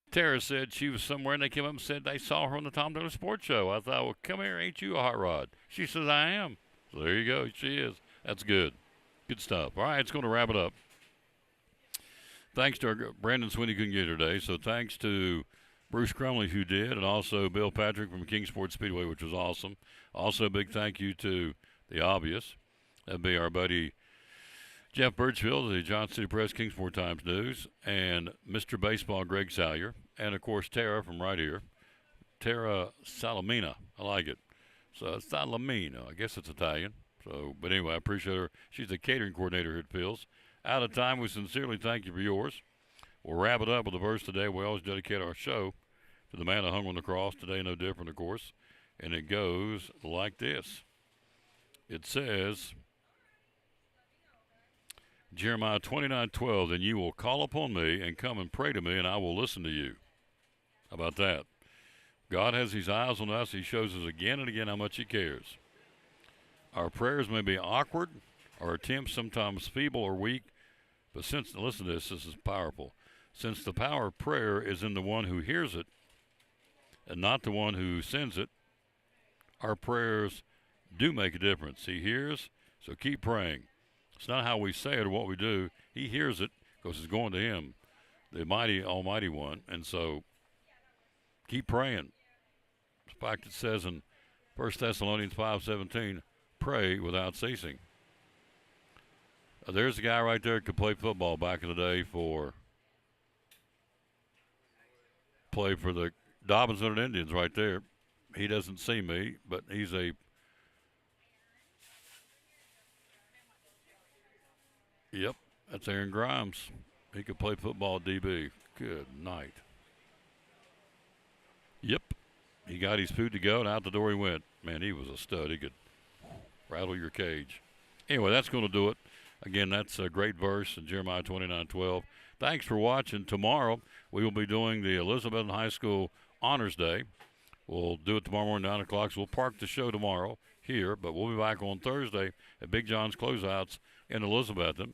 Tara said she was somewhere, and they came up and said they saw her on the Tom Taylor Sports Show. I thought, well, come here, ain't you a hot rod? She says, I am. So there you go. She is. That's good. Good stuff. All right, it's going to wrap it up. Thanks to our Brandon Sweeney couldn't get here today, so thanks to Bruce Crumley who did, and also Bill Patrick from Kingsport Speedway, which was awesome. Also a big thank you to the obvious. That'd be our buddy Jeff Birchfield, the Johnson City Press, Kingsport Times News, and Mr. Baseball, Greg Salyer, and, of course, Tara from right here, Tara Salamina. I like it. So, Salamina. I guess it's Italian. So, but anyway, I appreciate her. She's the catering coordinator here at Phil's. Out of time, we sincerely thank you for yours. We'll wrap it up with the verse today. We always dedicate our show to the man that hung on the cross. Today, no different, of course. And it goes like this. It says, Jeremiah 29:12, then you will call upon me and come and pray to me, and I will listen to you. How about that? God has his eyes on us. He shows us again and again how much he cares. Our prayers may be awkward, our attempts sometimes feeble or weak, but since, listen to this is powerful. Since the power of prayer is in the one who hears it and not the one who sends it, our prayers do make a difference. He hears, so keep praying. It's not how we say it or what we do. He hears it because it's going to him, the mighty, almighty one. And so keep praying. In fact, it says in 1 Thessalonians 5:17, pray without ceasing. There's a guy right there that could play football back in the day play for the Dobbins Hood Indians right there. He doesn't see me, but he's a Yep, that's Aaron Grimes. He could play football DB. Good night. Yep, he got his food to go, and out the door he went. Man, he was a stud. He could rattle your cage. Anyway, that's going to do it. Again, that's a great verse in Jeremiah 29:12. Thanks for watching. Tomorrow, we will be doing the Elizabethton High School Honors Day. We'll do it tomorrow morning, 9 o'clock, so we'll park the show tomorrow here, but we'll be back on Thursday at Big John's Closeouts in Elizabethton.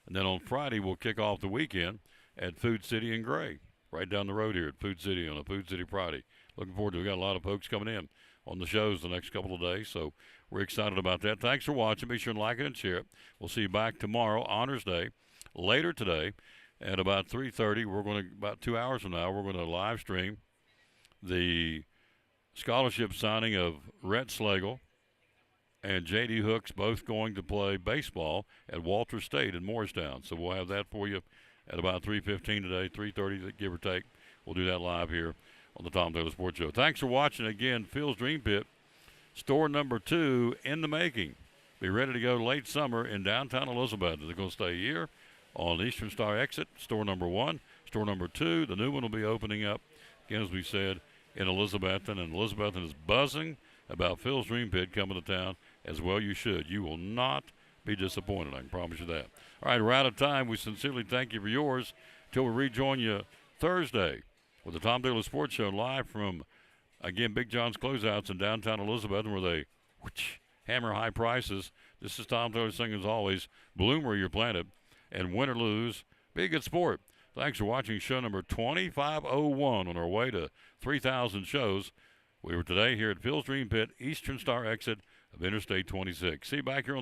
And then on Friday, we'll kick off the weekend at Food City in Gray, right down the road here at Food City on a Food City Friday. Looking forward to it. We got a lot of folks coming in on the shows the next couple of days, so we're excited about that. Thanks for watching. Be sure and like it and share it. We'll see you back tomorrow, Honors Day. Later today at about 3:30, about 2 hours from now, we're going to live stream the scholarship signing of Rhett Slagle and J.D. Hooks, both going to play baseball at Walter State in Morristown. So we'll have that for you at about 3:15 today, 3:30, give or take. We'll do that live here on the Tom Taylor Sports Show. Thanks for watching. Again, Phil's Dream Pit, store number 2 in the making. Be ready to go late summer in downtown Elizabeth. They're going to stay here on Eastern Star exit, store number 1. Store number 2, the new one will be opening up, again, as we said, in Elizabethton. And Elizabethton is buzzing about Phil's Dream Pit coming to town, as well you should. You will not be disappointed, I can promise you that. All right, we're out of time. We sincerely thank you for yours. Till we rejoin you Thursday with the Tom Taylor Sports Show live from, again, Big John's Closeouts in downtown Elizabethton, where they hammer high prices. This is Tom Taylor saying, as always, bloom where you're planted, and win or lose, be a good sport. Thanks for watching show number 2501 on our way to 3,000 shows. We were today here at Phil's Dream Pit, Eastern Star exit of Interstate 26. See you back here on